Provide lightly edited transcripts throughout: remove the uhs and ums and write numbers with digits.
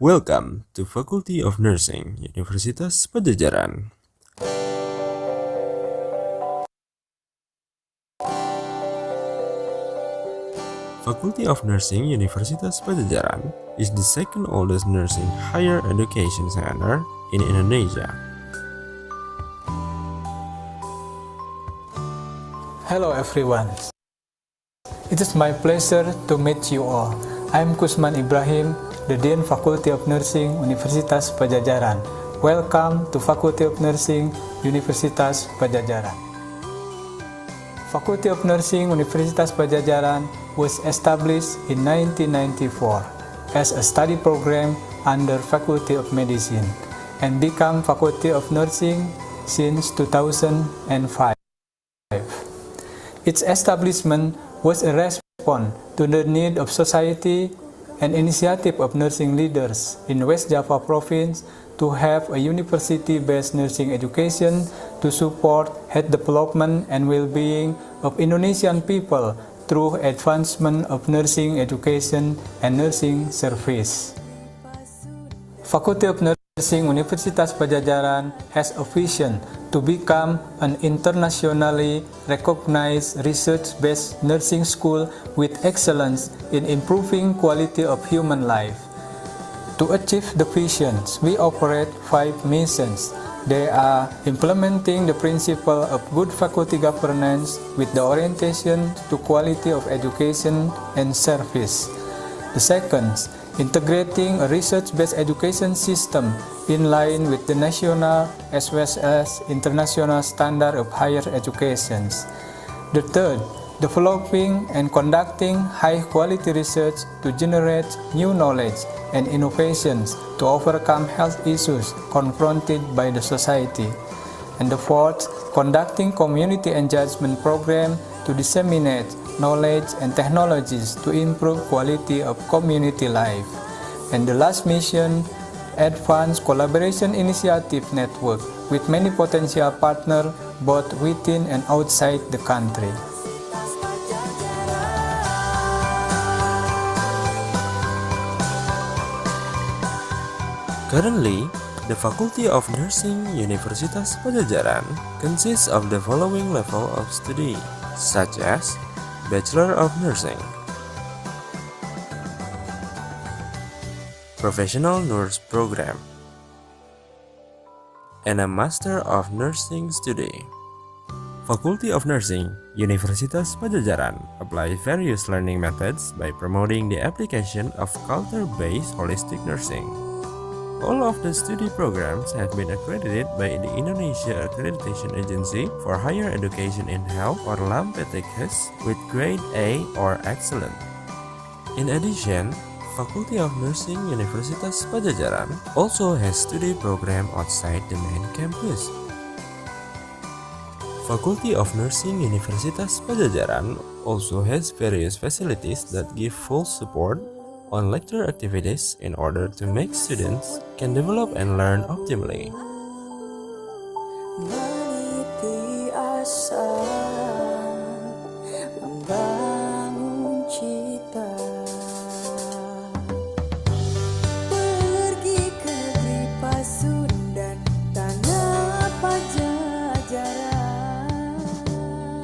Welcome to Faculty of Nursing, Universitas Pajajaran. Faculty of Nursing Universitas Pajajaran is the second oldest nursing higher education center in Indonesia. Hello everyone. It is my pleasure to meet you all. I'm Kusman Ibrahim, the Dean Faculty of Nursing Universitas Pajajaran. Welcome to Faculty of Nursing Universitas Pajajaran. Faculty of Nursing Universitas Pajajaran was established in 1994 as a study program under Faculty of Medicine and became Faculty of Nursing since 2005. Its establishment was a response to the need of society and initiative of nursing leaders in West Java province to have a university-based nursing education to support health development and well-being of Indonesian people through advancement of nursing education and nursing service. Faculty of Nursing Universitas Pajajaran has a vision to become an internationally recognized research-based nursing school with excellence in improving quality of human life. To achieve the visions, we operate 5 missions. They are implementing the principle of good faculty governance with the orientation to quality of education and service. The second, integrating a research-based education system in line with the national as well as international standard of higher education. The third, developing and conducting high-quality research to generate new knowledge and innovations to overcome health issues confronted by the society. And the fourth, conducting community engagement program to disseminate knowledge and technologies to improve quality of community life. And the last mission, advanced collaboration initiative network with many potential partners both within and outside the country. Currently, the Faculty of Nursing Universitas Pajajaran consists of the following level of study, such as Bachelor of Nursing, Professional Nurse Program, and a Master of Nursing study. Faculty of Nursing Universitas Pajajaran applies various learning methods by promoting the application of culture-based holistic nursing. All of the study programs have been accredited by the Indonesia Accreditation Agency for Higher Education in Health or LAMPTECHES with grade A or Excellent. In addition, Faculty of Nursing Universitas Pajajaran also has study program outside the main campus. Faculty of Nursing Universitas Pajajaran also has various facilities that give full support on lecture activities in order to make students can develop and learn optimally. Meniti asa, membangun cita, pergi ke Pasundan, tanah Pajajaran.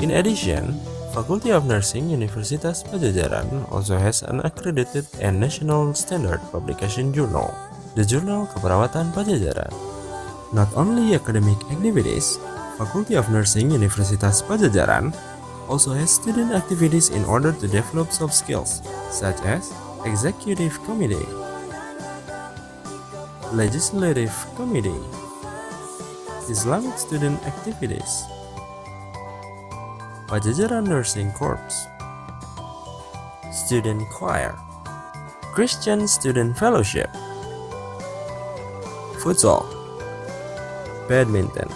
In addition, Faculty of Nursing Universitas Pajajaran also has an accredited and national standard publication journal, the Jurnal Keperawatan Pajajaran. Not only academic activities, Faculty of Nursing Universitas Pajajaran also has student activities in order to develop soft skills, such as Executive Committee, Legislative Committee, Islamic Student Activities, Pajajaran Nursing Corps, Student Choir, Christian Student Fellowship, Futsal, Badminton,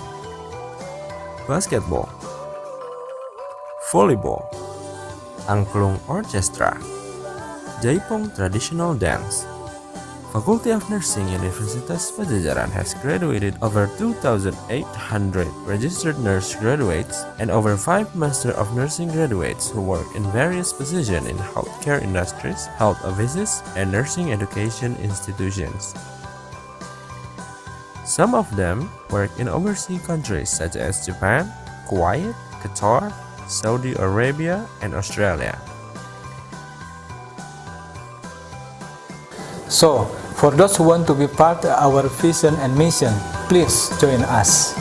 Basketball, Volleyball, Angklung Orchestra, Jaipong Traditional Dance, Faculty of Nursing Universitas Pajajaran has graduated over 2,800 registered nurse graduates and over 5 Master of Nursing graduates who work in various positions in healthcare industries, health offices, and nursing education institutions. Some of them work in overseas countries such as Japan, Kuwait, Qatar, Saudi Arabia, and Australia. So, for those who want to be part of our vision and mission, please join us.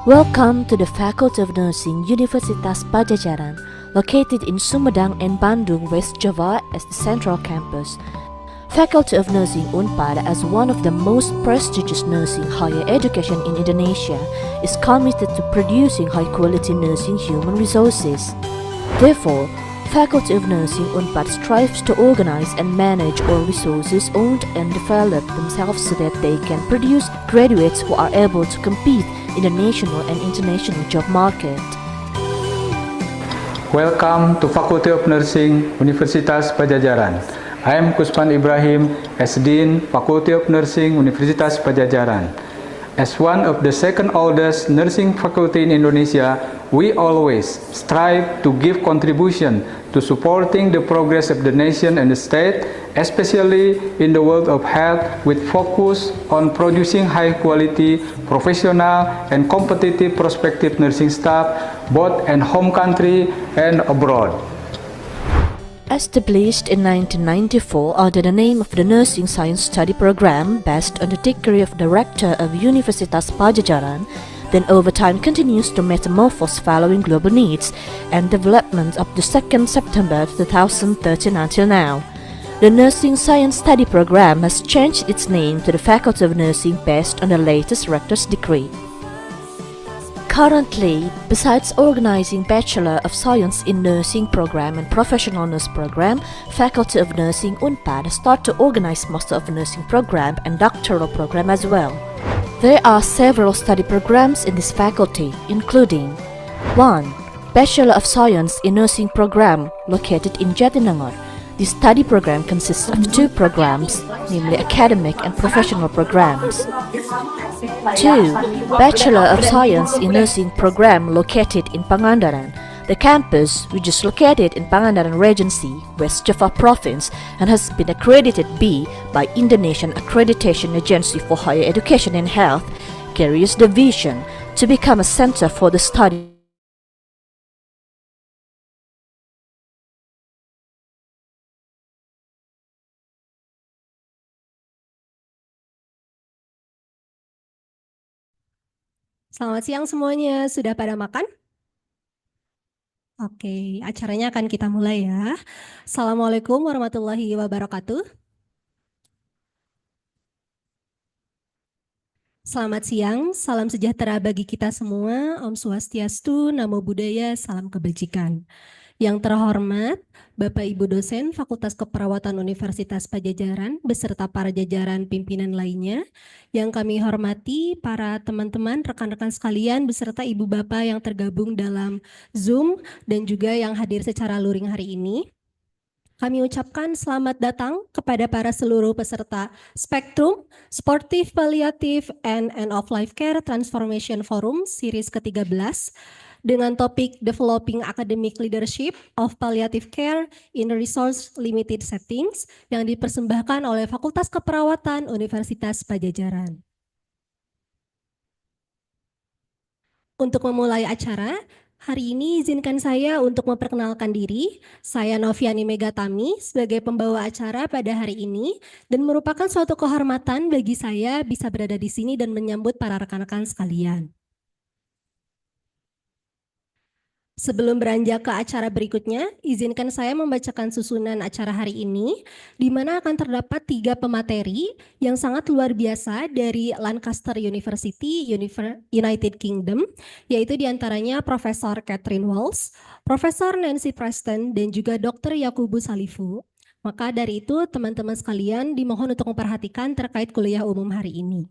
Welcome to the Faculty of Nursing Universitas Padjadjaran, located in Sumedang and Bandung, West Java as the central campus. Faculty of Nursing Unpad, as one of the most prestigious nursing higher education in Indonesia, is committed to producing high-quality nursing human resources. Therefore, Faculty of Nursing Unpad strives to organize and manage all resources owned and develop themselves so that they can produce graduates who are able to compete in the national and international job market. Welcome to Faculty of Nursing Universitas Padjadjaran. I am Kusman Ibrahim as Dean Faculty of Nursing Universitas Padjadjaran. As one of the second oldest nursing faculty in Indonesia, we always strive to give contribution to supporting the progress of the nation and the state, especially in the world of health, with focus on producing high-quality, professional, and competitive prospective nursing staff, both in home country and abroad. Established in 1994 under the name of the Nursing Science Study Program based on the degree of Director of Universitas Padjadjaran, then over time continues to metamorphose following global needs and development up to 2nd September 2013 until now. The Nursing Science Study Program has changed its name to the Faculty of Nursing based on the latest Rector's Decree. Currently, besides organizing Bachelor of Science in Nursing program and Professional Nurse program, Faculty of Nursing Unpad start to organize Master of Nursing program and Doctoral program as well. There are several study programs in this faculty, including 1. Bachelor of Science in Nursing program located in Jatinangor. This study program consists of 2 programs, namely academic and professional programs. 2. Bachelor of Science in Nursing program located in Pangandaran. The campus, which is located in Pangandaran Regency, West Java Province, and has been accredited B by Indonesian Accreditation Agency for Higher Education and Health, carries the vision to become a center for the study Selamat siang semuanya, sudah pada makan? Oke, acaranya akan kita mulai ya. Assalamualaikum warahmatullahi wabarakatuh. Selamat siang, salam sejahtera bagi kita semua. Om Swastiastu, Namo Buddhaya, salam kebajikan. Yang terhormat, Bapak Ibu dosen Fakultas Keperawatan Universitas Padjadjaran beserta para jajaran pimpinan lainnya. Yang kami hormati para teman-teman, rekan-rekan sekalian beserta Ibu Bapak yang tergabung dalam Zoom dan juga yang hadir secara luring hari ini. Kami ucapkan selamat datang kepada para seluruh peserta Spektrum Sportive Palliative and End of Life Care Transformation Forum series ke-13 dengan topik Developing Academic Leadership of Palliative Care in Resource Limited Settings yang dipersembahkan oleh Fakultas Keperawatan Universitas Padjadjaran. Untuk memulai acara, hari ini izinkan saya untuk memperkenalkan diri. Saya Noviani Megatami sebagai pembawa acara pada hari ini dan merupakan suatu kehormatan bagi saya bisa berada di sini dan menyambut para rekan-rekan sekalian. Sebelum beranjak ke acara berikutnya, izinkan saya membacakan susunan acara hari ini, di mana akan terdapat 3 pemateri yang sangat luar biasa dari Lancaster University, United Kingdom, yaitu diantaranya Profesor Catherine Walsh, Profesor Nancy Preston, dan juga Dr. Yakubus Salifu. Maka dari itu, teman-teman sekalian dimohon untuk memperhatikan terkait kuliah umum hari ini.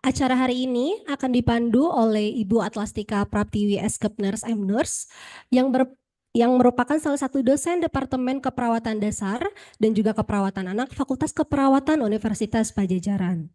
Acara hari ini akan dipandu oleh Ibu Atlastika Praptiwi Eskep Nurse M. Nurse yang merupakan salah satu dosen Departemen Keperawatan Dasar dan juga Keperawatan Anak Fakultas Keperawatan Universitas Padjadjaran.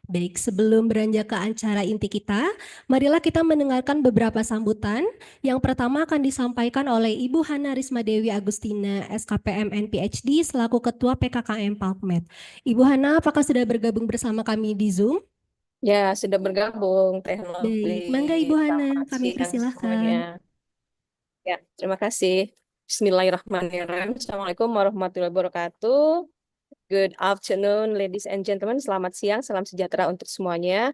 Baik, sebelum beranjak ke acara inti kita, marilah kita mendengarkan beberapa sambutan. Yang pertama akan disampaikan oleh Ibu Hana Risma Dewi Agustina, SKPMN PhD, selaku Ketua PKKM Palkmed. Ibu Hana, apakah sudah bergabung bersama kami di Zoom? Ya, sudah bergabung, Teh Baik, Lovely. mangga Ibu Hana, Selamat kami siang persilahkan. semuanya. Ya, terima kasih. Bismillahirrahmanirrahim. Assalamualaikum warahmatullahi wabarakatuh. Good afternoon, ladies and gentlemen. Selamat siang, salam sejahtera untuk semuanya.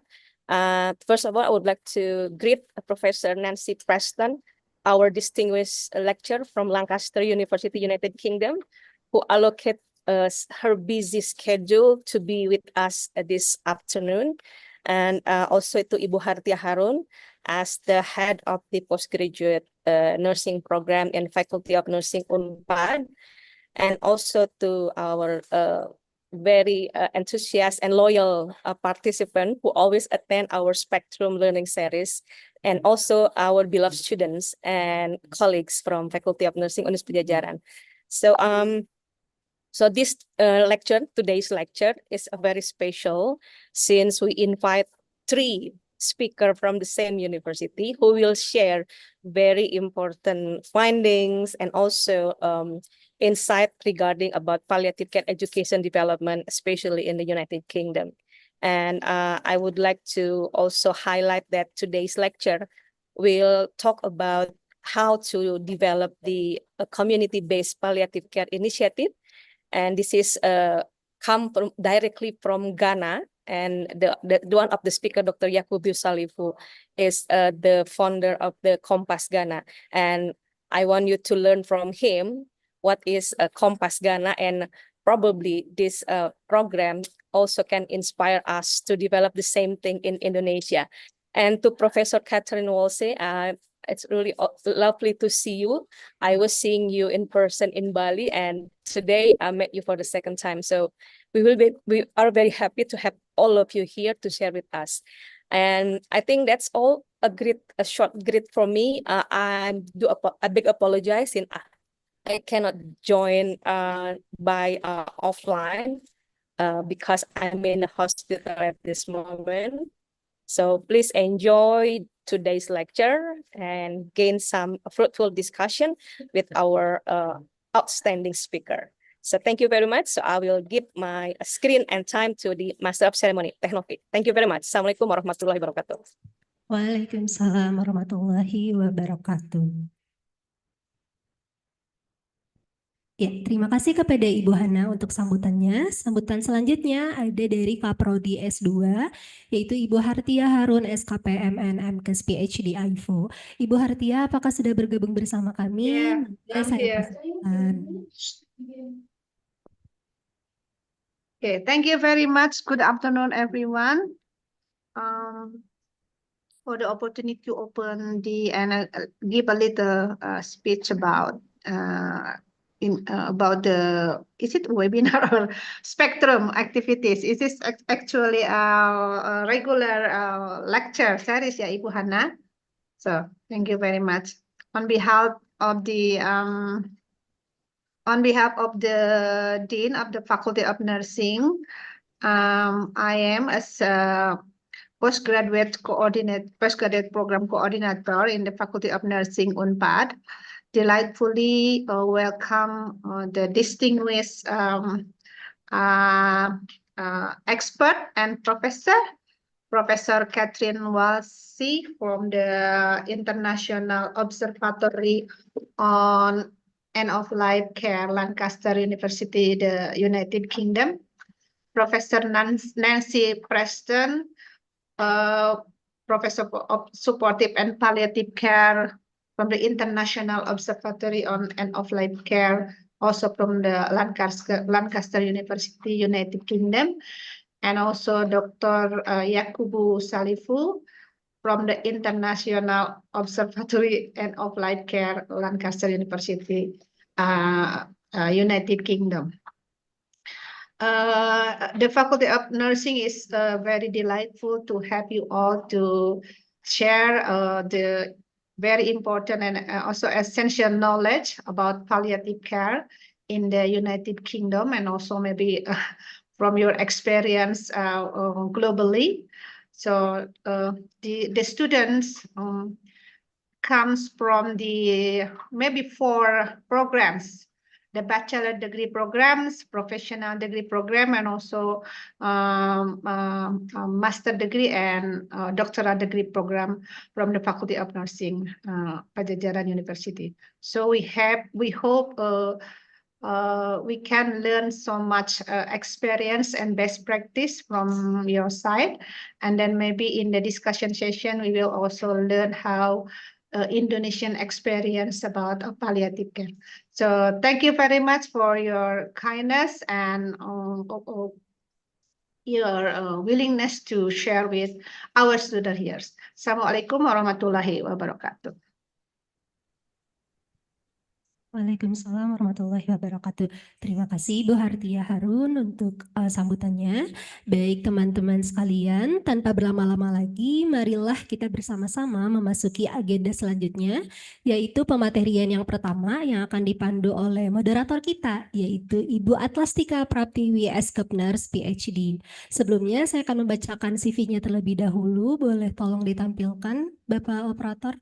First of all, I would like to greet Professor Nancy Preston, our distinguished lecturer from Lancaster University, United Kingdom, who allocate her busy schedule to be with us this afternoon. And also to Ibu Hartia Harun, as the head of the postgraduate nursing program in Faculty of Nursing Unpad, and also to our very enthusiastic and loyal participant who always attend our Spectrum Learning Series, and also our beloved students and colleagues from Faculty of Nursing Unis Pajajaran. So this today's lecture is a very special, since we invite 3 speakers from the same university who will share very important findings and also insight regarding about palliative care education development, especially in the United Kingdom. And I would like to also highlight that today's lecture will talk about how to develop the community-based palliative care initiative. And this is come directly from Ghana. And the one of the speaker, Dr. Yakubu Salifu, is the founder of the Compass Ghana. And I want you to learn from him what is Compass Ghana, and probably this program also can inspire us to develop the same thing in Indonesia. And to Professor Catherine Wolsey, it's really lovely to see you. I was seeing you in person in Bali, and today I met you for the second time. So we are very happy to have all of you here to share with us. And I think that's all. A short greet from me. I do a big apologize in I cannot join by offline because I'm in the hospital at this moment. So please enjoy today's lecture and gain some fruitful discussion with our outstanding speaker. So thank you very much. So I will give my screen and time to the Master of Ceremony, Teknofi. Thank you very much. Assalamualaikum warahmatullahi wabarakatuh. Waalaikumsalam warahmatullahi wabarakatuh. Ya, terima kasih kepada Ibu Hana untuk sambutannya. Sambutan selanjutnya ada dari Kaprodi S2, yaitu Ibu Hartia Harun SKPM MKes PhD IFO. Ibu Hartia, apakah sudah bergabung bersama kami? Yeah, I'm here. Okay, thank you very much. Good afternoon, everyone. For the opportunity to open and give a little speech about is it webinar or spectrum activities? It is actually a regular lecture series, ya Ibu Hana. So thank you very much. On behalf of the Dean of the Faculty of Nursing, I am as a postgraduate program coordinator in the Faculty of Nursing Unpad. Delightfully welcome the distinguished expert and Professor Catherine Wolsey from the International Observatory on End-of-Life Care, Lancaster University, the United Kingdom. Professor Nancy Preston, Professor of Supportive and Palliative Care from the International Observatory on End-of-Life Care, also from the Lancaster University, United Kingdom, and also Dr. Yakubu Salifu from the International Observatory End-of-Life Care, Lancaster University, United Kingdom. The Faculty of Nursing is very delightful to have you all to share the very important and also essential knowledge about palliative care in the United Kingdom, and also maybe from your experience globally. So the students comes from the maybe 4 programs the bachelor degree programs, professional degree program, and also master degree and doctoral degree program from the Faculty of Nursing, Pajajaran University. So we hope we can learn so much experience and best practice from your side. And then maybe in the discussion session, we will also learn how Indonesian experience about palliative care. So thank you very much for your kindness and your willingness to share with our student here. Assalamualaikum warahmatullahi wabarakatuh. Waalaikumsalam warahmatullahi wabarakatuh. Terima kasih Ibu Hartia Harun untuk sambutannya. Baik teman-teman sekalian, tanpa berlama-lama lagi, marilah kita bersama-sama memasuki agenda selanjutnya, yaitu pematerian yang pertama yang akan dipandu oleh moderator kita, yaitu Ibu Atlastika Praptiwi S.Kep Nurse PhD. Sebelumnya saya akan membacakan CV-nya terlebih dahulu, boleh tolong ditampilkan Bapak Operator?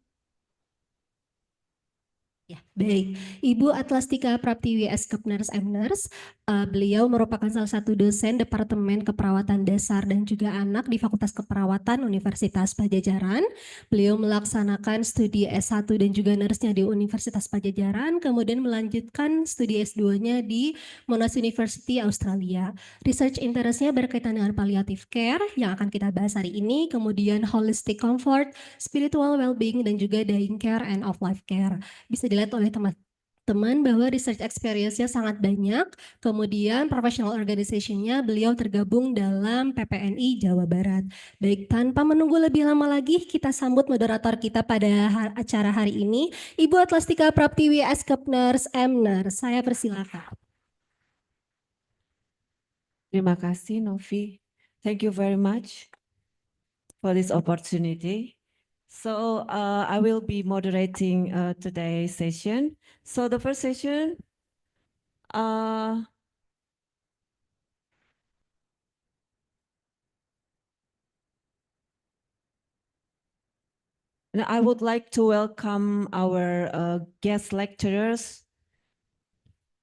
Ya, baik. Ibu Atlastika Praptiwi S.Kep Nurse M.Nurse, beliau merupakan salah satu dosen Departemen Keperawatan Dasar dan juga Anak di Fakultas Keperawatan Universitas Pajajaran. Beliau melaksanakan studi S1 dan juga nurse-nya di Universitas Pajajaran, kemudian melanjutkan studi S2-nya di Monash University, Australia. Research interest-nya berkaitan dengan palliative care yang akan kita bahas hari ini, kemudian holistic comfort, spiritual well-being, dan juga dying care and of-life care. Bisa dilihat oleh teman-teman bahwa research experience-nya sangat banyak, kemudian professional organization-nya beliau tergabung dalam PPNI Jawa Barat. Baik, tanpa menunggu lebih lama lagi, kita sambut moderator kita pada acara hari ini, Ibu Atlastika Praptiwi S.Kep Nurse M.Nurse. Saya persilakan. Terima kasih Novi. Thank you very much for this opportunity. So I will be moderating today's session. So the first session, and I would like to welcome our guest lecturers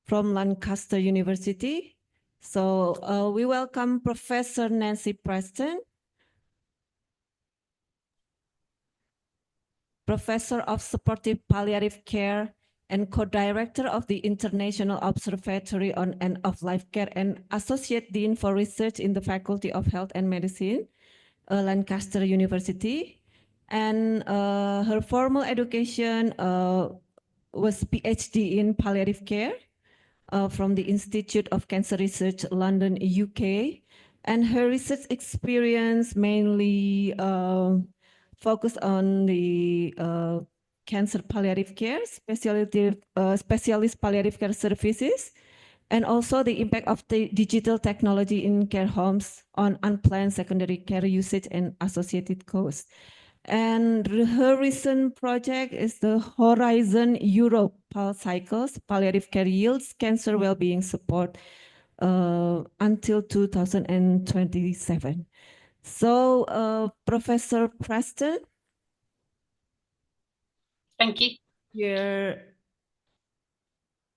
from Lancaster University. So we welcome Professor Nancy Preston, Professor of Supportive Palliative Care and Co-Director of the International Observatory on End-of-Life Care and Associate Dean for Research in the Faculty of Health and Medicine, Lancaster University. And her formal education was PhD in Palliative Care from the Institute of Cancer Research, London, UK. And her research experience mainly focus on the cancer palliative care, specialist palliative care services, and also the impact of the digital technology in care homes on unplanned secondary care usage and associated costs. And her recent project is the Horizon Europe Pulse Cycles, Palliative Care Yields, Cancer Wellbeing Support until 2027. So, Professor Preston. Thank you.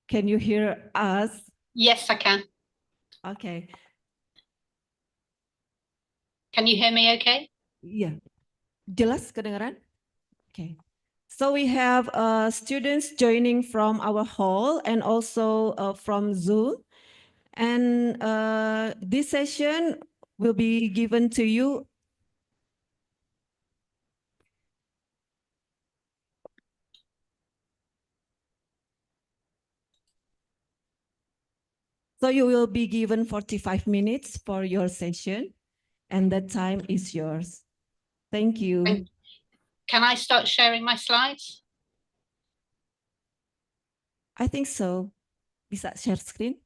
Can you hear us? Yes, I can. Okay. Can you hear me okay? Yeah. Jelas kedengaran? Okay. So we have students joining from our hall and also from Zoom. And this session will be given to you. So you will be given 45 minutes for your session, and that time is yours. Thank you. Can I start sharing my slides? I think so. Bisa share screen?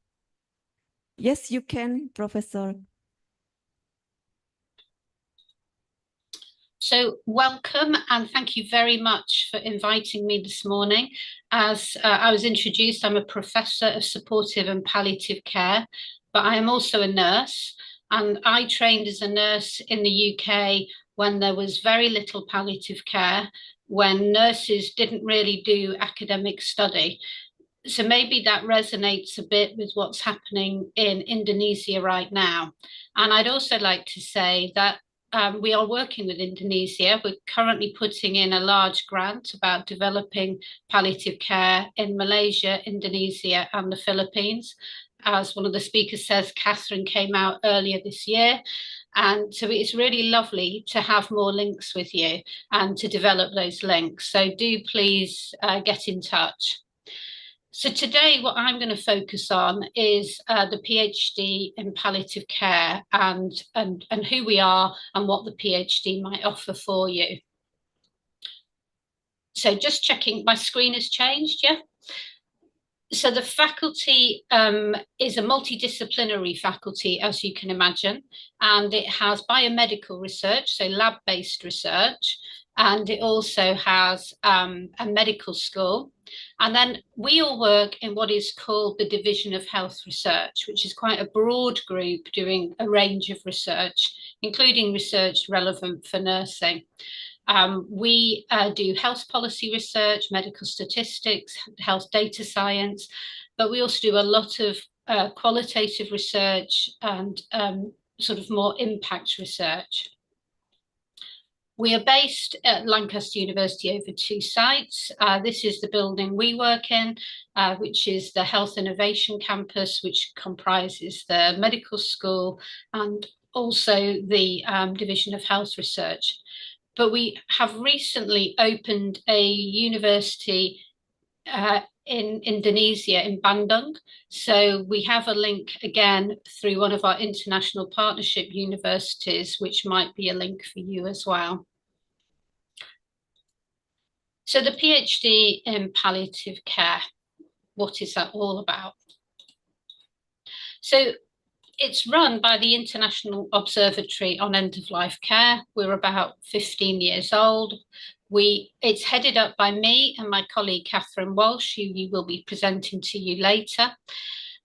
Yes, you can, Professor. So welcome and thank you very much for inviting me this morning. As I was introduced, I'm a professor of supportive and palliative care, but I am also a nurse, and I trained as a nurse in the UK when there was very little palliative care, when nurses didn't really do academic study. So maybe that resonates a bit with what's happening in Indonesia right now. And I'd also like to say that we are working with Indonesia. We're currently putting in a large grant about developing palliative care in Malaysia, Indonesia, and the Philippines. As one of the speakers says, Catherine came out earlier this year. And so it's really lovely to have more links with you and to develop those links. So do please get in touch. So today what I'm going to focus on is the PhD in palliative care and who we are and what the PhD might offer for you. So just checking, my screen has changed, yeah? So the faculty is a multidisciplinary faculty, as you can imagine, and it has biomedical research, so lab-based research, and it also has a medical school. And then we all work in what is called the Division of Health Research, which is quite a broad group doing a range of research, including research relevant for nursing. We do health policy research, medical statistics, health data science, but we also do a lot of qualitative research and sort of more impact research. We are based at Lancaster University over 2 sites. This is the building we work in, which is the Health Innovation Campus, which comprises the medical school and also the Division of Health Research. But we have recently opened a university in Indonesia, in Bandung. So we have a link again through one of our international partnership universities, which might be a link for you as well. So the PhD in palliative care, what is that all about? So it's run by the International Observatory on End-of-Life Care. We're about 15 years old. It's headed up by me and my colleague Catherine Walsh, who we will be presenting to you later.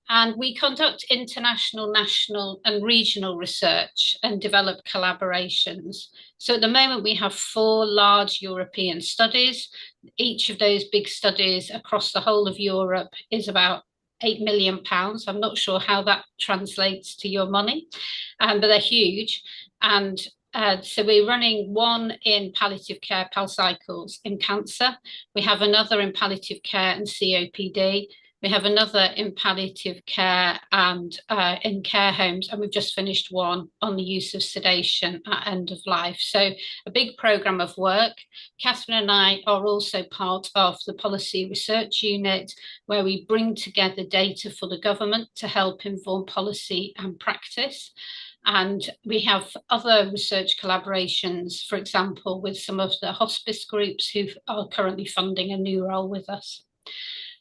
And we conduct international, national and regional research and develop collaborations. So at the moment we have 4 large European studies. Each of those big studies across the whole of Europe is about £8 million. I'm not sure how that translates to your money, but they're huge. And so we're running one in palliative care, PAL cycles, in cancer. We have another in palliative care and COPD. We have another in palliative care and in care homes, and we've just finished one on the use of sedation at end of life. So a big programme of work. Catherine and I are also part of the policy research unit, where we bring together data for the government to help inform policy and practice. And we have other research collaborations, for example, with some of the hospice groups who are currently funding a new role with us.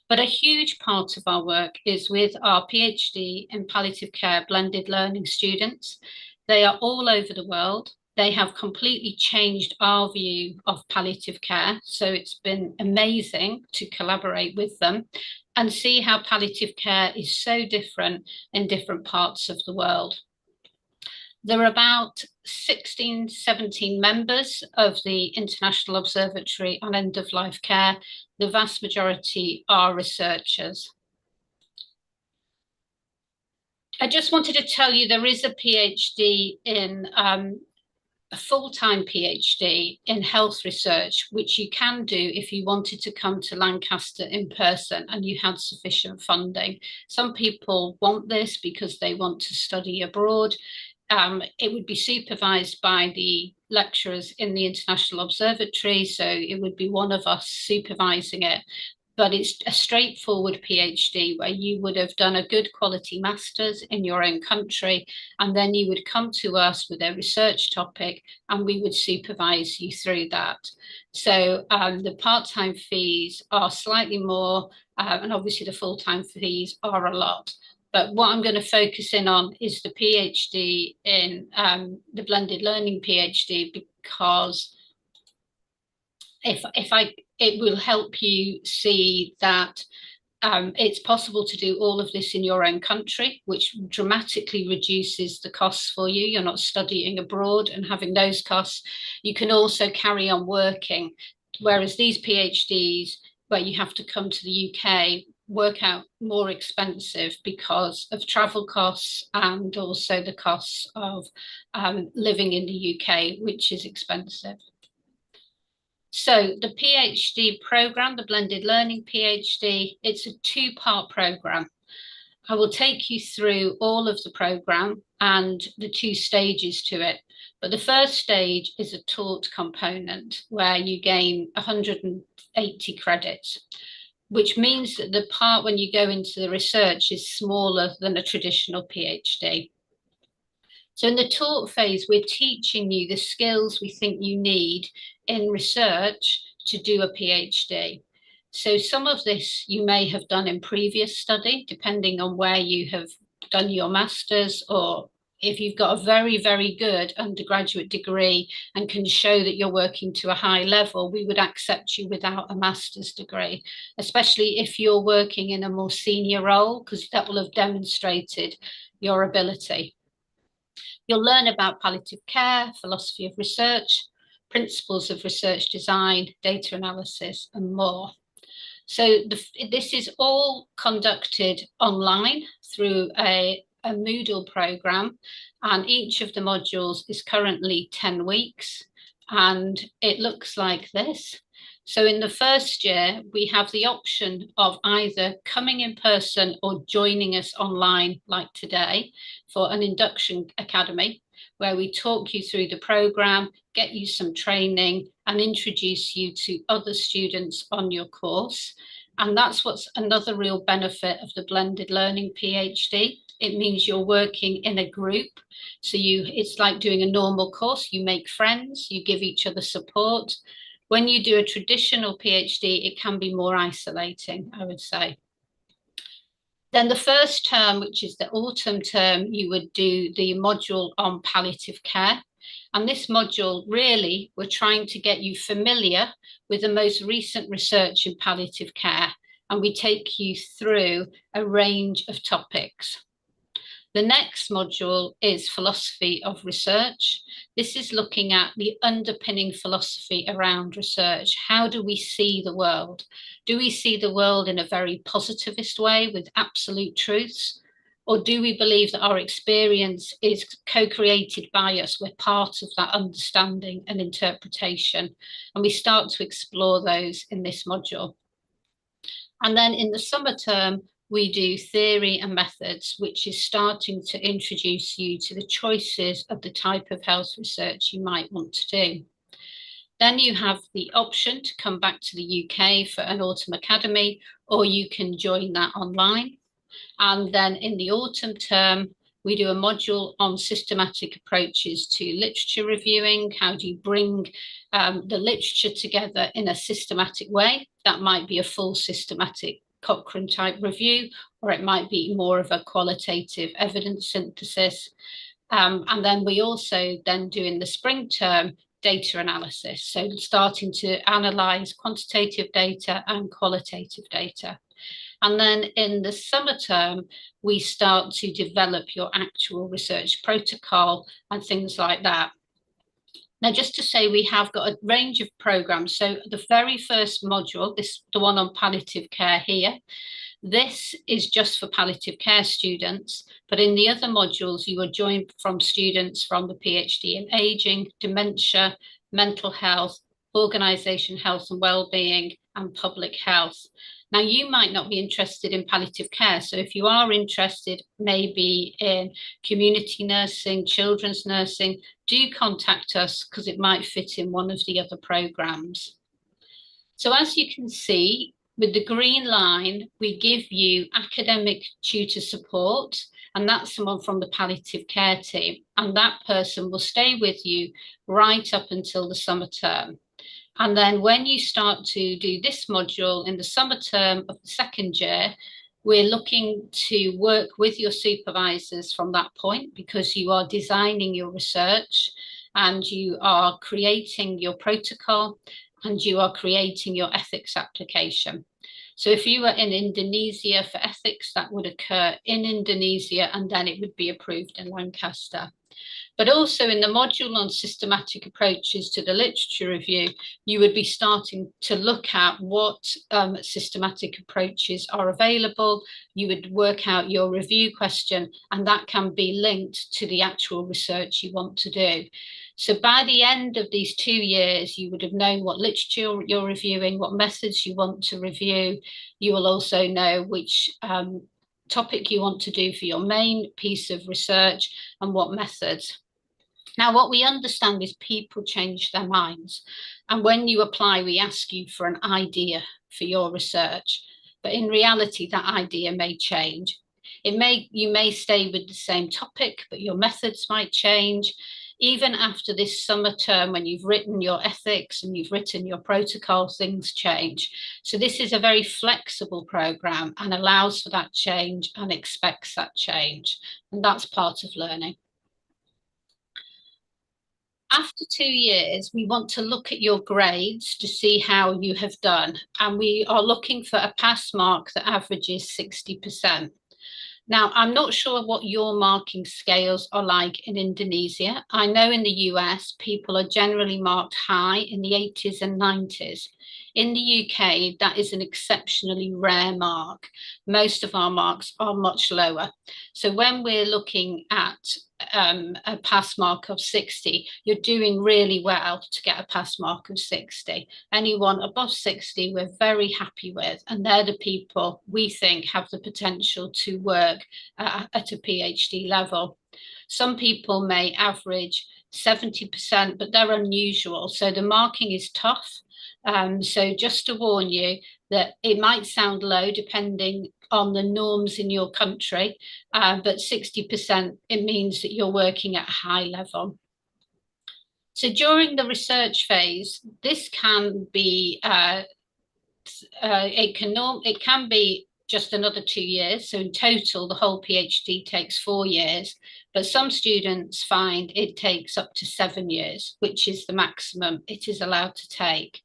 But a huge part of our work is with our PhD in palliative care blended learning students. They are all over the world. They have completely changed our view of palliative care. So it's been amazing to collaborate with them and see how palliative care is so different in different parts of the world. There are about 16, 17 members of the International Observatory on End-of-Life Care. The vast majority are researchers. I just wanted to tell you there is a PhD in a full-time PhD in health research, which you can do if you wanted to come to Lancaster in person and you had sufficient funding. Some people want this because they want to study abroad. It would be supervised by the lecturers in the International Observatory, so it would be one of us supervising it. But it's a straightforward PhD where you would have done a good quality master's in your own country, and then you would come to us with a research topic and we would supervise you through that. So the part-time fees are slightly more, and obviously the full-time fees are a lot. But what I'm going to focus in on is the PhD in the blended learning PhD, because it will help you see that it's possible to do all of this in your own country, which dramatically reduces the costs for you. You're not studying abroad and having those costs. You can also carry on working, whereas these PhDs, where you have to come to the UK, work out more expensive because of travel costs and also the costs of living in the UK, which is expensive. So the PhD program, the blended learning PhD, it's a two-part program. I will take you through all of the program and the two stages to it. But the first stage is a taught component where you gain 180 credits, which means that the part when you go into the research is smaller than a traditional PhD. So in the taught phase, we're teaching you the skills we think you need in research to do a PhD. So some of this you may have done in previous study, depending on where you have done your master's, or if you've got a very, very good undergraduate degree and can show that you're working to a high level, we would accept you without a master's degree, especially if you're working in a more senior role, because that will have demonstrated your ability. You'll learn about palliative care, philosophy of research, principles of research design, data analysis, and more. So this is all conducted online through a Moodle program, and each of the modules is currently 10 weeks, and it looks like this. So in the first year, we have the option of either coming in person or joining us online like today for an induction academy, where we talk you through the program, get you some training and introduce you to other students on your course. And that's what's another real benefit of the blended learning PhD. It means you're working in a group. So it's like doing a normal course. You make friends, you give each other support. When you do a traditional PhD, it can be more isolating, I would say. Then the first term, which is the autumn term, you would do the module on palliative care. And this module, really, we're trying to get you familiar with the most recent research in palliative care. And we take you through a range of topics. The next module is philosophy of research. This is looking at the underpinning philosophy around research. How do we see the world? Do we see the world in a very positivist way with absolute truths? Or do we believe that our experience is co-created by us? We're part of that understanding and interpretation. And we start to explore those in this module. And then in the summer term, we do theory and methods, which is starting to introduce you to the choices of the type of health research you might want to do. Then you have the option to come back to the UK for an autumn academy, or you can join that online. And then in the autumn term, we do a module on systematic approaches to literature reviewing. How do you bring the literature together in a systematic way? That might be a full systematic Cochrane type review, or it might be more of a qualitative evidence synthesis. And then we also then do in the spring term data analysis. So starting to analyze quantitative data and qualitative data. And then in the summer term, we start to develop your actual research protocol and things like that. Now, just to say, we have got a range of programs. So the very first module, the one on palliative care here, this is just for palliative care students, but in the other modules, you are joined from students from the PhD in aging, dementia, mental health, organisation health and wellbeing, and public health. Now, you might not be interested in palliative care. So if you are interested maybe in community nursing, children's nursing, do contact us because it might fit in one of the other programs. So as you can see, with the green line, we give you academic tutor support, and that's someone from the palliative care team. And that person will stay with you right up until the summer term. And then when you start to do this module in the summer term of the second year, we're looking to work with your supervisors from that point, because you are designing your research and you are creating your protocol and you are creating your ethics application. So if you were in Indonesia for ethics, that would occur in Indonesia and then it would be approved in Lancaster. But also in the module on systematic approaches to the literature review, you would be starting to look at what systematic approaches are available. You would work out your review question, and that can be linked to the actual research you want to do. So by the end of these 2 years, you would have known what literature you're reviewing, what methods you want to review. You will also know which topic you want to do for your main piece of research and what methods. Now, what we understand is people change their minds. And when you apply, we ask you for an idea for your research. But in reality, that idea may change. You may stay with the same topic, but your methods might change. Even after this summer term, when you've written your ethics and you've written your protocol, things change. So this is a very flexible program and allows for that change and expects that change. And that's part of learning. After 2 years, we want to look at your grades to see how you have done. And we are looking for a pass mark that averages 60%. Now, I'm not sure what your marking scales are like in Indonesia. I know in the US, people are generally marked high in the 80s and 90s. In the UK, that is an exceptionally rare mark. Most of our marks are much lower. So when we're looking at a pass mark of 60, you're doing really well to get a pass mark of 60. Anyone above 60, we're very happy with, and they're the people we think have the potential to work at a PhD level. Some people may average 70%, but they're unusual. So the marking is tough. So just to warn you that it might sound low depending on the norms in your country, but 60%, it means that you're working at a high level. So during the research phase, this can be, it can be just another 2 years. So in total, the whole PhD takes 4 years, but some students find it takes up to 7 years, which is the maximum it is allowed to take.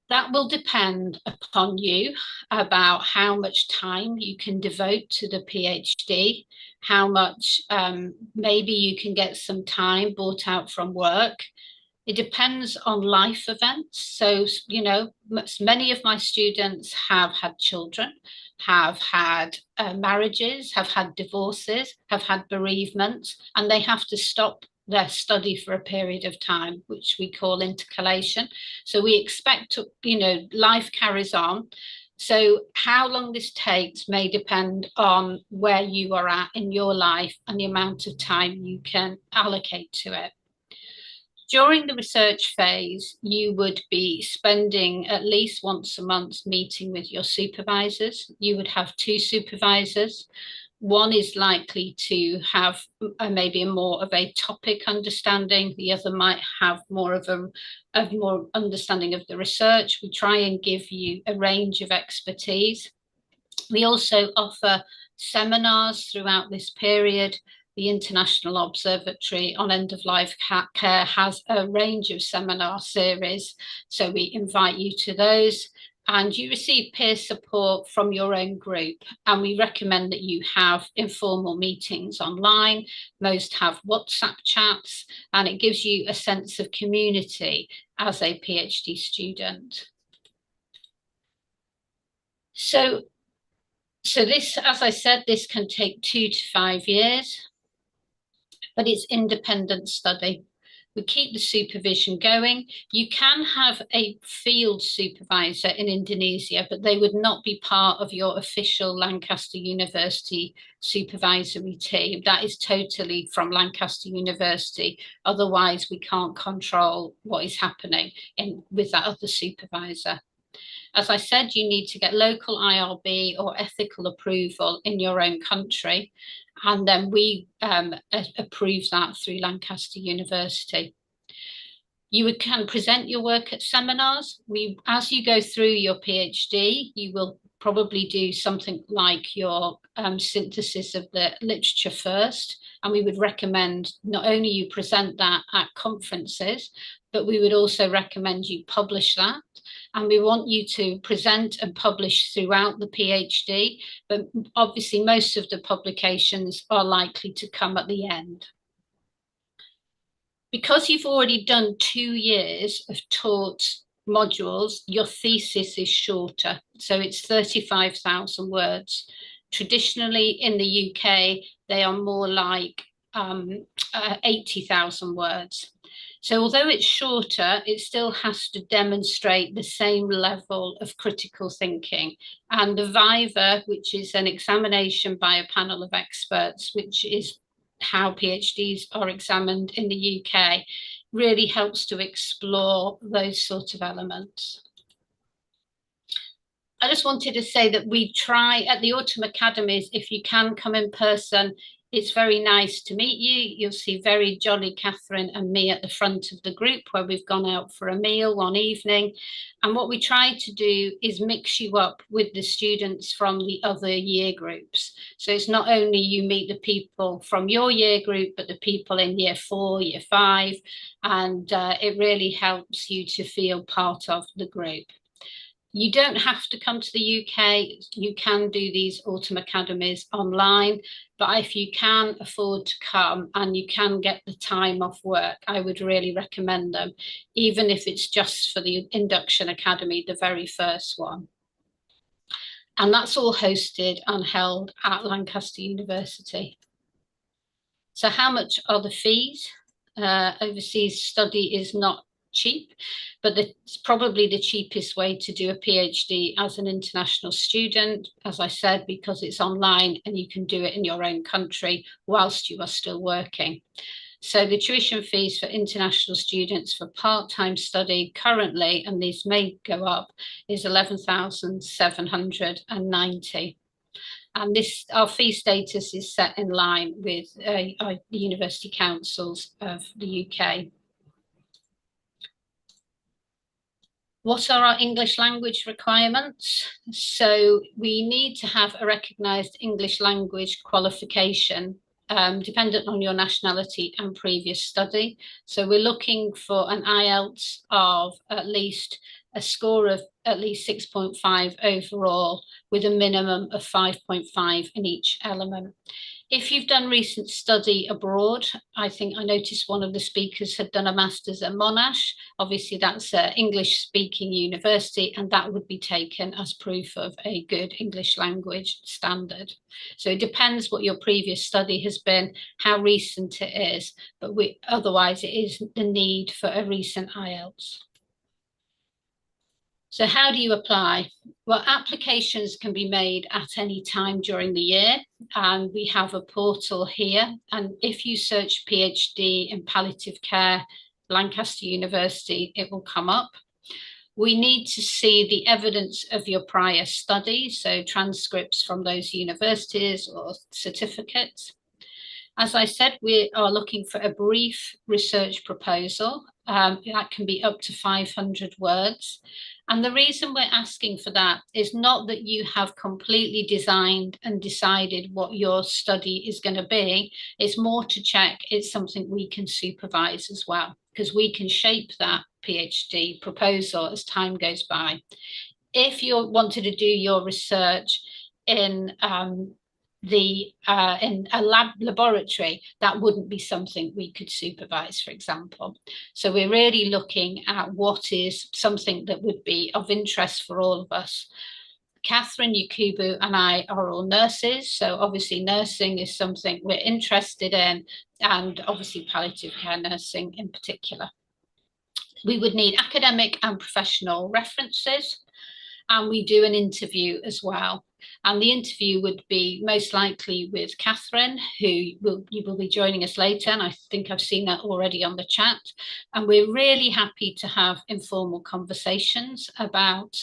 That will depend upon you about how much time you can devote to the PhD, how much maybe you can get some time bought out from work. It depends on life events. So, you know, many of my students have had children, have had marriages, have had divorces, have had bereavements, and they have to stop their study for a period of time, which we call intercalation. So we expect to, you know, life carries on. So how long this takes may depend on where you are at in your life and the amount of time you can allocate to it. During the research phase, you would be spending at least once a month meeting with your supervisors. You would have 2 supervisors. One is likely to have maybe more of a topic understanding. The other might have more of a more understanding of the research. We try and give you a range of expertise. We also offer seminars throughout this period. The International Observatory on End-of-Life Care has a range of seminar series, so we invite you to those. And you receive peer support from your own group. And we recommend that you have informal meetings online. Most have WhatsApp chats, and it gives you a sense of community as a PhD student. So this, as I said, this can take 2 to 5 years, but it's independent study. We keep the supervision going. You can have a field supervisor in Indonesia, but they would not be part of your official Lancaster University supervisory team. That is totally from Lancaster University. Otherwise, we can't control what is happening with that other supervisor. As I said, you need to get local IRB or ethical approval in your own country, and then we approve that through Lancaster University. You can present your work at seminars. As you go through your PhD, you will probably do something like your synthesis of the literature first, and we would recommend not only you present that at conferences, but we would also recommend you publish that. And we want you to present and publish throughout the PhD, but obviously most of the publications are likely to come at the end. Because you've already done 2 years of taught modules, your thesis is shorter. So it's 35,000 words. Traditionally in the UK, they are more like 80,000 words. So although it's shorter, it still has to demonstrate the same level of critical thinking. And the Viva, which is an examination by a panel of experts, which is how PhDs are examined in the UK, really helps to explore those sort of elements. I just wanted to say that we try at the Autumn Academies, if you can come in person, it's very nice to meet you. You'll see very jolly Catherine and me at the front of the group where we've gone out for a meal one evening. And what we try to do is mix you up with the students from the other year groups. So it's not only you meet the people from your year group, but the people in year 4, year 5, and it really helps you to feel part of the group. You don't have to come to the UK. You can do these Autumn Academies online, but if you can afford to come and you can get the time off work, I would really recommend them, even if it's just for the Induction Academy, the very first one. And that's all hosted and held at Lancaster University. So how much are the fees? Overseas study is not cheap, but it's probably the cheapest way to do a PhD as an international student, as I said, because it's online and you can do it in your own country whilst you are still working. So the tuition fees for international students for part-time study currently, and these may go up, is 11,790. And this, our fee status is set in line with the university councils of the UK. What are our English language requirements? So we need to have a recognised English language qualification, dependent on your nationality and previous study. So we're looking for an IELTS of at least a score of at least 6.5 overall, with a minimum of 5.5 in each element. If you've done recent study abroad, I think I noticed one of the speakers had done a master's at Monash. Obviously, that's an English-speaking university, and that would be taken as proof of a good English language standard. So it depends what your previous study has been, how recent it is, but otherwise it is the need for a recent IELTS. So how do you apply? Well, applications can be made at any time during the year, and we have a portal here. And if you search PhD in Palliative Care, Lancaster University, it will come up. We need to see the evidence of your prior study, so transcripts from those universities or certificates. As I said, we are looking for a brief research proposal. That can be up to 500 words. And the reason we're asking for that is not that you have completely designed and decided what your study is going to be. It's more to check it's something we can supervise as well, because we can shape that PhD proposal as time goes by. If you wanted to do your research in in a laboratory, that wouldn't be something we could supervise, for example. So we're really looking at what is something that would be of interest for all of us. Catherine, Yakubu and I are all nurses, so obviously nursing is something we're interested in, and obviously palliative care nursing in particular. We would need academic and professional references, and we do an interview as well. And the interview would be most likely with Catherine, who you will be joining us later. And I think I've seen that already on the chat. And we're really happy to have informal conversations about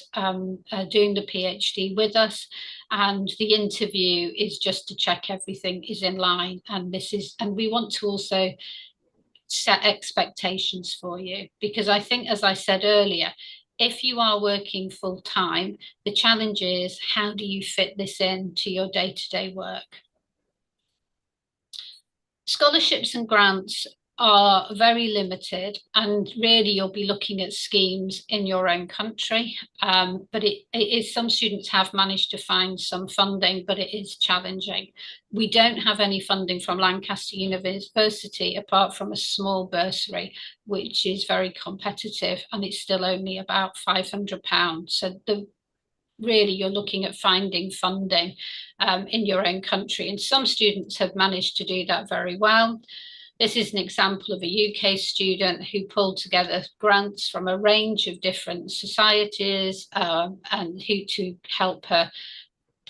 doing the PhD with us. And the interview is just to check everything is in line. And we want to also set expectations for you, because I think, as I said earlier, if you are working full time, the challenge is how do you fit this into your day-to-day work? Scholarships and grants are very limited, and really you'll be looking at schemes in your own country. But it is, some students have managed to find some funding, but it is challenging. We don't have any funding from Lancaster University apart from a small bursary, which is very competitive, and it's still only about £500. So really you're looking at finding funding in your own country, and some students have managed to do that very well. This is an example of a UK student who pulled together grants from a range of different societies and who to help her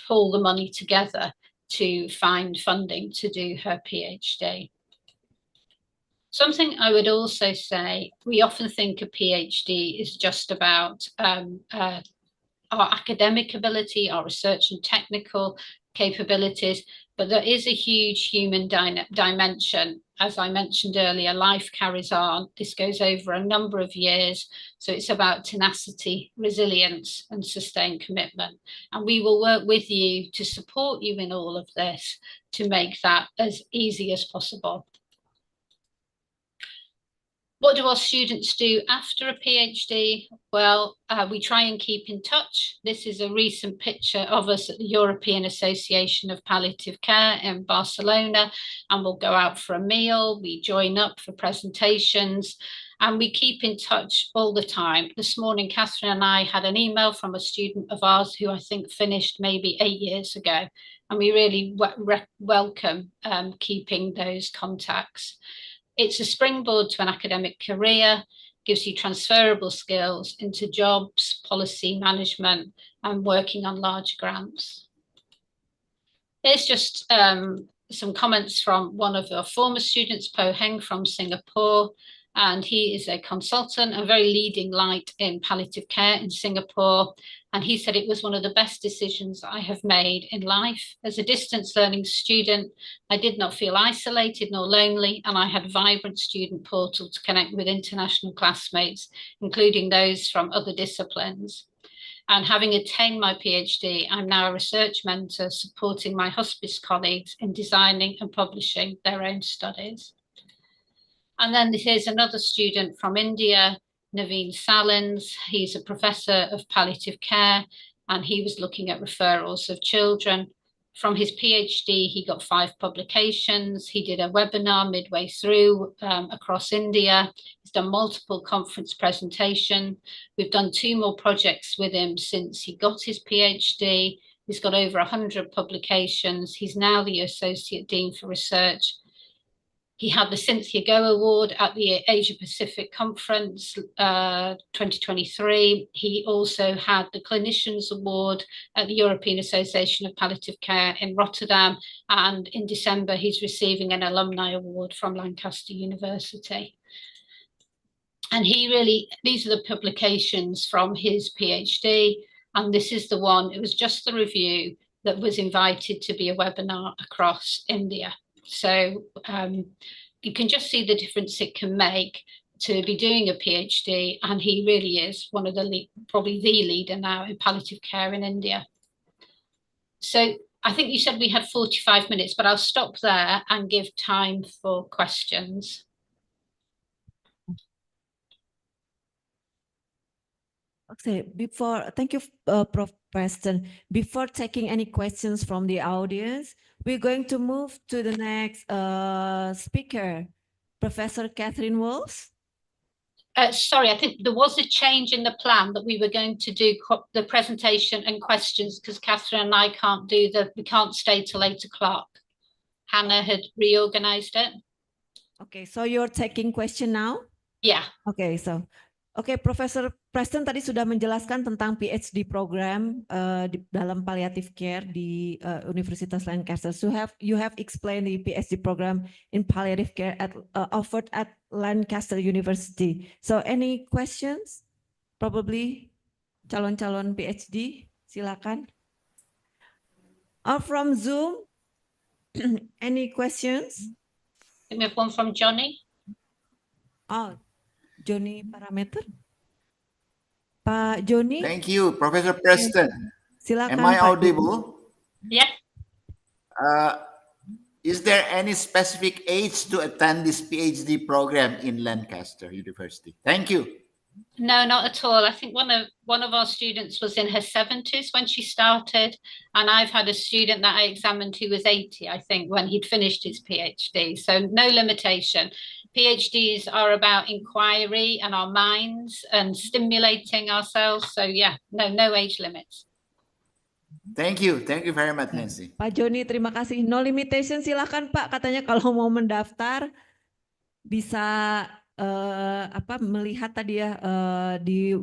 pull the money together to find funding to do her PhD. Something I would also say, we often think a PhD is just about our academic ability, our research and technical capabilities, but there is a huge human dimension. As I mentioned earlier, life carries on. This goes over a number of years. So it's about tenacity, resilience, and sustained commitment. And we will work with you to support you in all of this to make that as easy as possible. What do our students do after a PhD? Well, we try and keep in touch. This is a recent picture of us at the European Association of Palliative Care in Barcelona, and we'll go out for a meal, we join up for presentations, and we keep in touch all the time. This morning, Catherine and I had an email from a student of ours who I think finished maybe 8 years ago, and we really welcome keeping those contacts. It's a springboard to an academic career, gives you transferable skills into jobs, policy management, and working on large grants. Here's just some comments from one of our former students, Po Heng from Singapore, and he is a consultant, a very leading light in palliative care in Singapore. And he said, it was one of the best decisions I have made in life. As a distance learning student, I did not feel isolated nor lonely, and I had a vibrant student portal to connect with international classmates, including those from other disciplines. And having attained my PhD, I'm now a research mentor supporting my hospice colleagues in designing and publishing their own studies. And then here's another student from India, Naveen Salins. He's a professor of palliative care, and he was looking at referrals of children. From his PhD, he got 5 publications. He did a webinar midway through across India. He's done multiple conference presentations. We've done 2 more projects with him since he got his PhD. He's got over 100 publications. He's now the Associate Dean for Research. He had the Cynthia Go Award at the Asia Pacific Conference 2023. He also had the Clinicians Award at the European Association of Palliative Care in Rotterdam. And in December, he's receiving an alumni award from Lancaster University. And he really, these are the publications from his PhD. And this is the one, it was just the review that was invited to be a webinar across India. So you can just see the difference it can make to be doing a PhD, and he really is one of the probably the leader now in palliative care in India. So I think you said we had 45 minutes, but I'll stop there and give time for questions. Okay, thank you, Prof. Preston. Before taking any questions from the audience, we're going to move to the next speaker, Professor Catherine Walls. Sorry, I think there was a change in the plan that we were going to do the presentation and questions because Catherine and I can't do we can't stay till 8 o'clock. Hannah had reorganized it. Okay, so you're taking question now? Yeah. Okay, so Profesor Preston tadi sudah menjelaskan tentang PhD program di dalam palliative care di Universitas Lancaster. So you have explained the PhD program in palliative care offered at Lancaster University. So any questions? Probably calon-calon PhD, silakan. Or from Zoom, any questions? We have one from Johnny. Oh, Johnny Parameter. Pak Johnny. Thank you, Professor Preston. Silakan. Am I Pak audible? Yeah. Is there any specific age to attend this PhD program in Lancaster University? Thank you. No, not at all. I think one of our students was in her 70s when she started, and I've had a student that I examined who was 80, I think, when he'd finished his PhD. So no limitation. PhDs are about inquiry and our minds and stimulating ourselves. So yeah, no age limits. Thank you very much, Nancy. Pak Joni, terima kasih. No limitation, silakan Pak. Katanya kalau mau mendaftar bisa melihat tadi ya di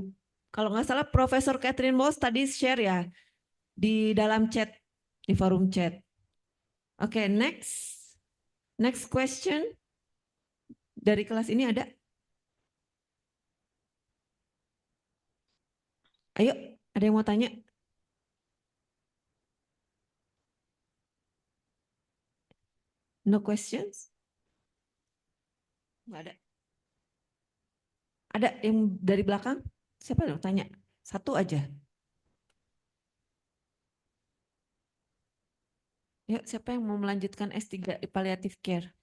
kalau nggak salah Profesor Catherine Moss tadi share ya di dalam chat, di forum chat. Oke, next question dari kelas ini ada. Ayo, ada yang mau tanya? No questions? Nggak ada. Ada yang dari belakang? Siapa yang tanya? Satu aja. Yuk, siapa yang mau melanjutkan S3 di Palliative Care?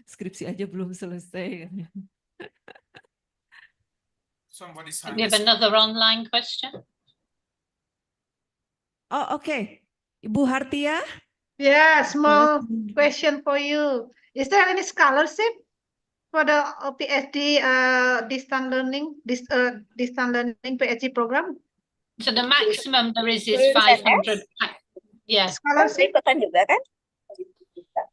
Skripsi aja belum selesai. We have another online question. Oh, oke. Ibu Hartia? Yeah, small question for you. Is there any scholarship for the PhD distance learning PhD program? So the maximum there is 500. Yeah. Scholarship juga kan?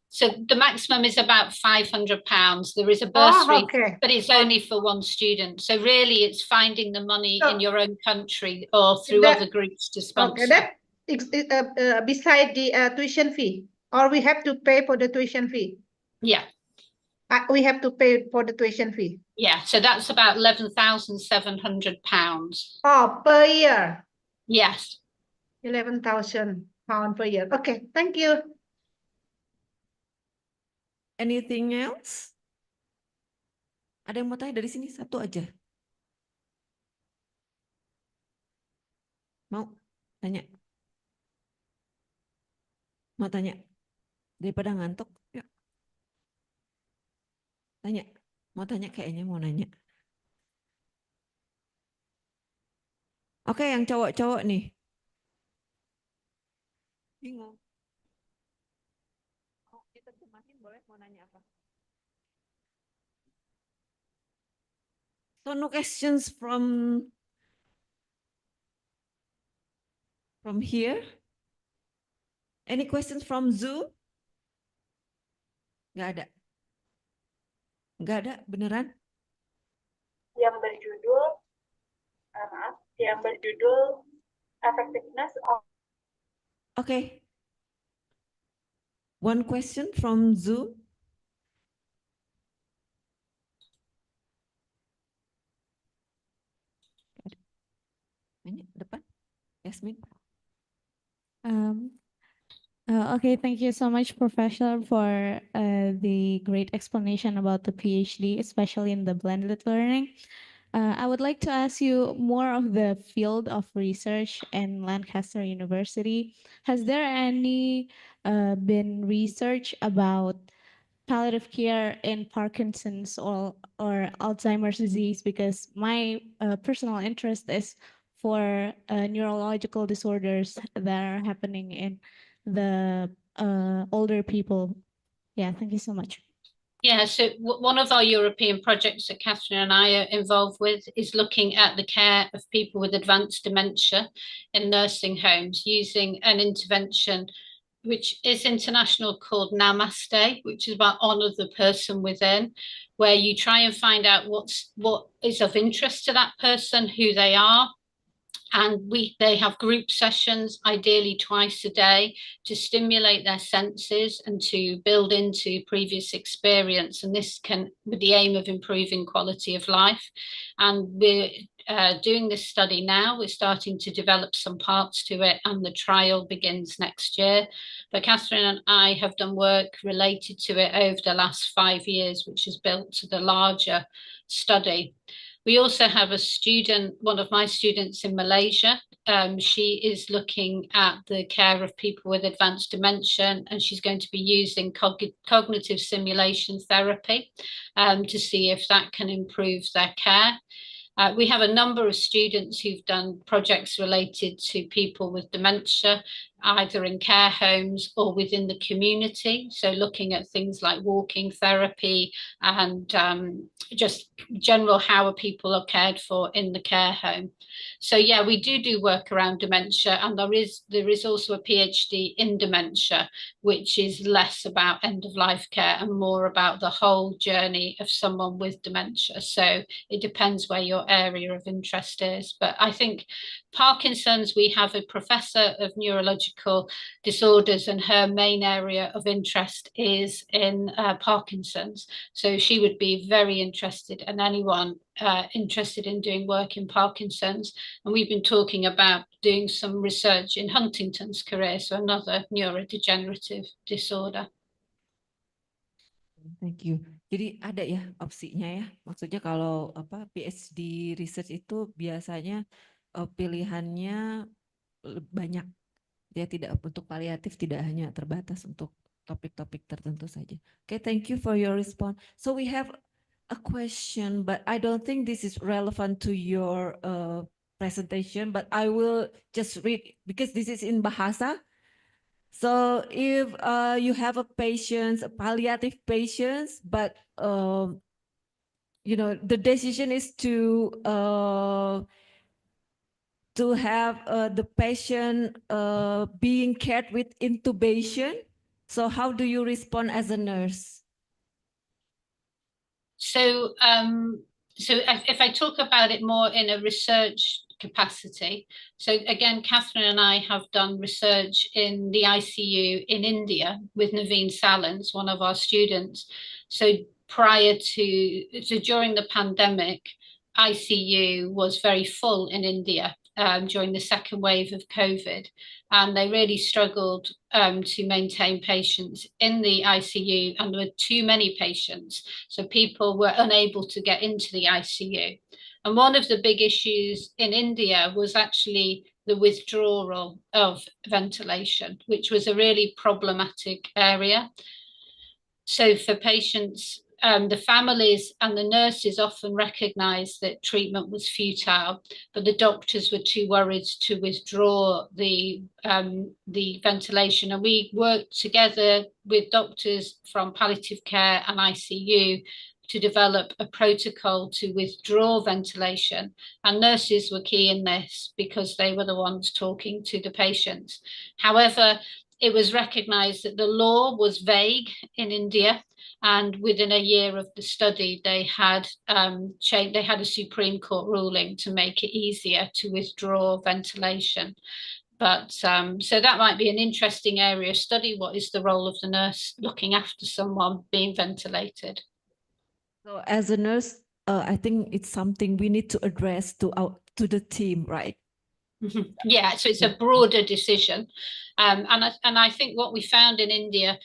So the maximum is about £500. There is a bursary, but it's only for one student. So really it's finding the money in your own country or through other groups to sponsor. Okay, that beside the tuition fee, or we have to pay for the tuition fee? Yeah. We have to pay for the tuition fee. Yeah, so that's about £11,700. Oh, per year? Yes. £11,000 per year. Okay, thank you. Anything else? Ada yang mau tanya dari sini? Satu aja. Mau tanya? Mau tanya? Daripada ngantuk, yuk. Tanya. Mau tanya kayaknya mau nanya. Oke, yang cowok-cowok nih. Bingung. Oh, diterjemahin boleh mau nanya apa? So no questions from here? Any questions from Zoom? Nggak ada. Nggak ada, beneran? Yang berjudul effectiveness of. Okay. One question from Zoom. Ini depan, Yasmin. Okay, thank you so much, Professor, for the great explanation about the PhD, especially in the blended learning. I would like to ask you more of the field of research in Lancaster University. Has there been research about palliative care in Parkinson's or Alzheimer's disease? Because my personal interest is for neurological disorders that are happening in the older people. Yeah, thank you so much. Yeah, so one of our European projects that Catherine and I are involved with is looking at the care of people with advanced dementia in nursing homes using an intervention which is international called Namaste, which is about honor the person within, where you try and find out what is of interest to that person, who they are. And they have group sessions, ideally twice a day, to stimulate their senses and to build into previous experience. And this can, with the aim of improving quality of life. And we're doing this study now. We're starting to develop some parts to it, and the trial begins next year. But Catherine and I have done work related to it over the last 5 years, which has built to the larger study. We also have a student, one of my students in Malaysia. She is looking at the care of people with advanced dementia, and she's going to be using cognitive simulation therapy to see if that can improve their care. We have a number of students who've done projects related to people with dementia, either in care homes or within the community. So looking at things like walking therapy and just general how people are cared for in the care home. So yeah, we do work around dementia, and there is also a PhD in dementia, which is less about end of life care and more about the whole journey of someone with dementia. So it depends where your area of interest is. But I think Parkinson's, we have a professor of neurological disorders, and her main area of interest is in Parkinson's. So she would be very interested, and anyone interested in doing work in Parkinson's. And we've been talking about doing some research in Huntington's career, so another neurodegenerative disorder. Thank you. Jadi ada ya opsinya ya. Maksudnya kalau PhD research itu biasanya pilihannya banyak. Dia tidak untuk paliatif, tidak hanya terbatas untuk topik-topik tertentu saja. Okay, thank you for your response. So we have a question, but I don't think this is relevant to your presentation, but I will just read because this is in Bahasa. So if you have a patient, a palliative patient, but you know the decision is to have the patient being cared with intubation. So how do you respond as a nurse? So, if I talk about it more in a research capacity, so again, Catherine and I have done research in the ICU in India with Naveen Salans, one of our students. So during the pandemic, ICU was very full in India during the second wave of COVID, and they really struggled to maintain patients in the ICU, and there were too many patients, so people were unable to get into the ICU. And one of the big issues in India was actually the withdrawal of ventilation, which was a really problematic area. So for patients, the families and the nurses often recognised that treatment was futile, but the doctors were too worried to withdraw the ventilation. And we worked together with doctors from palliative care and ICU to develop a protocol to withdraw ventilation. And nurses were key in this because they were the ones talking to the patients. However, it was recognised that the law was vague in India, and within a year of the study, they had a Supreme Court ruling to make it easier to withdraw ventilation. But so that might be an interesting area of study. What is the role of the nurse looking after someone being ventilated? So as a nurse, I think it's something we need to address to the team, right? Yeah, so it's a broader decision. And I think what we found in India,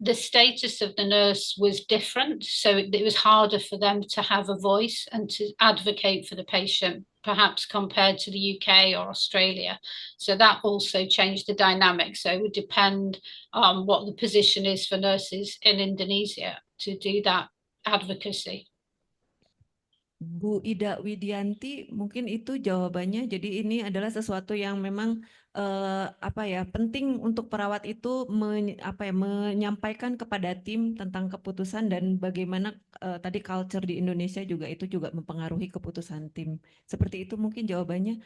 the status of the nurse was different. So it was harder for them to have a voice and to advocate for the patient, perhaps compared to the UK or Australia. So that also changed the dynamic. So it would depend on what the position is for nurses in Indonesia to do that advocacy. Bu Ida Widianti, mungkin itu jawabannya. Jadi ini adalah sesuatu yang memang penting untuk perawat itu menyampaikan kepada tim tentang keputusan dan bagaimana tadi culture di Indonesia juga itu juga mempengaruhi keputusan tim. Seperti itu mungkin jawabannya.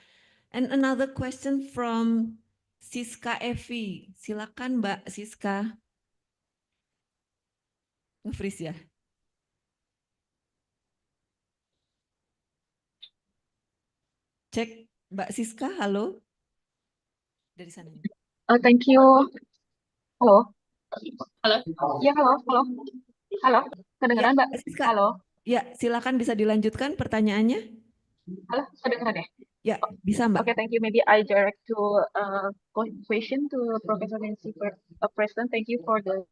And another question from Siska Evi. Silakan Mbak Siska. Nge-freeze ya. Cek Mbak Siska, halo. Dari sana. Oh, thank you. Halo. Halo. Ya, halo. Halo. Kedengaran, Mbak? Siska. Halo. Ya, silakan bisa dilanjutkan pertanyaannya. Halo, kedengeran ya? Ya, bisa Mbak. Okay, thank you. Maybe I direct to question to Professor Nancy Preston. Thank you for the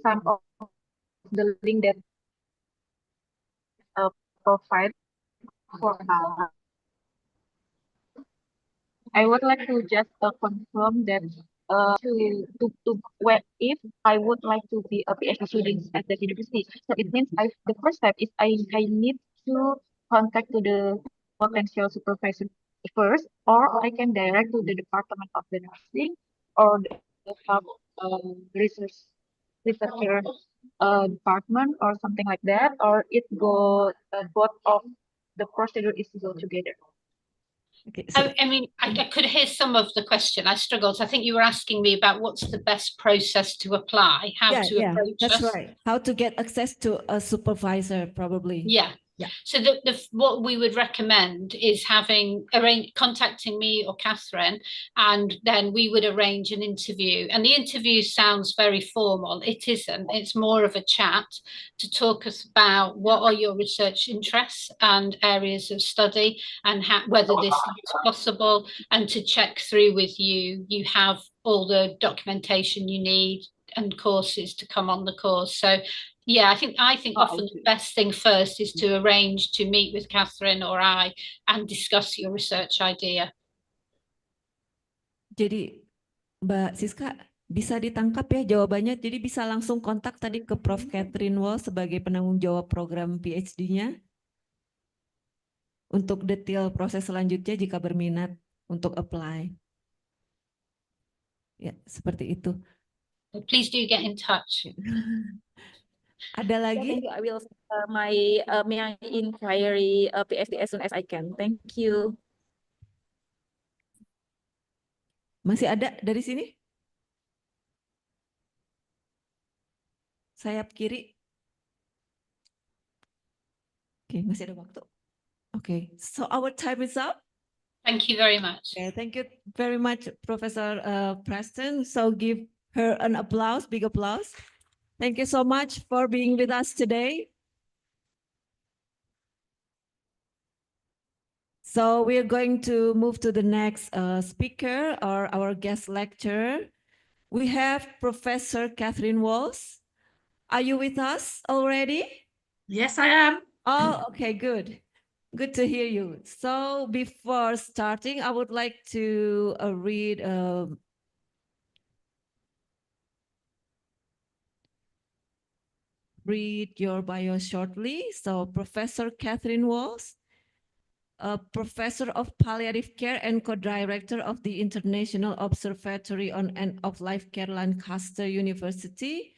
sum of the link that provide for us. I would like to just confirm that where if I would like to be a PhD student at the university, so it means the first step is I need to contact to the potential supervisor first, or I can direct to the department of the nursing or the health researcher department or something like that, or it go both of the procedure is go together. Okay, so I mean, I could hear some of the question. I struggled. I think you were asking me about what's the best process to apply, how to approach that's us. right. How to get access to a supervisor, probably. Yeah. Yeah. So what we would recommend is contacting me or Catherine, and then we would arrange an interview. And the interview sounds very formal. It isn't. It's more of a chat to talk us about what are your research interests and areas of study, and whether this is possible, and to check through with you. You have all the documentation you need and courses to come on the course. So yeah, I think often the best thing first is to arrange to meet with Catherine or I and discuss your research idea. Jadi Mbak Siska bisa ditangkap ya jawabannya. Jadi bisa langsung kontak tadi ke Prof. Catherine Wall sebagai penanggung jawab program PhD-nya untuk detail proses selanjutnya jika berminat untuk apply. Ya, seperti itu. Please do get in touch. Ada lagi? I will may I inquiry PhD as soon as I can. Thank you. Masih ada dari sini? Sayap kiri. Oke, masih ada waktu. Okay, so our time is up. Thank you very much. Okay, thank you very much, Professor Preston. So give her an applause, big applause. Thank you so much for being with us today. So we're going to move to the next speaker or our guest lecturer. We have Professor Catherine Walls. Are you with us already? Yes, I am. Oh, okay, good. Good to hear you. So before starting, I would like to read your bio shortly. So Professor Catherine Walls, a professor of palliative care and co-director of the International Observatory on End-of-Life Care, Lancaster University.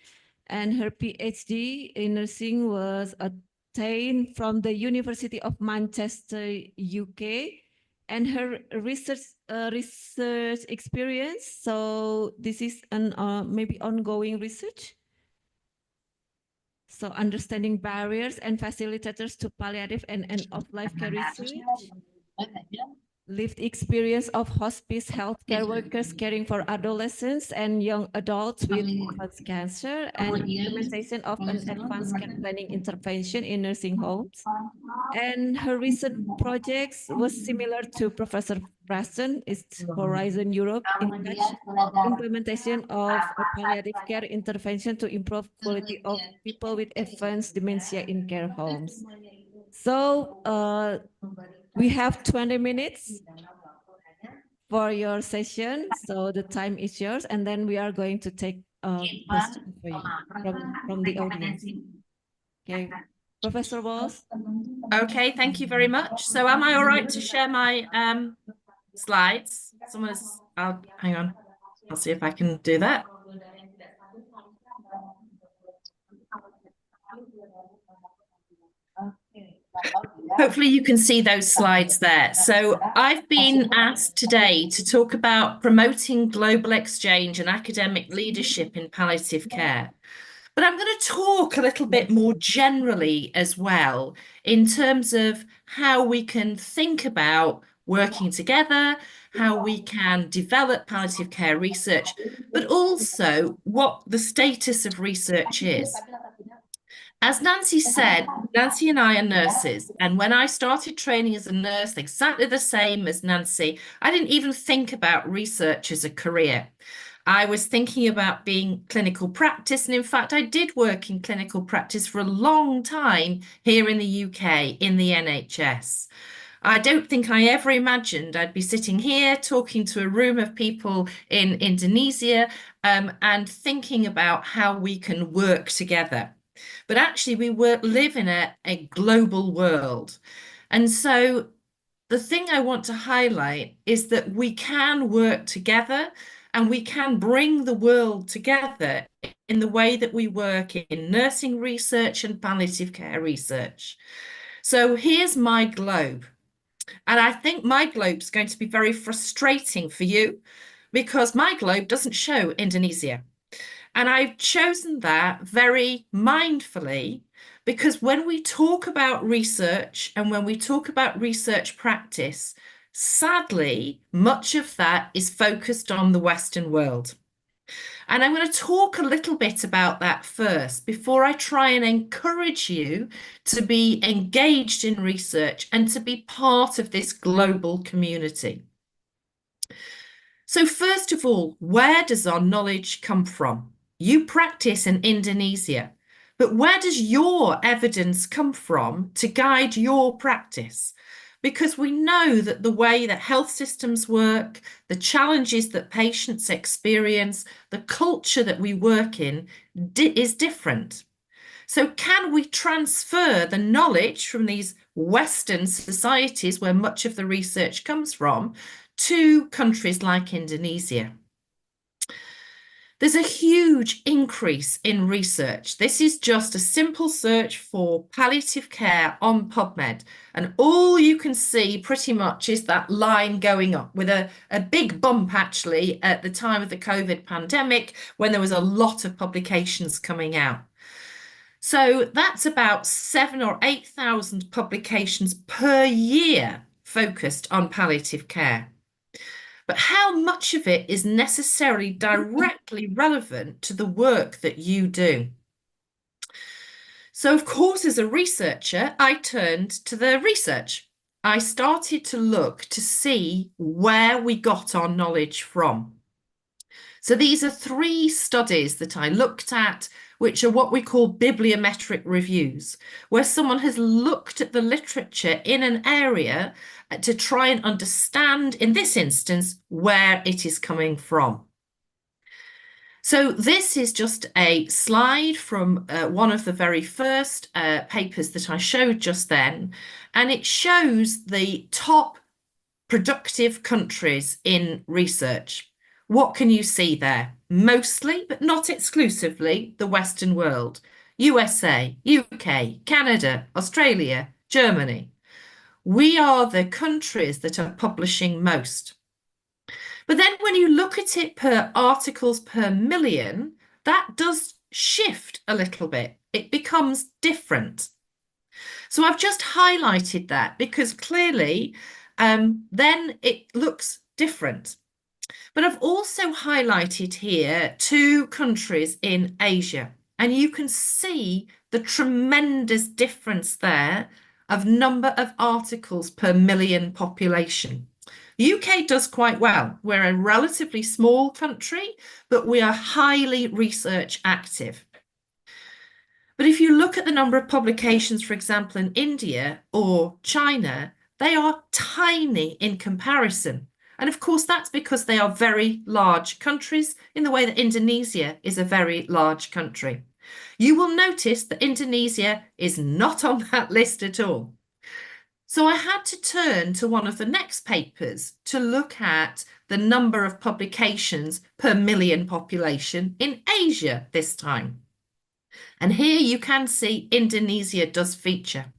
And her PhD in nursing was obtained from the University of Manchester, UK. And her research experience, so this is an maybe ongoing research. So understanding barriers and facilitators to palliative and end-of-life care research. Lived experience of hospice healthcare workers caring for adolescents and young adults with advanced cancer, and implementation of an advanced care planning intervention in nursing homes. And her recent projects was similar to Professor Preston, is Horizon Europe in touch implementation of a palliative care intervention to improve quality of people with advanced dementia in care homes. So we have 20 minutes for your session. So the time is yours, and then we are going to take questions for you from the audience. Okay, Professor Walls. Okay, thank you very much. So am I all right to share my slides? Hang on. I'll see if I can do that. Hopefully you can see those slides there. So I've been asked today to talk about promoting global exchange and academic leadership in palliative care. But I'm going to talk a little bit more generally as well in terms of how we can think about working together, how we can develop palliative care research, but also what the status of research is. As Nancy said, Nancy and I are nurses. And when I started training as a nurse, exactly the same as Nancy, I didn't even think about research as a career. I was thinking about being clinical practice. And in fact, I did work in clinical practice for a long time here in the UK in the NHS. I don't think I ever imagined I'd be sitting here talking to a room of people in Indonesia and thinking about how we can work together. But actually, we live in a global world. And so the thing I want to highlight is that we can work together and we can bring the world together in the way that we work in nursing research and palliative care research. So here's my globe. And I think my globe's going to be very frustrating for you because my globe doesn't show Indonesia. And I've chosen that very mindfully because when we talk about research and when we talk about research practice, sadly, much of that is focused on the Western world. And I'm going to talk a little bit about that first before I try and encourage you to be engaged in research and to be part of this global community. So first of all, where does our knowledge come from? You practice in Indonesia, but where does your evidence come from to guide your practice? Because we know that the way that health systems work, the challenges that patients experience, the culture that we work in is different. So can we transfer the knowledge from these Western societies where much of the research comes from to countries like Indonesia? There's a huge increase in research. This is just a simple search for palliative care on PubMed. And all you can see pretty much is that line going up with a big bump actually at the time of the COVID pandemic when there was a lot of publications coming out. So that's about 7,000 or 8,000 publications per year focused on palliative care. But how much of it is necessarily directly relevant to the work that you do? So, of course, as a researcher, I turned to the research. I started to look to see where we got our knowledge from. So these are 3 studies that I looked at, which are what we call bibliometric reviews, where someone has looked at the literature in an area to try and understand, in this instance, where it is coming from. So this is just a slide from one of the very first papers that I showed just then, and it shows the top productive countries in research. What can you see there? Mostly, but not exclusively, the Western world. USA, UK, Canada, Australia, Germany. We are the countries that are publishing most. But then when you look at it per articles per million, that does shift a little bit. It becomes different. So I've just highlighted that because clearly then it looks different. But I've also highlighted here 2 countries in Asia, and you can see the tremendous difference there of number of articles per million population. The UK does quite well. We're a relatively small country, but we are highly research active. But if you look at the number of publications, for example, in India or China, they are tiny in comparison. And of course, that's because they are very large countries in the way that Indonesia is a very large country. You will notice that Indonesia is not on that list at all. So I had to turn to one of the next papers to look at the number of publications per million population in Asia this time. And here you can see Indonesia does feature.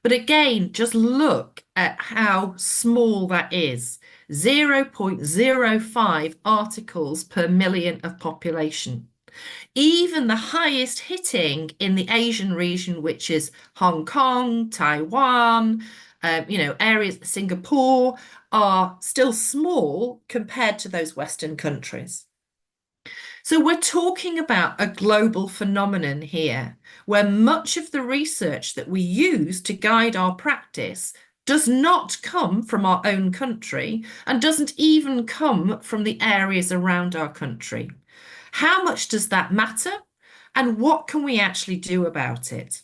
But again, just look at how small that is. 0.05 articles per million of population. Even the highest hitting in the Asian region, which is Hong Kong, Taiwan, areas, Singapore, are still small compared to those Western countries. So we're talking about a global phenomenon here, where much of the research that we use to guide our practice does not come from our own country and doesn't even come from the areas around our country. How much does that matter? And what can we actually do about it?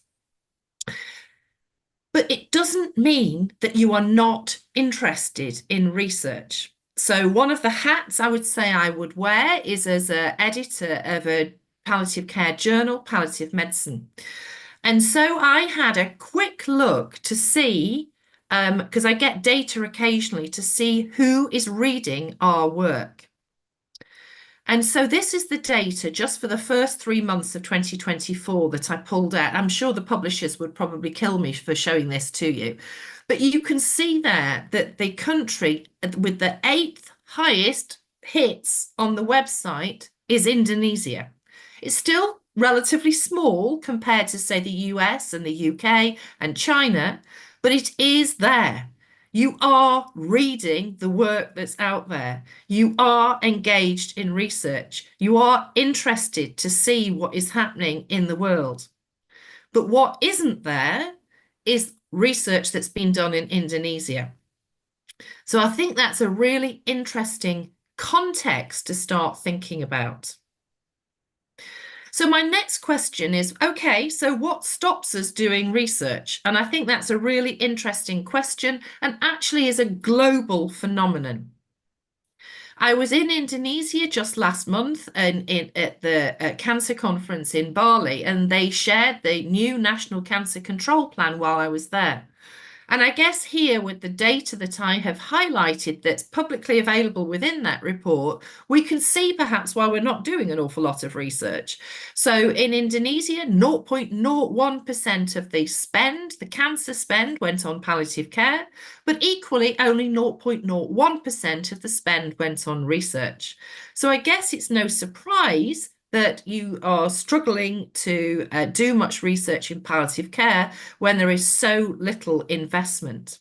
But it doesn't mean that you are not interested in research. So one of the hats I would say I would wear is as an editor of a palliative care journal, Palliative Medicine. And so I had a quick look to see, because I get data occasionally, to see who is reading our work. And so this is the data just for the first 3 months of 2024 that I pulled out. I'm sure the publishers would probably kill me for showing this to you. But you can see there that the country with the 8th highest hits on the website is Indonesia. It's still relatively small compared to, say, the US and the UK and China, but it is there. You are reading the work that's out there. You are engaged in research. You are interested to see what is happening in the world. But what isn't there is research that's been done in Indonesia. So I think that's a really interesting context to start thinking about. So my next question is, okay, so what stops us doing research? And I think that's a really interesting question and actually is a global phenomenon. I was in Indonesia just last month at the cancer conference in Bali, and they shared the new National Cancer Control Plan while I was there. And I guess here with the data that I have highlighted that's publicly available within that report, we can see perhaps why we're not doing an awful lot of research. So in Indonesia, 0.01% of the spend, the cancer spend, went on palliative care, but equally only 0.01% of the spend went on research. So I guess it's no surprise that you are struggling to do much research in palliative care when there is so little investment.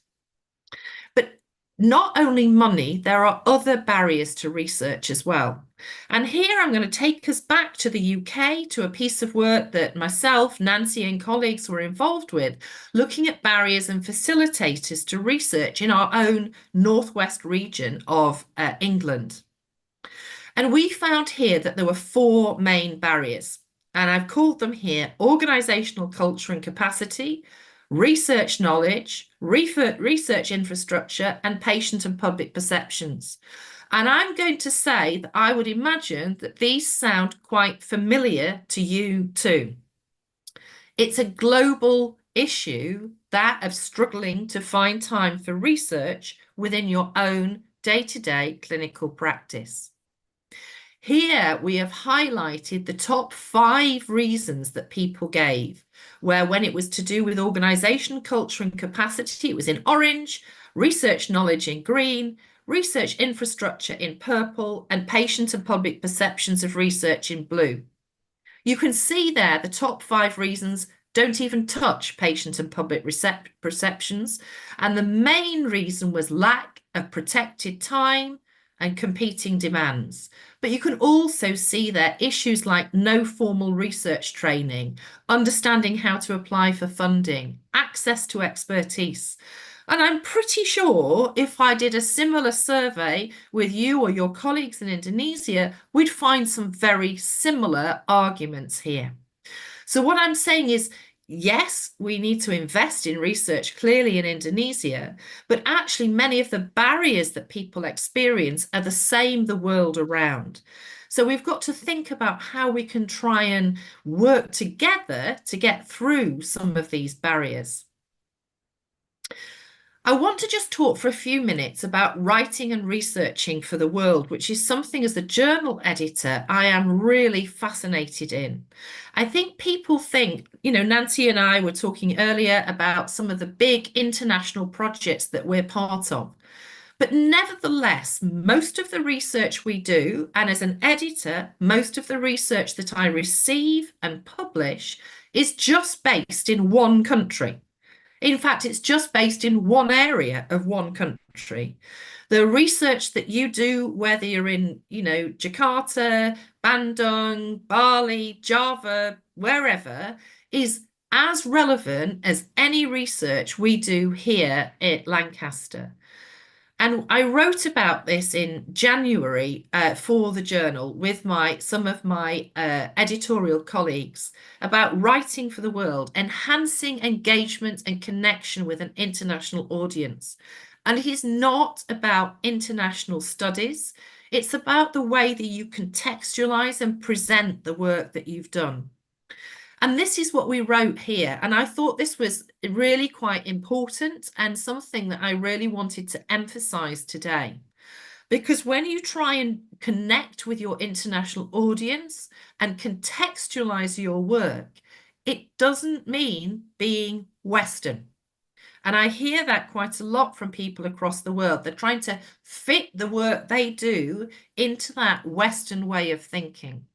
But not only money, there are other barriers to research as well. And here I'm going to take us back to the UK to a piece of work that myself, Nancy and colleagues were involved with, looking at barriers and facilitators to research in our own northwest region of England. And we found here that there were 4 main barriers, and I've called them here organizational culture and capacity, research knowledge, research infrastructure, and patient and public perceptions. And I'm going to say that I would imagine that these sound quite familiar to you too. It's a global issue, that of struggling to find time for research within your own day-to-day clinical practice. Here we have highlighted the top 5 reasons that people gave, where when it was to do with organisation, culture and capacity, it was in orange, research knowledge in green, research infrastructure in purple, and patient and public perceptions of research in blue. You can see there the top 5 reasons don't even touch patient and public perceptions, and the main reason was lack of protected time and competing demands. But you can also see there issues like no formal research training, understanding how to apply for funding, access to expertise. And I'm pretty sure if I did a similar survey with you or your colleagues in Indonesia, we'd find some very similar arguments here. So what I'm saying is, yes, we need to invest in research clearly in Indonesia, but actually many of the barriers that people experience are the same the world around. So we've got to think about how we can try and work together to get through some of these barriers. I want to just talk for a few minutes about writing and researching for the world, which is something as a journal editor I am really fascinated in. I think people think, Nancy and I were talking earlier about some of the big international projects that we're part of. But nevertheless, most of the research we do, and as an editor, most of the research that I receive and publish is just based in one country. In fact, it's just based in one area of one country. The research that you do, whether you're in, Jakarta, Bandung, Bali, Java, wherever, is as relevant as any research we do here at Lancaster. And I wrote about this in January for the journal with some of my editorial colleagues about writing for the world, enhancing engagement and connection with an international audience. And it is not about international studies. It's about the way that you contextualize and present the work that you've done. And this is what we wrote here. And I thought this was really quite important and something that I really wanted to emphasize today. Because when you try and connect with your international audience and contextualize your work, it doesn't mean being Western. And I hear that quite a lot from people across the world. They're trying to fit the work they do into that Western way of thinking.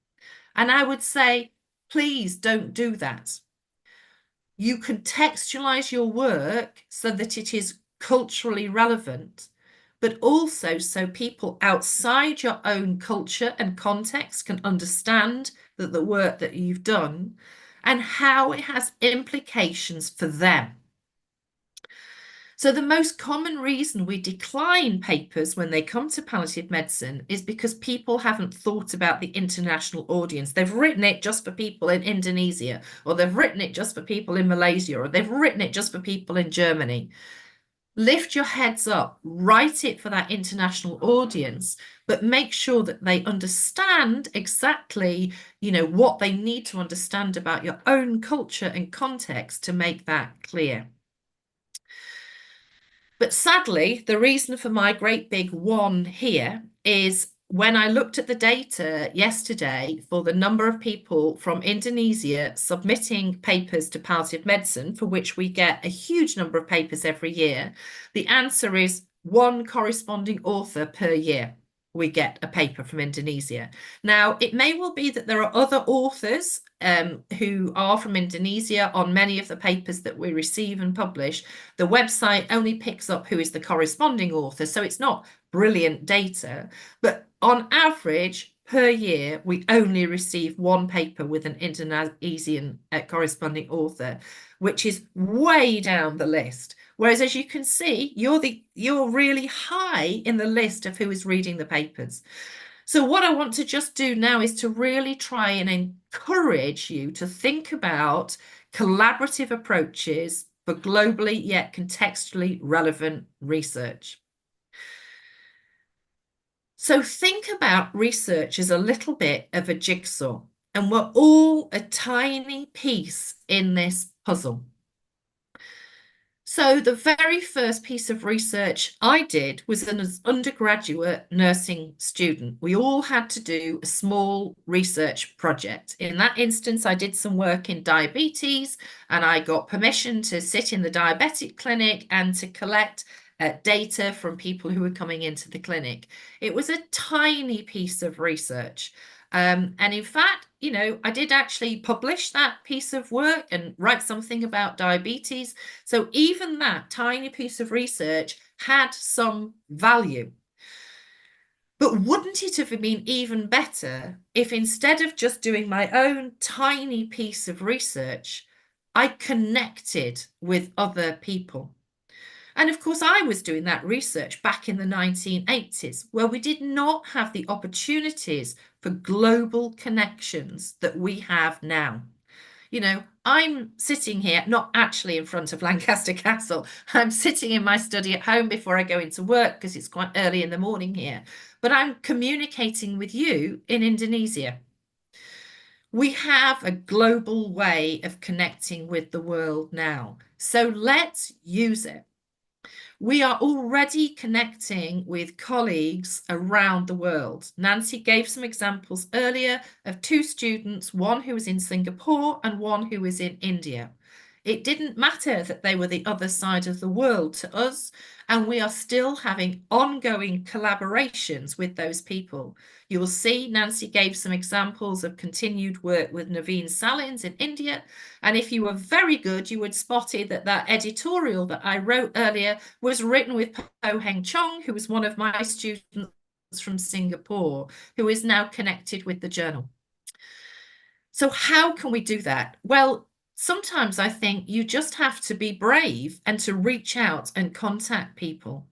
And I would say, please don't do that. You contextualize your work so that it is culturally relevant, but also so people outside your own culture and context can understand that the work that you've done and how it has implications for them. So the most common reason we decline papers when they come to palliative medicine is because people haven't thought about the international audience. They've written it just for people in Indonesia, or they've written it just for people in Malaysia, or they've written it just for people in Germany. Lift your heads up, write it for that international audience, but make sure that they understand exactly, what they need to understand about your own culture and context to make that clear. But sadly, the reason for my great big one here is when I looked at the data yesterday for the number of people from Indonesia submitting papers to palliative medicine, for which we get a huge number of papers every year, the answer is one corresponding author per year. We get a paper from Indonesia. Now, it may well be that there are other authors who are from Indonesia on many of the papers that we receive and publish. The website only picks up who is the corresponding author, so it's not brilliant data. But on average, per year, we only receive one paper with an Indonesian corresponding author, which is way down the list. Whereas, as you can see, you're really high in the list of who is reading the papers. So what I want to just do now is to really try and encourage you to think about collaborative approaches for globally yet contextually relevant research. So think about research as a little bit of a jigsaw, and we're all a tiny piece in this puzzle. So the very first piece of research I did was as an undergraduate nursing student. We all had to do a small research project. In that instance, I did some work in diabetes, and I got permission to sit in the diabetic clinic and to collect data from people who were coming into the clinic. It was a tiny piece of research. And in fact, I did actually publish that piece of work and write something about diabetes. So even that tiny piece of research had some value. But wouldn't it have been even better if instead of just doing my own tiny piece of research, I connected with other people? And of course, I was doing that research back in the 1980s, where we did not have the opportunities for global connections that we have now. I'm sitting here, not actually in front of Lancaster Castle. I'm sitting in my study at home before I go into work because it's quite early in the morning here. But I'm communicating with you in Indonesia. We have a global way of connecting with the world now. So let's use it. We are already connecting with colleagues around the world. Nancy gave some examples earlier of two students, one who was in Singapore and one who was in India. It didn't matter that they were the other side of the world to us, and we are still having ongoing collaborations with those people. You will see Nancy gave some examples of continued work with Naveen Salins in India. And if you were very good, you would spotted that editorial that I wrote earlier was written with Po Heng Chong, who was one of my students from Singapore, who is now connected with the journal. So how can we do that? Well, sometimes I think you just have to be brave and to reach out and contact people.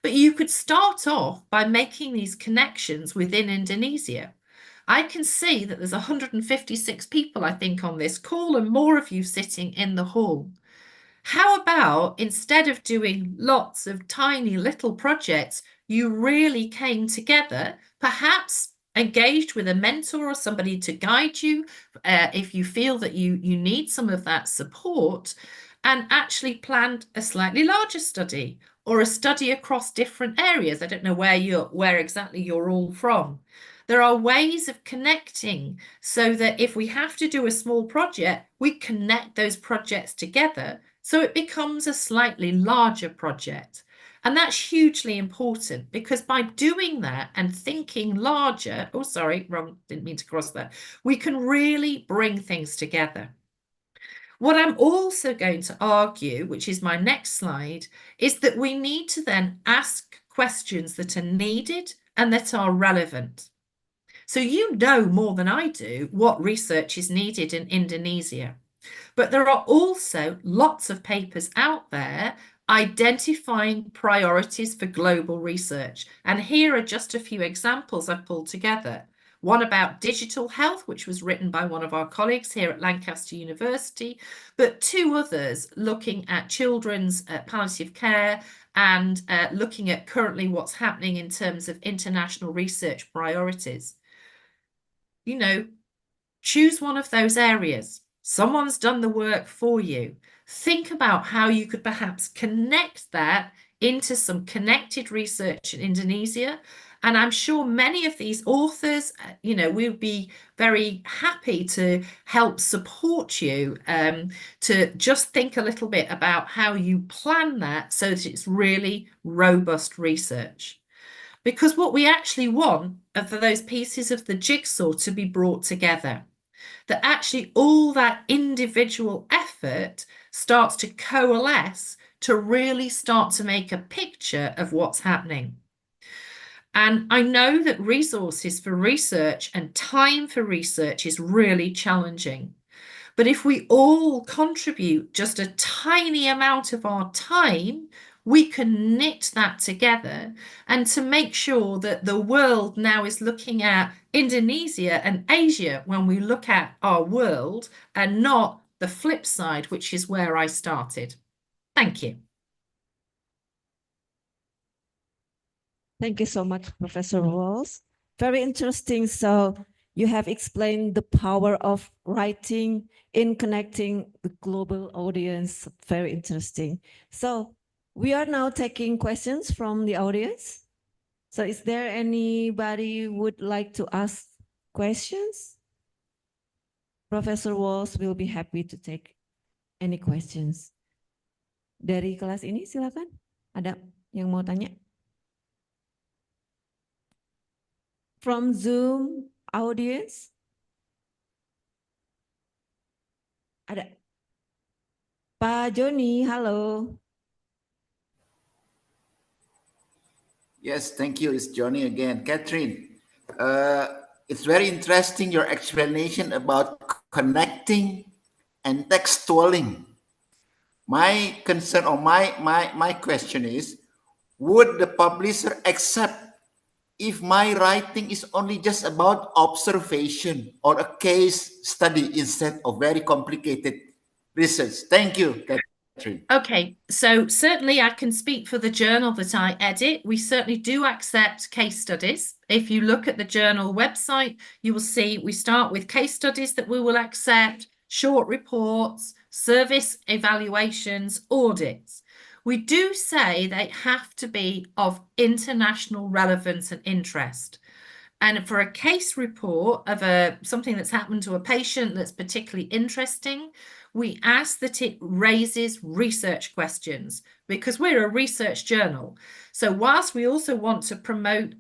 But you could start off by making these connections within Indonesia. I can see that there's 156 people, I think, on this call, and more of you sitting in the hall. How about, instead of doing lots of tiny little projects, you really came together, perhaps engaged with a mentor or somebody to guide you if you feel that you need some of that support, and actually planned a slightly larger study or a study across different areas. I don't know where exactly you're all from. There are ways of connecting so that if we have to do a small project, we connect those projects together so it becomes a slightly larger project. And that's hugely important, because by doing that and thinking larger, oh, sorry, wrong, didn't mean to cross that, we can really bring things together. What I'm also going to argue, which is my next slide, is that we need to then ask questions that are needed and that are relevant. So you know more than I do what research is needed in Indonesia. But there are also lots of papers out there identifying priorities for global research. And here are just a few examples I've pulled together. One about digital health, which was written by one of our colleagues here at Lancaster University, but two others looking at children's palliative care and looking at currently what's happening in terms of international research priorities. You know, choose one of those areas. Someone's done the work for you. Think about how you could perhaps connect that into some connected research in Indonesia. And I'm sure many of these authors, you know, we'll be very happy to help support you to just think a little bit about how you plan that so that it's really robust research. Because what we actually want are for those pieces of the jigsaw to be brought together, that actually all that individual effort starts to coalesce to really start to make a picture of what's happening. And I know that resources for research and time for research is really challenging. But if we all contribute just a tiny amount of our time, we can knit that together and to make sure that the world now is looking at Indonesia and Asia when we look at our world, and not the flip side, which is where I started. Thank you. Thank you so much, Professor Walls. Very interesting. So you have explained the power of writing in connecting the global audience. Very interesting. So we are now taking questions from the audience. So is there anybody who would like to ask questions? Professor Walls will be happy to take any questions. Dari kelas ini silakan. Ada yang mau tanya? From Zoom audience? Ada. Pak Joni, halo. Yes, thank you. It's Johnny again. Catherine, it's very interesting, your explanation about connecting and textualing. My concern or my question is, would the publisher accept if my writing is only just about observation or a case study instead of very complicated research? Thank you, Catherine. Okay, so certainly I can speak for the journal that I edit. We certainly do accept case studies. If you look at the journal website, you will see we start with case studies that we will accept, short reports, service evaluations, audits. We do say they have to be of international relevance and interest. And for a case report of something that's happened to a patient that's particularly interesting, we ask that it raises research questions, because we're a research journal. So whilst we also want to promote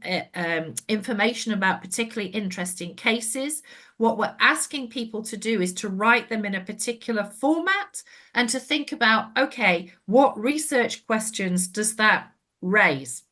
information about particularly interesting cases, what we're asking people to do is to write them in a particular format and to think about, okay, what research questions does that raise?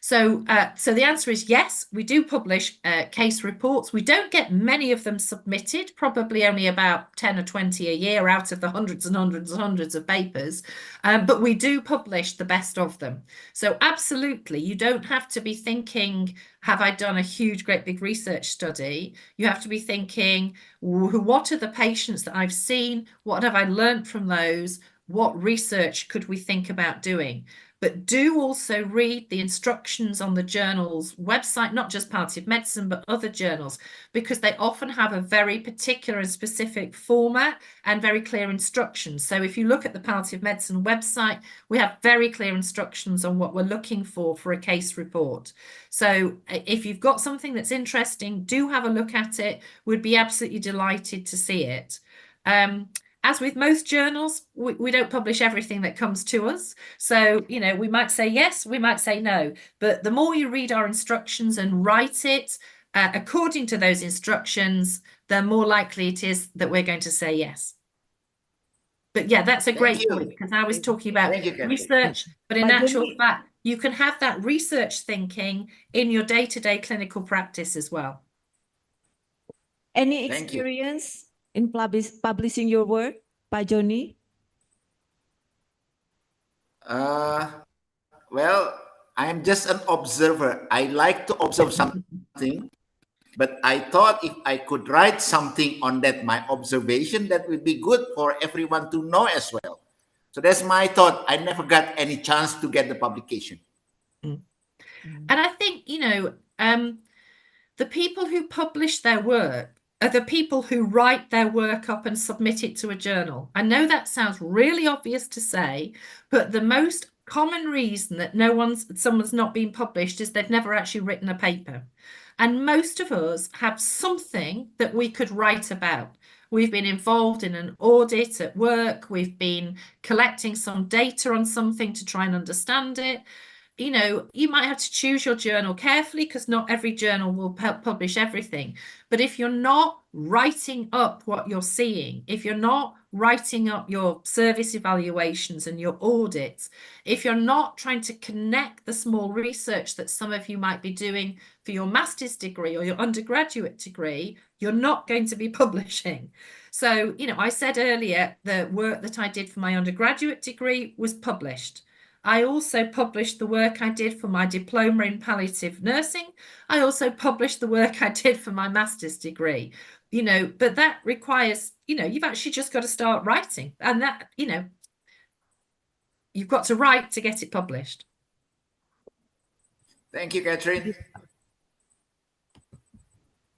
So, so the answer is yes, we do publish case reports. We don't get many of them submitted, probably only about 10 or 20 a year out of the hundreds and hundreds and hundreds of papers, but we do publish the best of them. So absolutely, you don't have to be thinking, have I done a huge, great big research study? You have to be thinking, what are the patients that I've seen? What have I learned from those? What research could we think about doing? But do also read the instructions on the journal's website, not just Palliative Medicine, but other journals, because they often have a very particular and specific format and very clear instructions. So if you look at the Palliative Medicine website, we have very clear instructions on what we're looking for a case report. So if you've got something that's interesting, do have a look at it. We'd be absolutely delighted to see it. As with most journals, we don't publish everything that comes to us. So, you know, we might say yes, we might say no. But the more you read our instructions and write it according to those instructions, the more likely it is that we're going to say yes. But yeah, that's a great point, because I was talking about research, but in actual fact, you can have that research thinking in your day-to-day clinical practice as well. Any experience in publishing your work, Pak Joni? Well, I'm just an observer. I like to observe something, but I thought if I could write something on that, my observation, that would be good for everyone to know as well. So that's my thought. I never got any chance to get the publication. And I think, you know, the people who publish their work are the people who write their work up and submit it to a journal. I know that sounds really obvious to say, but the most common reason that someone's not been published is they've never actually written a paper. And most of us have something that we could write about. We've been involved in an audit at work. We've been collecting some data on something to try and understand it. You know, you might have to choose your journal carefully, because not every journal will publish everything. But if you're not writing up what you're seeing, if you're not writing up your service evaluations and your audits, if you're not trying to connect the small research that some of you might be doing for your master's degree or your undergraduate degree, you're not going to be publishing. So, you know, I said earlier, the work that I did for my undergraduate degree was published. I also published the work I did for my diploma in palliative nursing. I also published the work I did for my master's degree, you know, but that requires, you know, you've actually just got to start writing, and that, you know, you've got to write to get it published. Thank you, Catherine.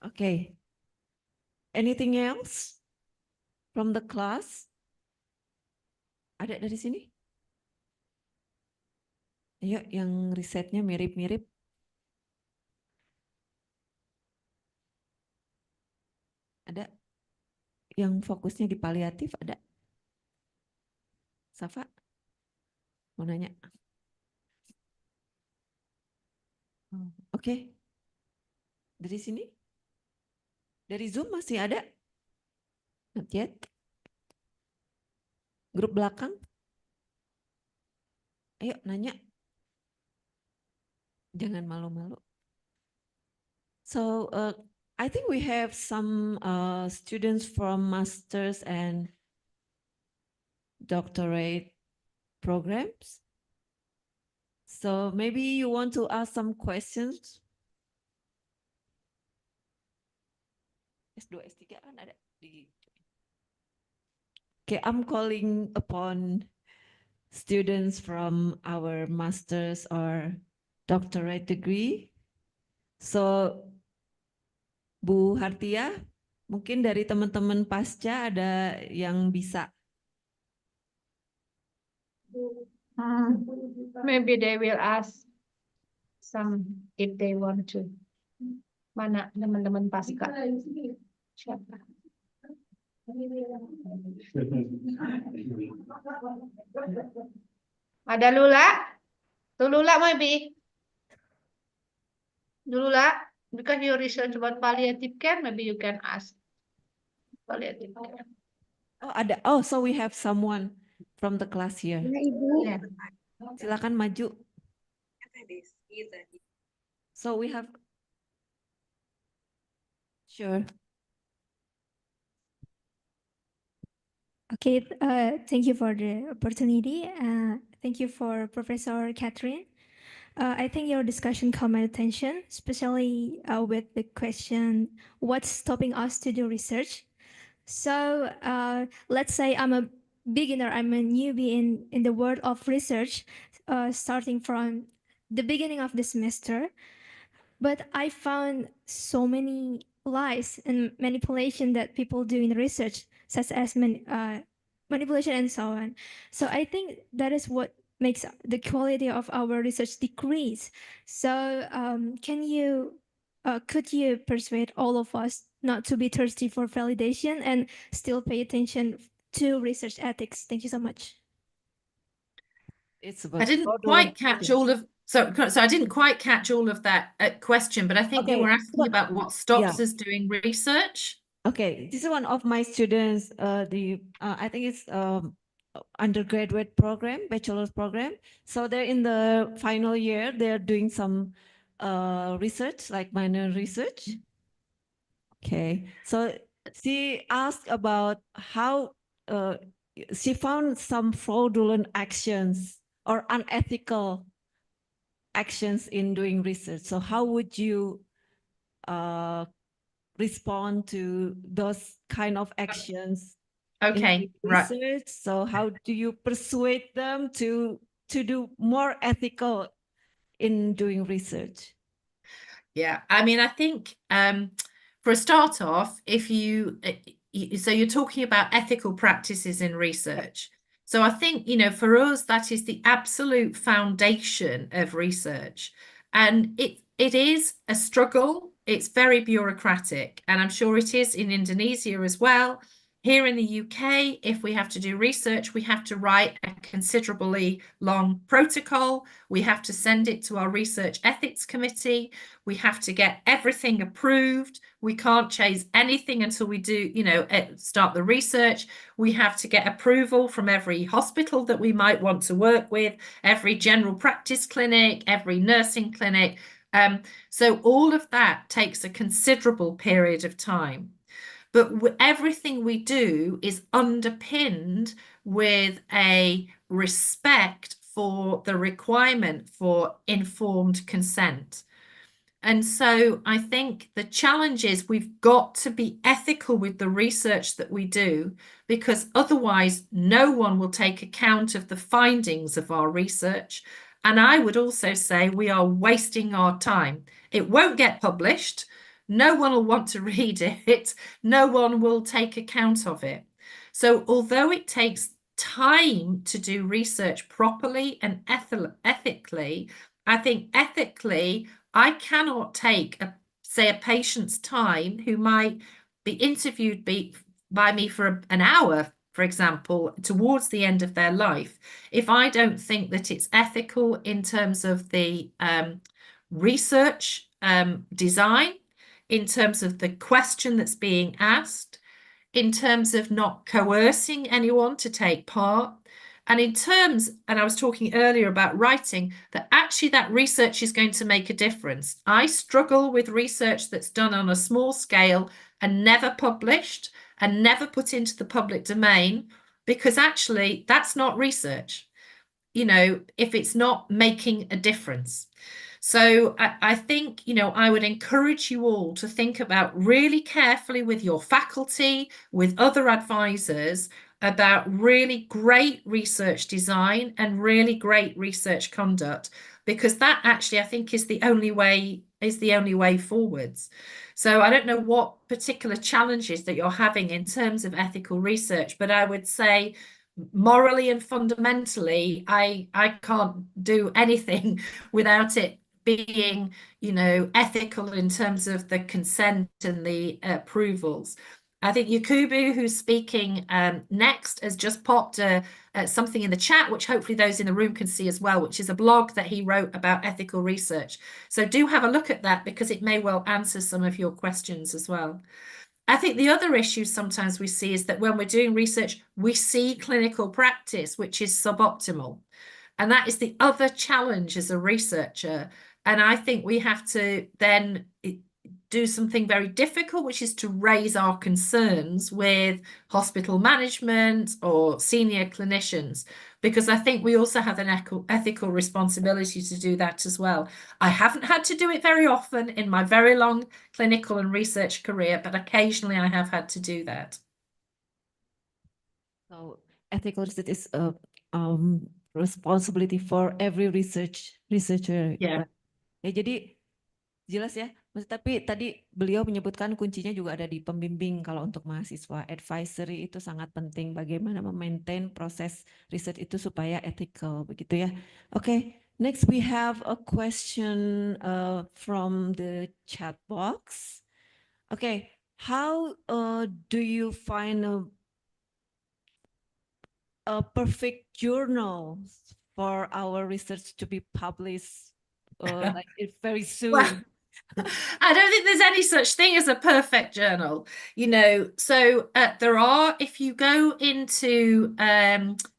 Okay. Anything else from the class? Ada dari sini? Ayo, yang risetnya mirip-mirip. Ada yang fokusnya di paliatif, ada? Safa? Mau nanya? Oke. Dari sini? Dari Zoom masih ada? Not yet. Grup belakang? Ayo, nanya. Jangan malu-malu. So, I think we have some students from master's and doctorate programs. So maybe you want to ask some questions. S2, S3 kan ada di. Okay, I'm calling upon students from our master's or doctorate degree. So, Bu Hartia, mungkin dari teman-teman pasca ada yang bisa. Maybe they will ask some if they want to. Mana teman-teman pasca? Siapa? Ada Lula? To Lula maybe? Lula, because you research about palliative care, maybe you can ask palliative care. Oh, ada. Oh, so we have someone from the class here. Ya, Ibu. Silakan maju. So we have, sure. Okay, thank you for the opportunity. Thank you for Professor Catherine. I think your discussion caught my attention, especially with the question, what's stopping us to do research? So let's say I'm a beginner, I'm a newbie in the world of research, starting from the beginning of the semester. But I found so many lies and manipulation that people do in research, such as manipulation and so on. So I think that is what makes the quality of our research decrease. So could you persuade all of us not to be thirsty for validation and still pay attention to research ethics? Thank you so much. It's I about didn't quite catch all of, so I didn't quite catch all of that question, but I think you Okay, were asking about what stops us doing research. Okay, this is one of my students. I think it's undergraduate program, bachelor's program. So they're in the final year. They're doing some research, like minor research. Okay, so she asked about how she found some fraudulent actions or unethical actions in doing research. So how would you respond to those kind of actions Okay, in right. research? So how do you persuade them to do more ethical in doing research? Yeah, I mean, I think for a start off, if so you're talking about ethical practices in research. So I think, for us, that is the absolute foundation of research. And it is a struggle. It's very bureaucratic, and I'm sure it is in Indonesia as well. Here in the UK, if we have to do research, we have to write a considerably long protocol. We have to send it to our research ethics committee. We have to get everything approved. We can't chase anything until we do, start the research. We have to get approval from every hospital that we might want to work with, every general practice clinic, every nursing clinic. So all of that takes a considerable period of time. But everything we do is underpinned with a respect for the requirement for informed consent. And so I think the challenge is we've got to be ethical with the research that we do, because otherwise no one will take account of the findings of our research. And I would also say we are wasting our time. It won't get published. No one will want to read it. No one will take account of it. So although it takes time to do research properly and ethically, I think ethically, I cannot take, say, a patient's time who might be interviewed by me for an hour, for example, towards the end of their life, if I don't think that it's ethical in terms of the research design, in terms of the question that's being asked, in terms of not coercing anyone to take part. And in terms, and I was talking earlier about writing, that actually that research is going to make a difference. I struggle with research that's done on a small scale and never published and never put into the public domain, because actually that's not research, if it's not making a difference. So I think, I would encourage you all to think about really carefully with your faculty, with other advisors, about really great research design and really great research conduct, because that actually, I think, is the only way forwards. So I don't know what particular challenges that you're having in terms of ethical research, but I would say morally and fundamentally, I can't do anything without it being, ethical in terms of the consent and the approvals. I think Yakubu, who's speaking next, has just popped something in the chat, which hopefully those in the room can see as well, which is a blog that he wrote about ethical research. So do have a look at that, because it may well answer some of your questions as well. I think the other issue sometimes we see is that when we're doing research, we see clinical practice, which is suboptimal. And that is the other challenge as a researcher, And I think we have to then do something very difficult, which is to raise our concerns with hospital management or senior clinicians, because I think we also have an ethical responsibility to do that as well. I haven't had to do it very often in my very long clinical and research career, but occasionally I have had to do that. So ethical research is a responsibility for every researcher. Yeah. Ya, jadi jelas ya. Tapi tadi beliau menyebutkan kuncinya juga ada di pembimbing kalau untuk mahasiswa. Advisory itu sangat penting bagaimana memaintain proses riset itu supaya ethical begitu ya. Okay, next we have a question from the chat box. Okay, how do you find a perfect journal for our research to be published like very soon? Well, I don't think there's any such thing as a perfect journal, you know. So there are, if you go into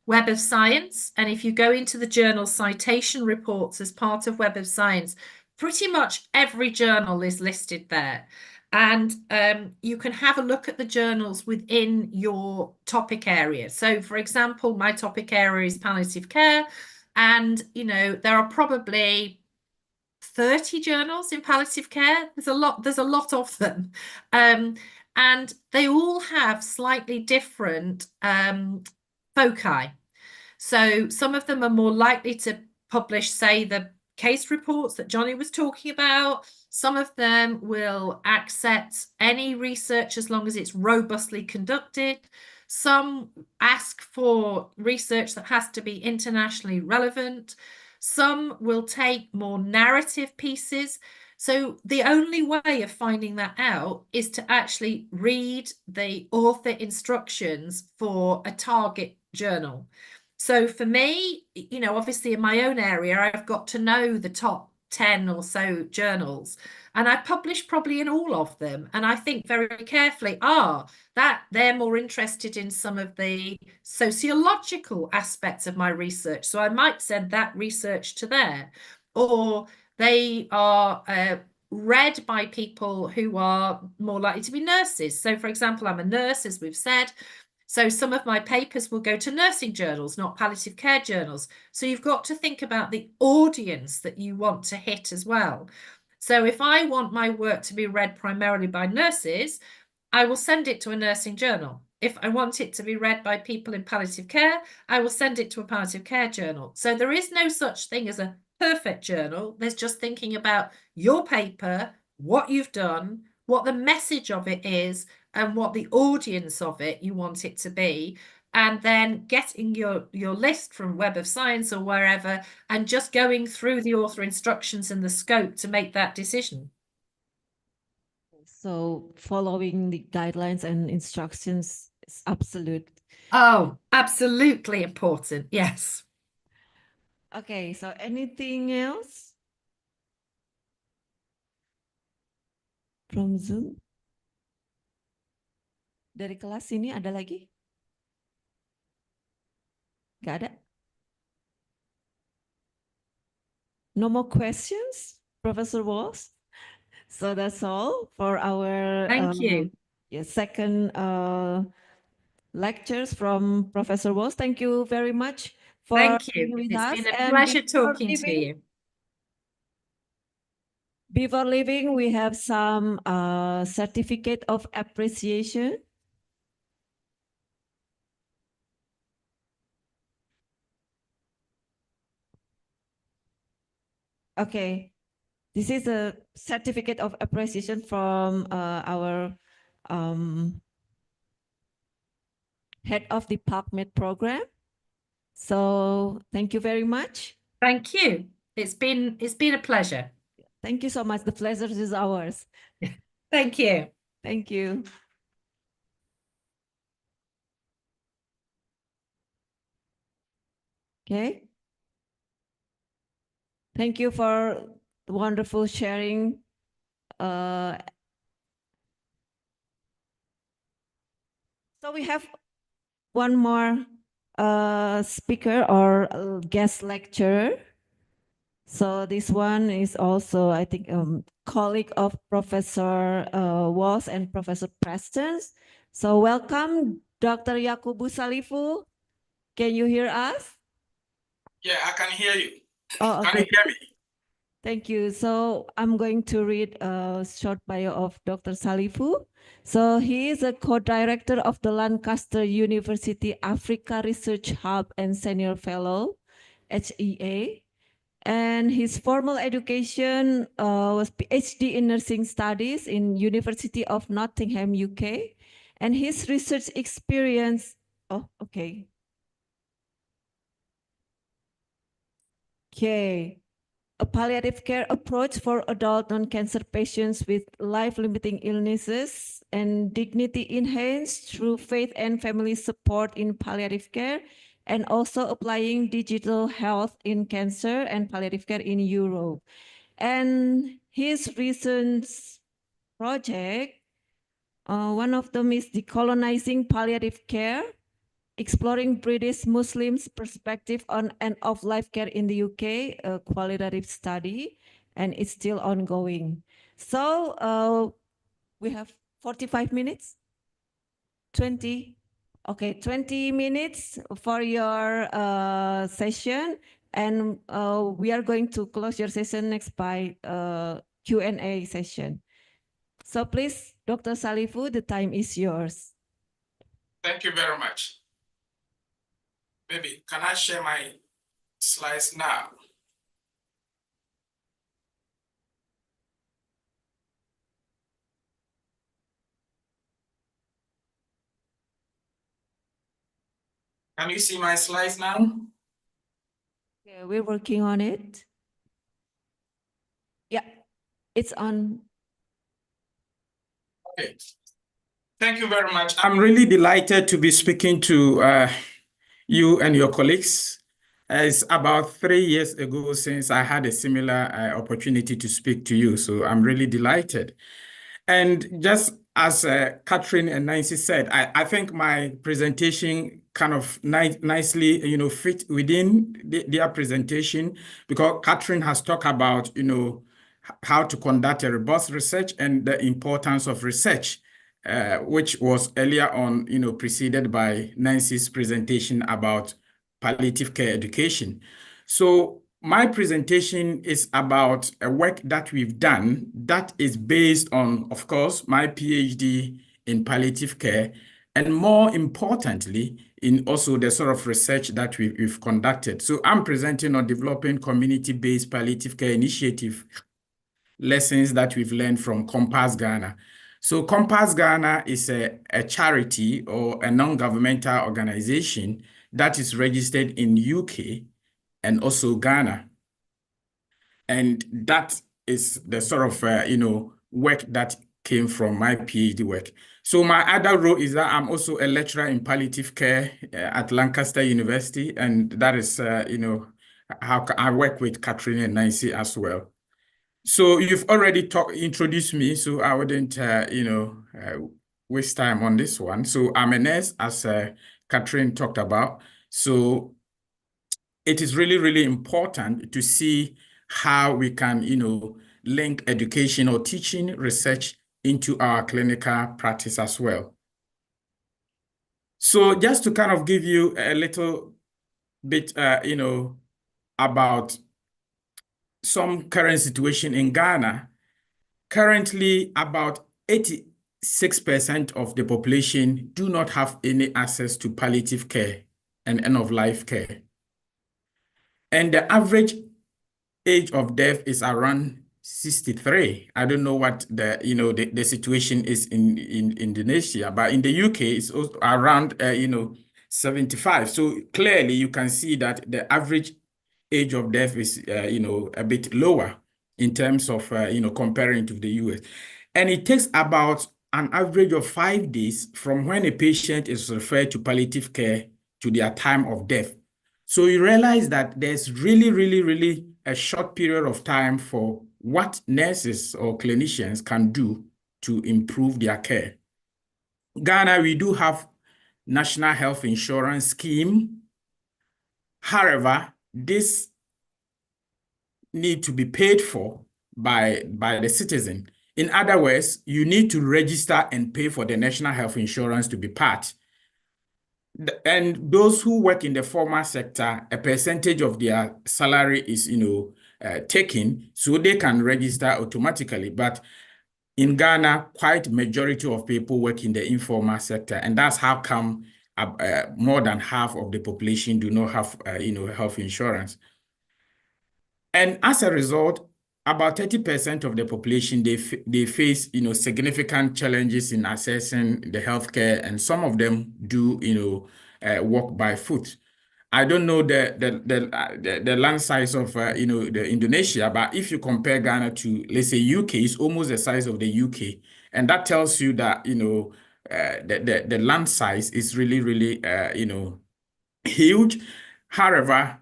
Web of Science, and if you go into the journal citation reports as part of Web of Science, pretty much every journal is listed there. And you can have a look at the journals within your topic area. So for example, my topic area is palliative care. And, you know, there are probably 30 journals in palliative care. There's a lot of them. And they all have slightly different foci. So some of them are more likely to publish, say, the case reports that Johnny was talking about. Some of them will accept any research as long as it's robustly conducted. Some ask for research that has to be internationally relevant. Some will take more narrative pieces. So the only way of finding that out is to actually read the author instructions for a target journal. So for me, you know, obviously in my own area, I've got to know the top 10 or so journals, and I publish probably in all of them. And I think very carefully, that they're more interested in some of the sociological aspects of my research. So I might send that research to there, or they are read by people who are more likely to be nurses. So for example, I'm a nurse, as we've said. So some of my papers will go to nursing journals, not palliative care journals. So you've got to think about the audience that you want to hit as well. So if I want my work to be read primarily by nurses, I will send it to a nursing journal. If I want it to be read by people in palliative care, I will send it to a palliative care journal. So there is no such thing as a perfect journal. There's just thinking about your paper, what you've done, what the message of it is, and what the audience of it you want it to be, and then getting your list from Web of Science or wherever, and just going through the author instructions and the scope to make that decision. So following the guidelines and instructions is absolute. Oh, absolutely important. Yes. Okay, so anything else from Zoom? Dari kelas ini ada lagi? Gak ada? No more questions, Professor Walls? So that's all for our Thank you. second lectures from Professor Walls. Thank you very much for Thank you. being with It's us. been a And pleasure talking to you. Before leaving, we have some certificate of appreciation. Okay, this is a certificate of appreciation from our head of the PubMed program. So thank you very much. Thank you. It's been a pleasure. Thank you so much. The pleasure is ours. Thank you. Thank you. Okay. Thank you for the wonderful sharing. So we have one more speaker or guest lecturer. So this one is also, I think, colleague of Professor Walls and Professor Preston. So welcome, Dr. Yakubu Salifu. Can you hear us? Yeah, I can hear you. Oh, Can okay. you hear me? Thank you. So I'm going to read a short bio of Dr. Salifu. So he is a co-director of the Lancaster University Africa Research Hub and Senior Fellow, HEA. And his formal education was PhD in Nursing Studies in University of Nottingham, UK. And his research experience, oh, okay. Okay. A palliative care approach for adult non-cancer patients with life-limiting illnesses and dignity enhanced through faith and family support in palliative care, and also applying digital health in cancer and palliative care in Europe. And his recent project, one of them is decolonizing palliative care, exploring British Muslims' perspective on end-of-life care in the UK, a qualitative study, and it's still ongoing. So we have 45 minutes, 20, okay, 20 minutes for your session, and we are going to close your session next by Q&A session. So please, Dr. Salifu, the time is yours. Thank you very much. Maybe, can I share my slides now? Can you see my slides now? Yeah, we're working on it. Yeah, it's on. Okay. Thank you very much. I'm really delighted to be speaking to you and your colleagues. It's about 3 years ago since I had a similar opportunity to speak to you, so I'm really delighted. And just as Catherine and Nancy said, I think my presentation kind of nicely, fit within their presentation, because Catherine has talked about, how to conduct a robust research and the importance of research, which was earlier on, preceded by Nancy's presentation about palliative care education. So my presentation is about a work that we've done that is based on, of course, my PhD in palliative care, and more importantly, in also the sort of research that we've conducted. So I'm presenting on developing community-based palliative care initiative lessons that we've learned from Compass Ghana. So Compass Ghana is a charity or a non-governmental organization that is registered in UK and also Ghana. And that is the sort of, work that came from my PhD work. So my other role is that I'm also a lecturer in palliative care at Lancaster University. And that is, how I work with Catherine and Nancy as well. So you've already introduced me, so I wouldn't, waste time on this one. So I'm a nurse, as Catherine talked about. So it is really, really important to see how we can, link education or teaching research into our clinical practice as well. So just to kind of give you a little bit, about some current situation in Ghana. Currently, about 86% of the population do not have any access to palliative care and end-of-life care. And the average age of death is around 63. I don't know what the situation is in Indonesia, but in the UK, it's also around 75. So clearly, you can see that the average age of death is a bit lower in terms of comparing to the US. And it takes about an average of 5 days from when a patient is referred to palliative care to their time of death. So you realize that there's really, really, really a short period of time for what nurses or clinicians can do to improve their care. Ghana, we do have National Health Insurance Scheme. However, this need to be paid for by the citizen. In other words, you need to register and pay for the national health insurance to be part. And those who work in the formal sector, a percentage of their salary is, taken, so they can register automatically. But in Ghana, quite majority of people work in the informal sector, and that's how come more than half of the population do not have, health insurance. And as a result, about 30% of the population, they face, significant challenges in accessing the healthcare, and some of them do, walk by foot. I don't know the land size of, the Indonesia, but if you compare Ghana to, let's say, UK, it's almost the size of the UK. And that tells you that, the land size is really, really, huge. However,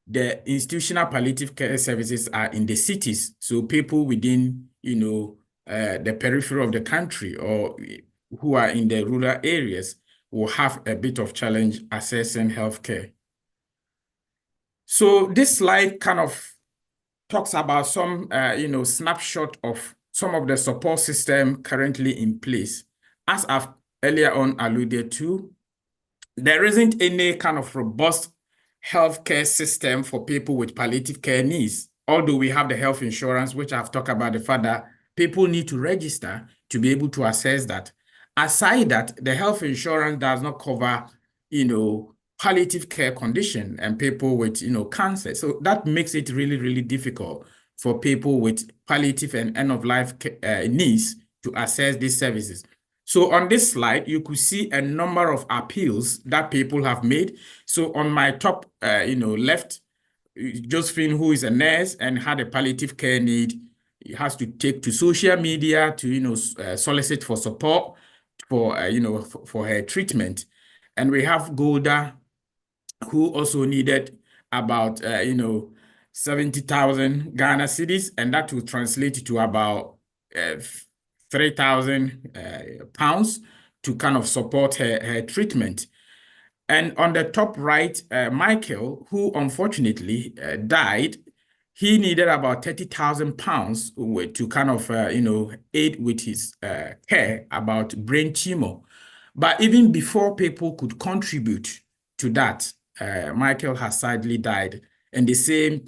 the institutional palliative care services are in the cities. So people within, the periphery of the country or who are in the rural areas will have a bit of challenge accessing healthcare. So this slide kind of talks about some, snapshot of some of the support system currently in place. As I've earlier on alluded to, there isn't any kind of robust healthcare system for people with palliative care needs. Although we have the health insurance, which I've talked about the fact that people need to register to be able to access that. Aside that, the health insurance does not cover, palliative care condition and people with, cancer. So that makes it really, really difficult for people with palliative and end-of-life needs to access these services. So on this slide, you could see a number of appeals that people have made. So on my top, left, Josephine, who is a nurse and had a palliative care need, has to take to social media to, solicit for support for, for her treatment. And we have Golda, who also needed about, 70,000 Ghana cedis, and that will translate to about 3,000 pounds to kind of support her treatment. And on the top right, Michael, who unfortunately died, he needed about 30,000 pounds to kind of, aid with his care about brain tumor. But even before people could contribute to that, Michael has sadly died. And the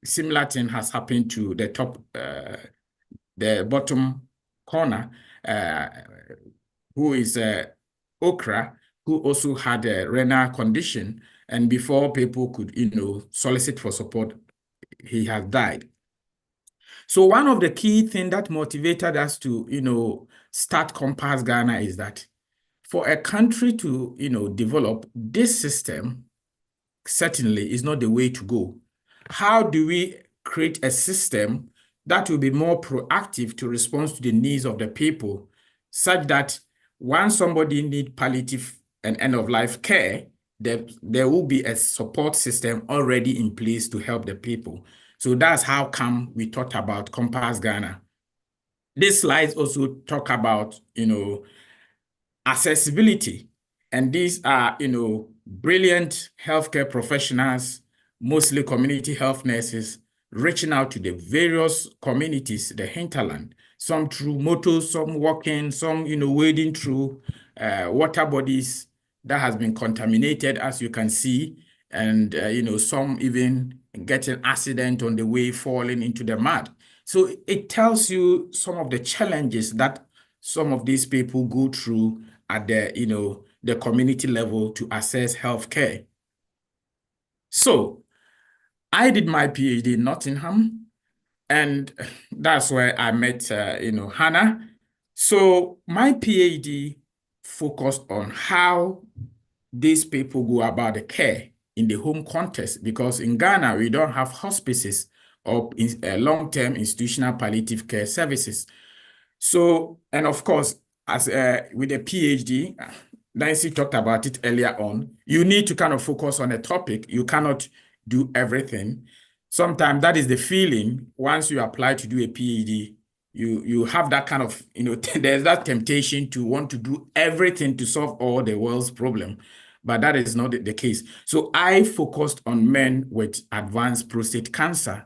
similar thing has happened to the top, the bottom corner, who is Okra, who also had a renal condition. And before people could, solicit for support, he has died. So one of the key things that motivated us to, start Compass Ghana is that for a country to, develop this system, certainly is not the way to go. How do we create a system that will be more proactive to respond to the needs of the people, such that once somebody needs palliative and end-of-life care, there will be a support system already in place to help the people. So that's how come we talked about Compass Ghana. These slides also talk about, accessibility. And these are, brilliant healthcare professionals, mostly community health nurses, reaching out to the various communities, the hinterland, some through motors, some walking, some, wading through water bodies that has been contaminated, as you can see, and, some even getting accident on the way, falling into the mud. So it tells you some of the challenges that some of these people go through at the, the community level to access healthcare. So I did my PhD in Nottingham, and that's where I met, Hannah. So my PhD focused on how these people go about the care in the home context, because in Ghana, we don't have hospices or long-term institutional palliative care services. So, and of course, as with a PhD, Nancy talked about it earlier on, you need to kind of focus on a topic. You cannot do everything. Sometimes that is the feeling once you apply to do a PhD, you have that kind of, there's that temptation to want to do everything to solve all the world's problem. But that is not the case. So I focused on men with advanced prostate cancer.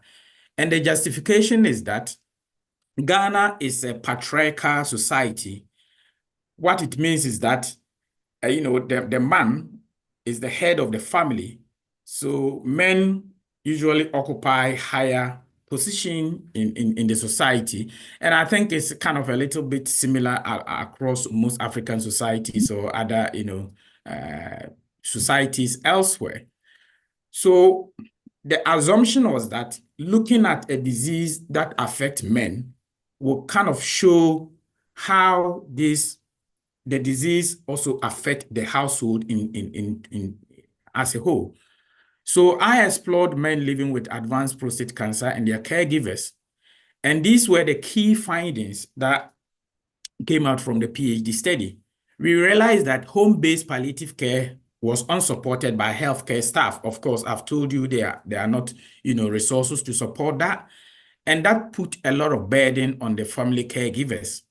And the justification is that Ghana is a patriarchal society. What it means is that, the man is the head of the family. So men usually occupy higher position in the society. And I think it's kind of a little bit similar across most African societies or other, societies elsewhere. So the assumption was that looking at a disease that affects men will kind of show how the disease also affect the household in as a whole. So I explored men living with advanced prostate cancer and their caregivers. And these were the key findings that came out from the PhD study. We realized that home-based palliative care was unsupported by healthcare staff. Of course, I've told you there are not, resources to support that. And that put a lot of burden on the family caregivers.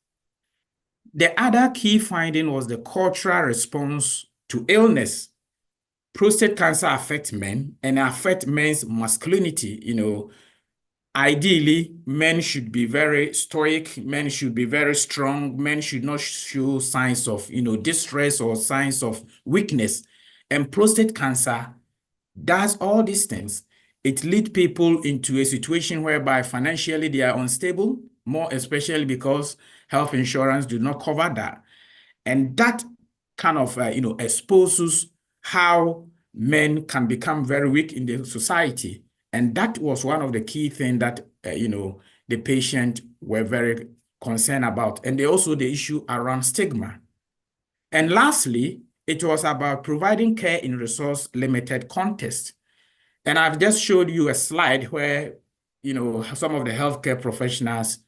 The other key finding was the cultural response to illness. Prostate cancer affects men and affects men's masculinity. Ideally, men should be very stoic, men should be very strong, men should not show signs of, distress or signs of weakness. And prostate cancer does all these things. It leads people into a situation whereby financially they are unstable, more especially because health insurance do not cover that. And that kind of, exposes how men can become very weak in the society. And that was one of the key things that, the patient were very concerned about. And also the issue around stigma. And lastly, it was about providing care in resource-limited context. And I've just showed you a slide where, some of the healthcare professionals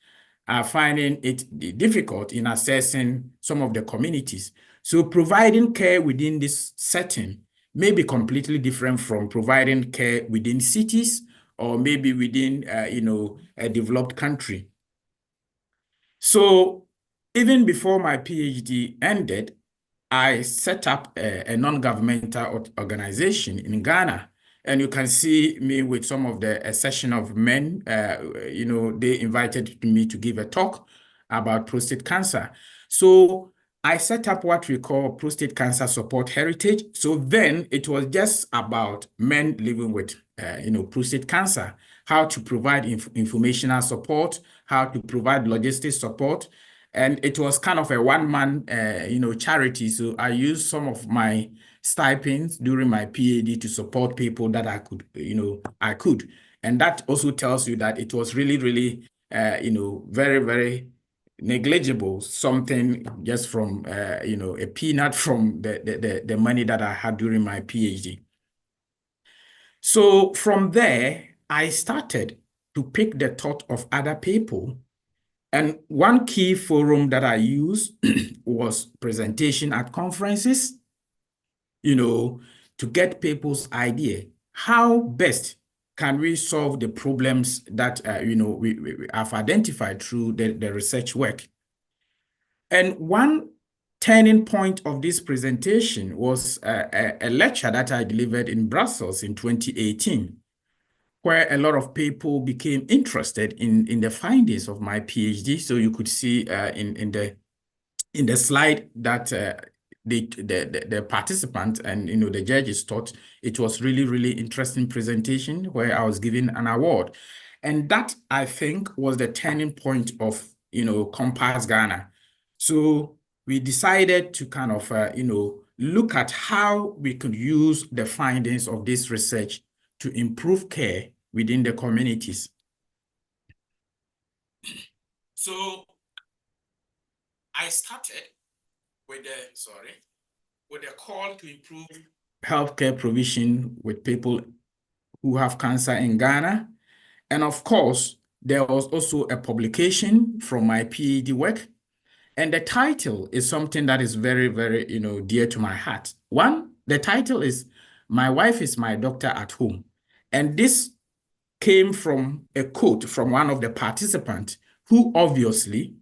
are finding it difficult in assessing some of the communities. So providing care within this setting may be completely different from providing care within cities or maybe within, a developed country. So even before my PhD ended, I set up a non-governmental organization in Ghana. And you can see me with some of a session of men, they invited me to give a talk about prostate cancer. So I set up what we call prostate cancer support heritage. So then it was just about men living with, prostate cancer, how to provide informational support, how to provide logistics support. And it was kind of a one-man, charity. So I used some of my stipends during my PhD to support people that I could. And that also tells you that it was really, really, very, very negligible, something just from, a peanut from the money that I had during my PhD. So from there, I started to pick the thought of other people. And one key forum that I used was presentation at conferences, to get people's idea. How best can we solve the problems that, we have identified through the research work? And one turning point of this presentation was a lecture that I delivered in Brussels in 2018, where a lot of people became interested in the findings of my PhD. So you could see in the slide that the participants and the judges thought it was really, really interesting presentation where I was given an award. And that, I think, was the turning point of Compass Ghana. So we decided to kind of look at how we could use the findings of this research to improve care within the communities. So I started with the call to improve healthcare provision with people who have cancer in Ghana. And of course, there was also a publication from my PhD work. And the title is something that is very, very, dear to my heart. One, the title is "My Wife is My Doctor at Home." And this came from a quote from one of the participants who obviously,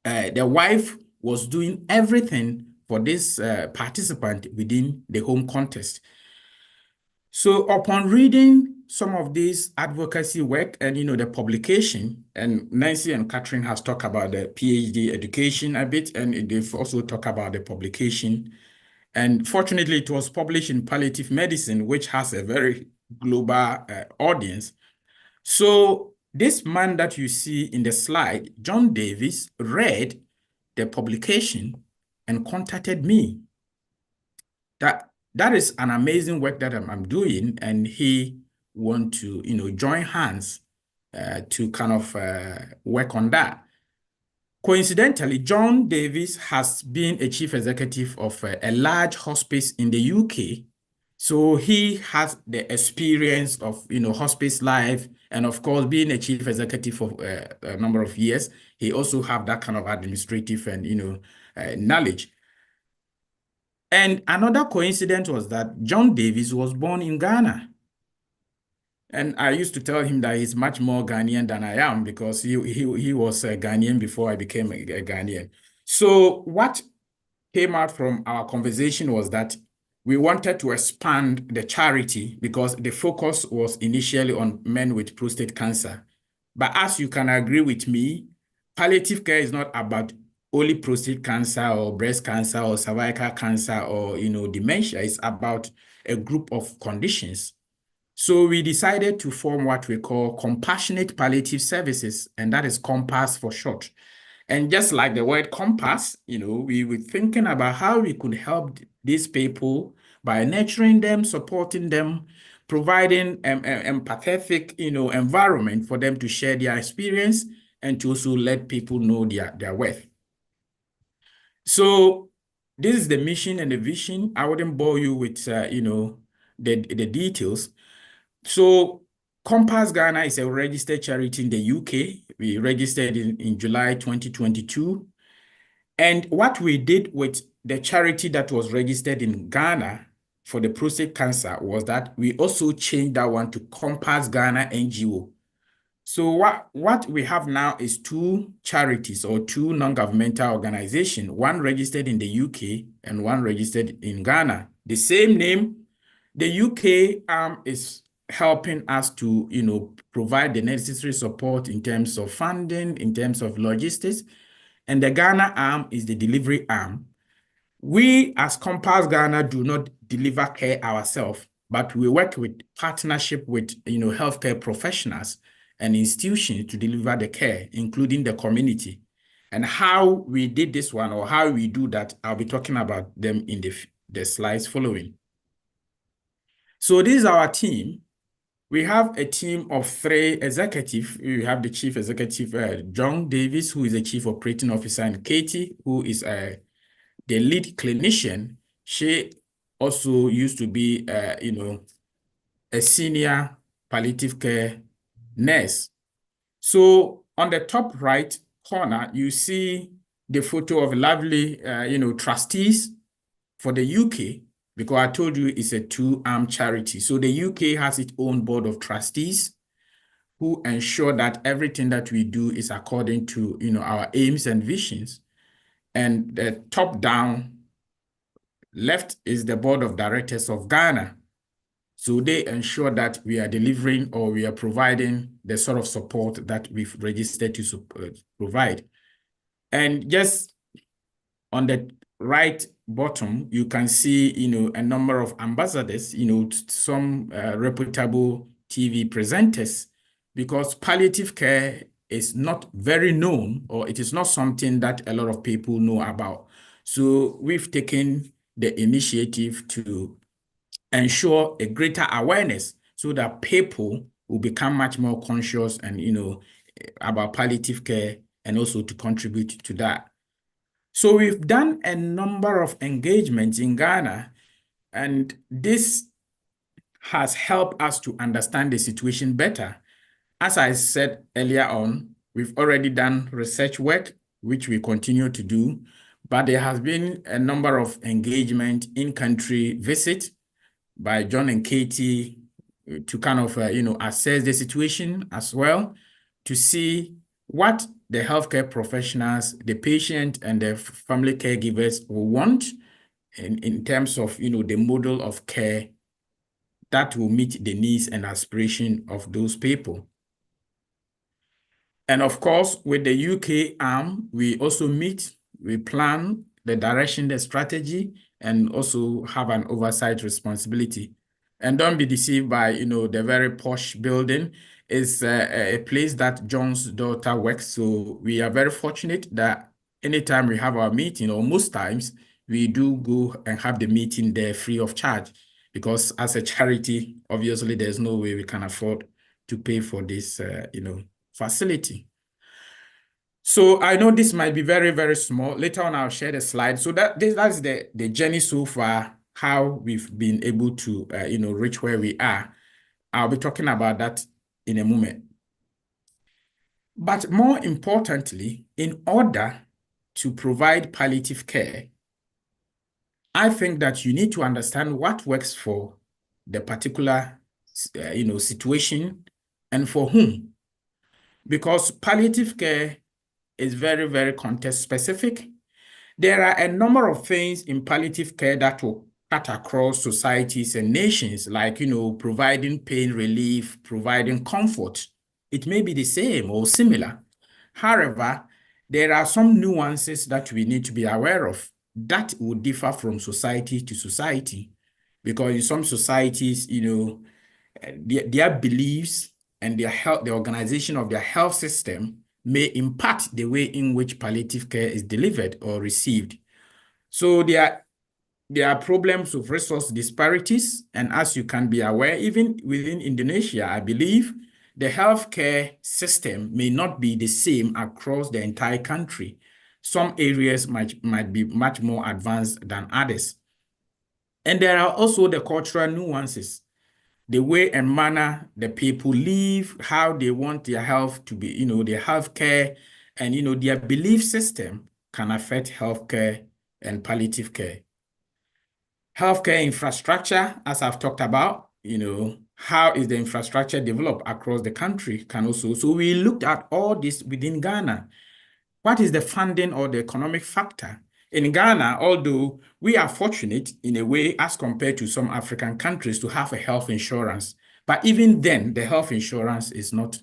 the wife was doing everything for this participant within the home context. So upon reading some of this advocacy work and, the publication, and Nancy and Catherine has talked about the PhD education a bit, and they've also talked about the publication. And fortunately, it was published in Palliative Medicine, which has a very global audience. So this man that you see in the slide, John Davis, read the publication and contacted me. That is an amazing work that I'm doing, and he want to, join hands to kind of work on that. Coincidentally, John Davis has been a chief executive of a large hospice in the UK. So he has the experience of, hospice life, and of course, being a chief executive for a number of years, he also have that kind of administrative and, knowledge. And another coincidence was that John Davis was born in Ghana. And I used to tell him that he's much more Ghanaian than I am, because he was a Ghanaian before I became a Ghanaian. So what came out from our conversation was that we wanted to expand the charity, because the focus was initially on men with prostate cancer. But as you can agree with me, palliative care is not about only prostate cancer or breast cancer or cervical cancer or, dementia. It's about a group of conditions. So we decided to form what we call Compassionate Palliative Services, and that is COMPASS for short. And just like the word compass, we were thinking about how we could help these people by nurturing them, supporting them, providing an empathetic, environment for them to share their experience and to also let people know their worth. So this is the mission and the vision. I wouldn't bore you with, the details. So Compass Ghana is a registered charity in the UK. We registered in July 2022. And what we did with the charity that was registered in Ghana for the prostate cancer was that we also changed that one to Compass Ghana NGO. So what we have now is two charities or two non-governmental organizations, one registered in the UK and one registered in Ghana. The same name. The UK arm is helping us to, provide the necessary support in terms of funding, in terms of logistics, and the Ghana arm is the delivery arm. We as Compass Ghana do not deliver care ourselves, but we work with partnership with, healthcare professionals and institutions to deliver the care, including the community. And how we did this one, or how we do that, I'll be talking about them in the slides following. So this is our team. We have a team of 3 executives. We have the chief executive, John Davis, who is the chief operating officer, and Katie, who is the lead clinician. She also used to be, a senior palliative care nurse. So on the top right corner, you see the photo of lovely, trustees for the UK, because I told you it's a 2-arm charity. So the UK has its own board of trustees who ensure that everything that we do is according to, our aims and visions. And the top down left is the board of directors of Ghana. So they ensure that we are delivering, or we are providing the sort of support that we've registered to provide. And just on the right bottom, you can see, a number of ambassadors, some reputable TV presenters, because palliative care is not very known, or it is not something that a lot of people know about. So we've taken the initiative to ensure a greater awareness so that people will become much more conscious and, about palliative care, and also to contribute to that. So we've done a number of engagements in Ghana, and this has helped us to understand the situation better. As I said earlier on, we've already done research work, which we continue to do, but there has been a number of engagement in-country visit by John and Katie to kind of, assess the situation as well, to see what the healthcare professionals, the patient, and the family caregivers will want in terms of, the model of care that will meet the needs and aspiration of those people. And of course, with the UK arm, we also meet, we plan the direction, the strategy, and also have an oversight responsibility. And don't be deceived by, the very posh building. It's a place that John's daughter works. So we are very fortunate that anytime we have our meeting, or most times, we do go and have the meeting there free of charge. Because as a charity, obviously, there's no way we can afford to pay for this, facility. So I know this might be very, very small. Later on, I'll share the slide. So that's the journey so far, how we've been able to, reach where we are. I'll be talking about that in a moment. But more importantly, in order to provide palliative care, I think that you need to understand what works for the particular, situation and for whom. Because palliative care is very, very context specific. There are a number of things in palliative care that will cut across societies and nations, like, providing pain relief, providing comfort. It may be the same or similar. However, there are some nuances that we need to be aware of that will differ from society to society. Because in some societies, their beliefs and their health, the organization of their health system may impact the way in which palliative care is delivered or received. So there are problems of resource disparities. And as you can be aware, even within Indonesia, I believe the healthcare system may not be the same across the entire country. Some areas might be much more advanced than others. And there are also the cultural nuances, the way and manner the people live, how they want their health to be, their healthcare, and, their belief system can affect healthcare and palliative care. Healthcare infrastructure, as I've talked about, how is the infrastructure developed across the country can also. So we looked at all this within Ghana. What is the funding or the economic factor? In Ghana, although we are fortunate in a way as compared to some African countries to have a health insurance, but even then, the health insurance is not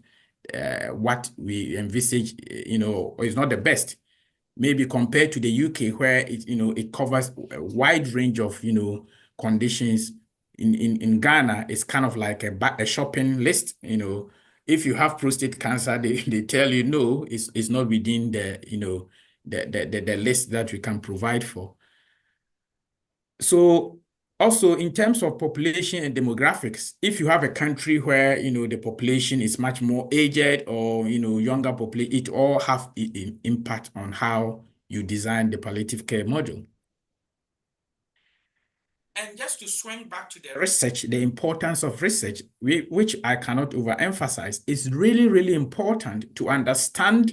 what we envisage, or is not the best. Maybe compared to the UK, where it covers a wide range of, conditions. In Ghana, it's kind of like a shopping list, If you have prostate cancer, they tell you no, it's not within the the list that we can provide for. So also in terms of population and demographics, if you have a country where the population is much more aged or younger population, it all have impact on how you design the palliative care module. And just to swing back to the research, the importance of research, which I cannot overemphasize, is really, really important to understand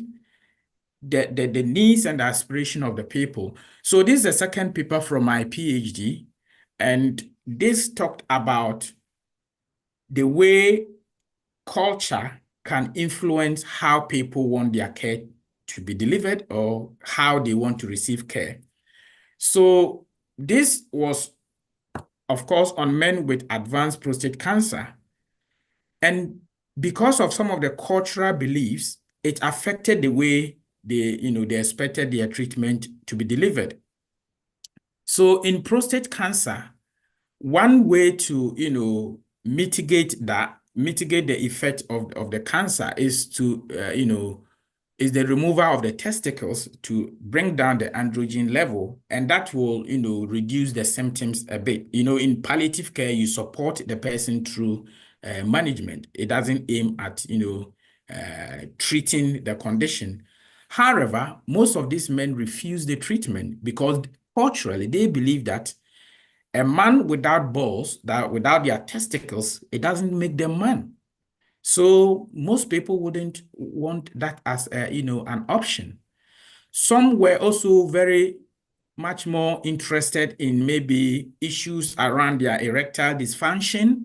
the needs and the aspiration of the people. So this is the second paper from my PhD, and this talked about the way culture can influence how people want their care to be delivered or how they want to receive care. So this was, of course, on men with advanced prostate cancer. And because of some of the cultural beliefs, it affected the way they expected their treatment to be delivered. So in prostate cancer, one way to, mitigate the effect of the cancer is to, is the removal of the testicles to bring down the androgen level, and that will, reduce the symptoms a bit. In palliative care, you support the person through management. It doesn't aim at, treating the condition. However, most of these men refuse the treatment because culturally they believe that a man without balls, that without their testicles, it doesn't make them man. So most people wouldn't want that as an option. Some were also very much more interested in maybe issues around their erectile dysfunction.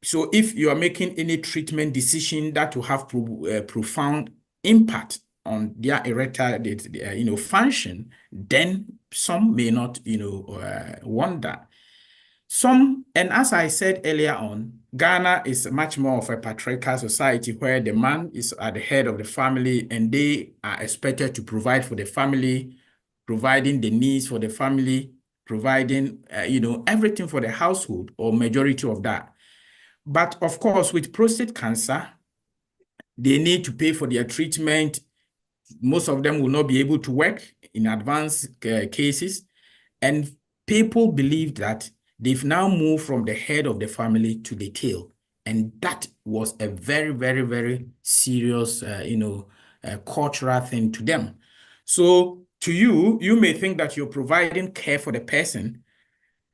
So if you are making any treatment decision that will have profound impact on their erectile function, then some may not want that. And as I said earlier on, Ghana is much more of a patriarchal society where the man is at the head of the family and they are expected to provide for the family, providing the needs for the family, providing, everything for the household or majority of that. But of course, with prostate cancer, they need to pay for their treatment. Most of them will not be able to work in advanced cases. And people believe that they've now moved from the head of the family to the tail. And that was a very, very, very serious, cultural thing to them. So to you, you may think that you're providing care for the person,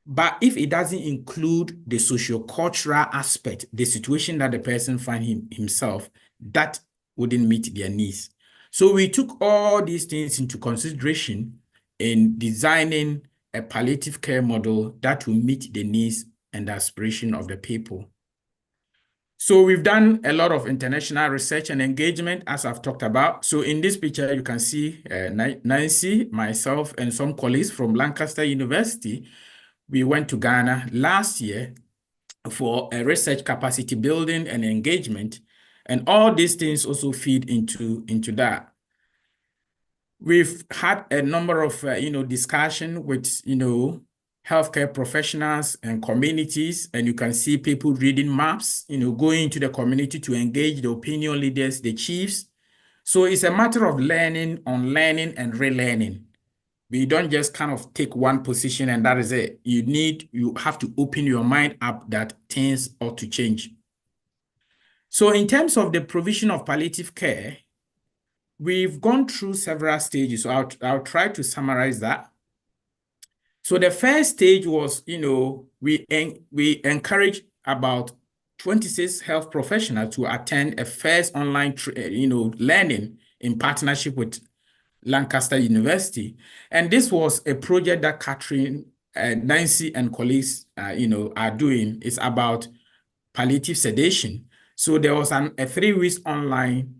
but if it doesn't include the socio-cultural aspect, the situation that the person finds himself, that wouldn't meet their needs. So we took all these things into consideration in designing a palliative care model that will meet the needs and the aspiration of the people. So we've done a lot of international research and engagement, as I've talked about. So in this picture, you can see Nancy, myself, and some colleagues from Lancaster University. We went to Ghana last year for a research capacity building and engagement. And all these things also feed into that. We've had a number of, discussion with, healthcare professionals and communities, and you can see people reading maps, going into the community to engage the opinion leaders, the chiefs. So it's a matter of learning, unlearning, and relearning. We don't just kind of take one position and that is it. You have to open your mind up that things ought to change. So in terms of the provision of palliative care, we've gone through several stages. So I'll try to summarize that. So the first stage was, we encourage about 26 health professionals to attend a first online, learning in partnership with Lancaster University. And this was a project that Catherine, Nancy, and colleagues, are doing. It's about palliative sedation. So there was a 3-week online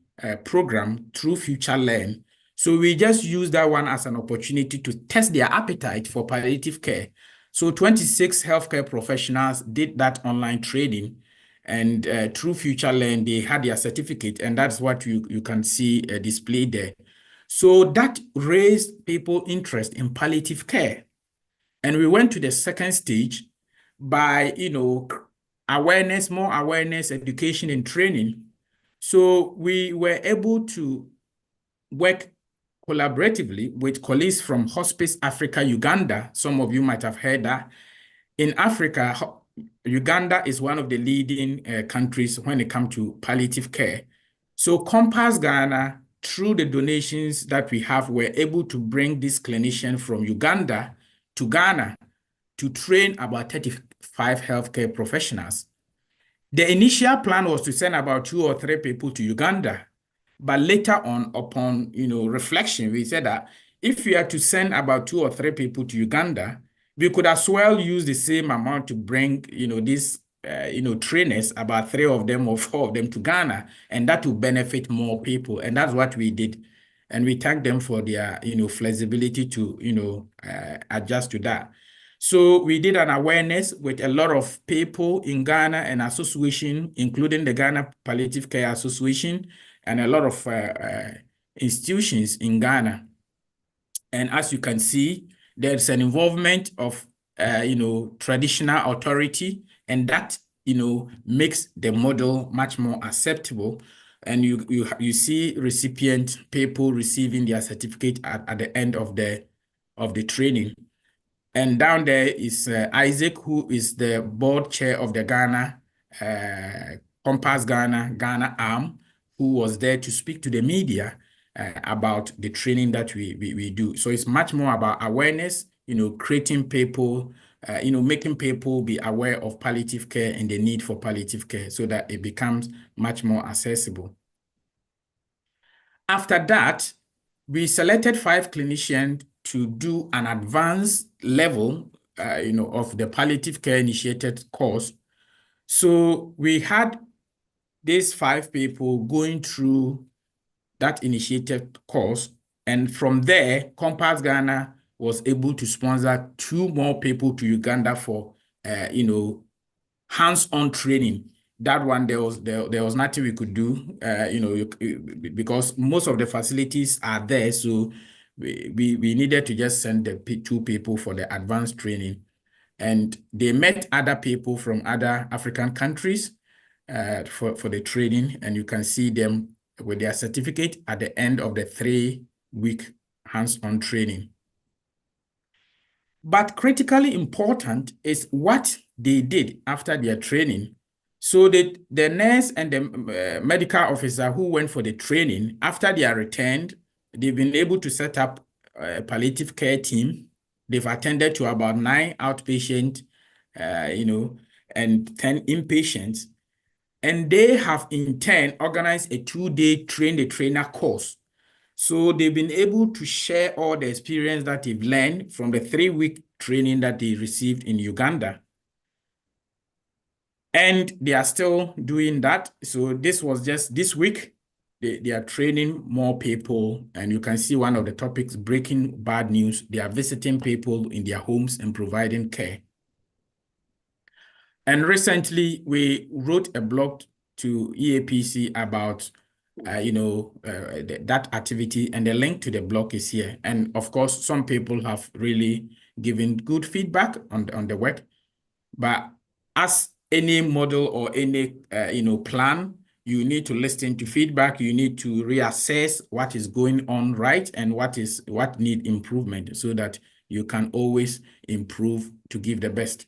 program through Future Learn. So we just used that one as an opportunity to test their appetite for palliative care. So 26 healthcare professionals did that online training, and through Future Learn, they had their certificate, and that's what you can see displayed there. So that raised people's interest in palliative care. And we went to the second stage by, awareness, more awareness, education, and training. So we were able to work collaboratively with colleagues from Hospice Africa, Uganda. Some of you might have heard that. In Africa, Uganda is one of the leading countries when it comes to palliative care. So Compass Ghana, through the donations that we have, we're able to bring this clinician from Uganda to Ghana to train about 35 healthcare professionals. The initial plan was to send about 2 or 3 people to Uganda. But later on, upon reflection, we said that if we are to send about 2 or 3 people to Uganda, we could as well use the same amount to bring these trainers, about 3 of them or 4 of them, to Ghana, and that will benefit more people. And that's what we did. And we thank them for their flexibility to adjust to that. So we did an awareness with a lot of people in Ghana and association, including the Ghana Palliative Care Association, and a lot of institutions in Ghana. And as you can see, there's an involvement of, traditional authority, and that, makes the model much more acceptable. And you see recipient people receiving their certificate at the end of the training. And down there is Isaac, who is the board chair of the Ghana, Compass Ghana arm, who was there to speak to the media about the training that we do. So it's much more about awareness, creating people, making people be aware of palliative care and the need for palliative care so that it becomes much more accessible. After that, we selected 5 clinicians to do an advanced level, of the palliative care initiated course. So we had these 5 people going through that initiated course, and from there, Compass Ghana was able to sponsor 2 more people to Uganda for hands-on training. That one, there was nothing we could do, because most of the facilities are there. So we needed to just send the two people for the advanced training. And they met other people from other African countries for the training. And you can see them with their certificate at the end of the 3-week hands-on training. But critically important is what they did after their training. So the nurse and the medical officer who went for the training, after they are returned, they've been able to set up a palliative care team. They've attended to about 9 outpatients, and 10 inpatients. And they have in turn organized a 2-day train-the-trainer course. So they've been able to share all the experience that they've learned from the 3-week training that they received in Uganda. And they are still doing that. So this was just this week. They are training more people. And you can see one of the topics, breaking bad news. They are visiting people in their homes and providing care. And recently, we wrote a blog to EAPC about that activity, and the link to the blog is here. And of course, some people have really given good feedback on the work. But as any model or any plan, you need to listen to feedback. You need to reassess what is going on right and what need improvement, so that you can always improve to give the best.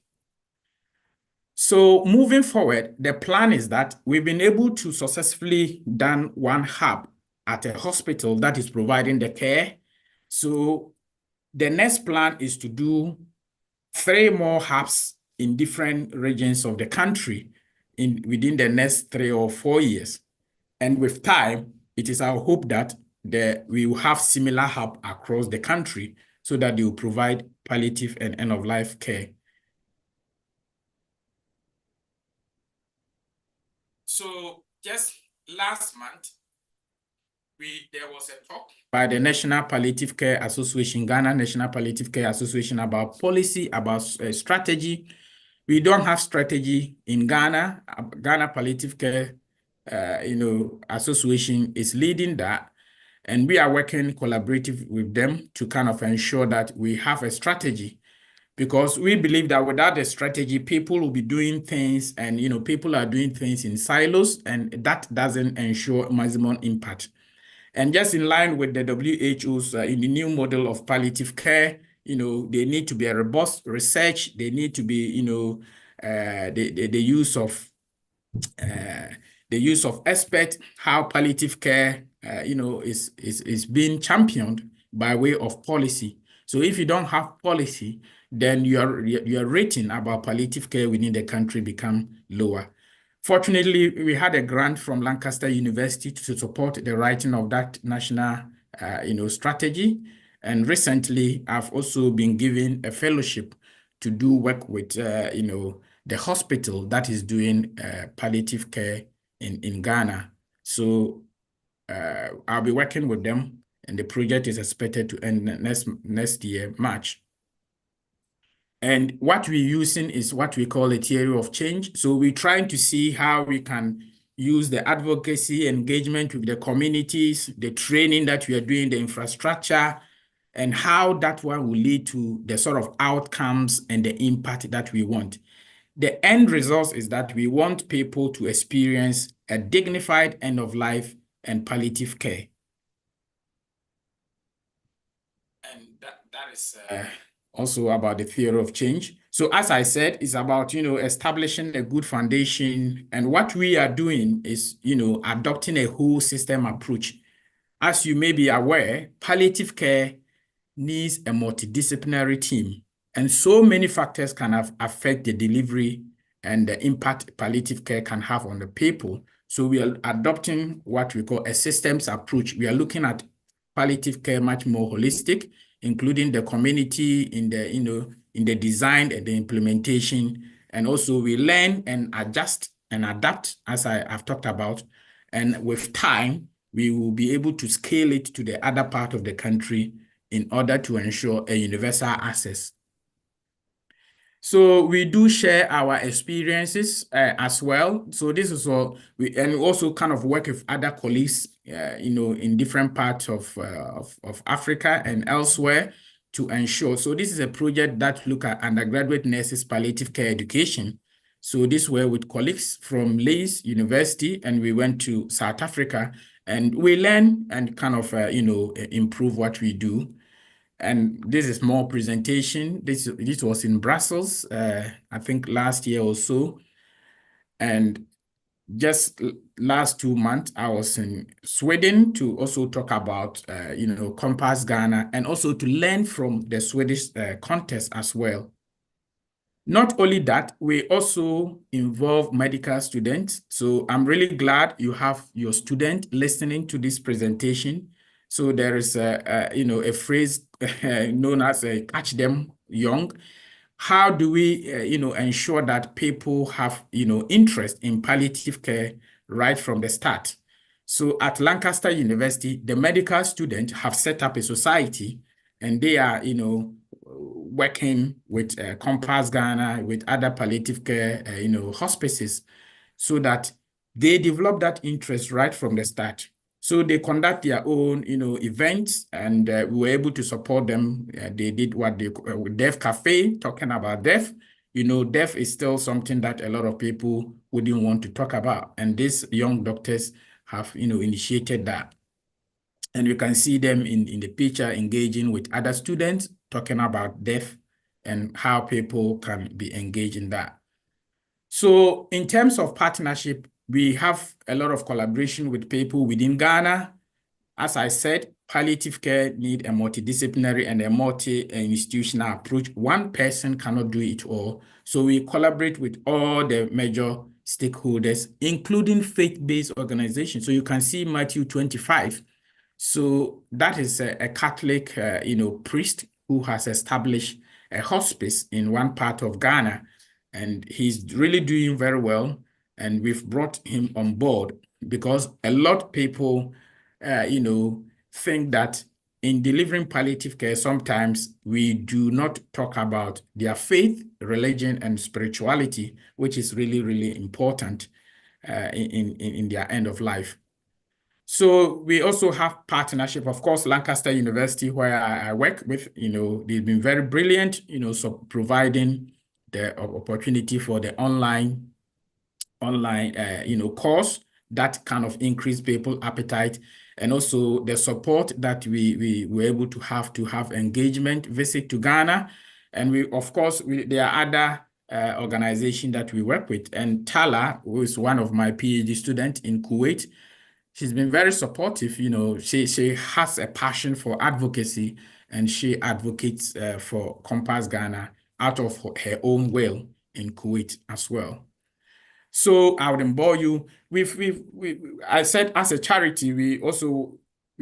So moving forward, the plan is that we've been able to successfully done one hub at a hospital that is providing the care. So the next plan is to do 3 more hubs in different regions of the country within the next 3 or 4 years. And with time, it is our hope that we will have similar hub across the country, so that they will provide palliative and end-of-life care. So just last month, there was a talk by the National Palliative Care Association, Ghana National Palliative Care Association, about policy, about strategy. We don't have strategy in Ghana. Ghana Palliative Care Association is leading that. And we are working collaborative with them to kind of ensure that we have a strategy. Because we believe that without a strategy, people will be doing things, and people are doing things in silos, and that doesn't ensure maximum impact. And just in line with the WHO's in the new model of palliative care, they need to be a robust research. They need to be, the use of expert, how palliative care, is being championed by way of policy. So if you don't have policy, then your rating about palliative care within the country become lower. Fortunately, we had a grant from Lancaster University to support the writing of that national, strategy. And recently, I've also been given a fellowship to do work with, the hospital that is doing palliative care in Ghana. So I'll be working with them, and the project is expected to end next year, March. And what we're using is what we call a theory of change. So we're trying to see how we can use the advocacy engagement with the communities, the training that we are doing, the infrastructure, and how that one will lead to the sort of outcomes and the impact that we want. The end result is that we want people to experience a dignified end of life and palliative care. And that is also about the theory of change. So as I said, it's about, establishing a good foundation. And what we are doing is, adopting a whole system approach. As you may be aware, palliative care needs a multidisciplinary team. And so many factors can affect the delivery and the impact palliative care can have on the people. So we are adopting what we call a systems approach. We are looking at palliative care much more holistic, including the community in the design and the implementation. And also we learn and adjust and adapt, as I have talked about. And with time, we will be able to scale it to the other part of the country in order to ensure a universal access. So we do share our experiences as well. So this is all and we also kind of work with other colleagues, in different parts of Africa and elsewhere to ensure. So this is a project that look at undergraduate nurses palliative care education. So this were with colleagues from Leeds University, and we went to South Africa, and we learn and kind of improve what we do. And this is more presentation. This was in Brussels, I think last year or so. And just last 2 months, I was in Sweden to also talk about, Compass Ghana, and also to learn from the Swedish contest as well. Not only that, we also involve medical students. So I'm really glad you have your student listening to this presentation. So there is a phrase known as catch them young. How do we, ensure that people have, interest in palliative care right from the start? So at Lancaster University, the medical students have set up a society, and they are, working with Compass Ghana, with other palliative care, hospices, so that they develop that interest right from the start. So they conduct their own, events, and we were able to support them. They did what they Deaf Cafe, talking about deaf. Deaf is still something that a lot of people wouldn't want to talk about, and these young doctors have, initiated that. And you can see them in the picture engaging with other students, talking about deaf and how people can be engaged in that. So in terms of partnership, we have a lot of collaboration with people within Ghana. As I said, palliative care need a multidisciplinary and a multi-institutional approach. One person cannot do it all. So we collaborate with all the major stakeholders, including faith-based organizations. So you can see Matthew 25. So that is a Catholic, priest who has established a hospice in one part of Ghana, and he's really doing very well. And we've brought him on board because a lot of people, think that in delivering palliative care, sometimes we do not talk about their faith, religion, and spirituality, which is really, really important in their end of life. So we also have partnership, of course, Lancaster University, where I work with, they've been very brilliant, so providing the opportunity for the online, course that kind of increase people appetite, and also the support that we were able to have engagement visit to Ghana. And we, of course, there are other organizations that we work with. And Tala, who is one of my PhD students in Kuwait, she's been very supportive. She has a passion for advocacy, and she advocates for Compass Ghana out of her own will in Kuwait as well. So I wouldn't bore you. I said as a charity, we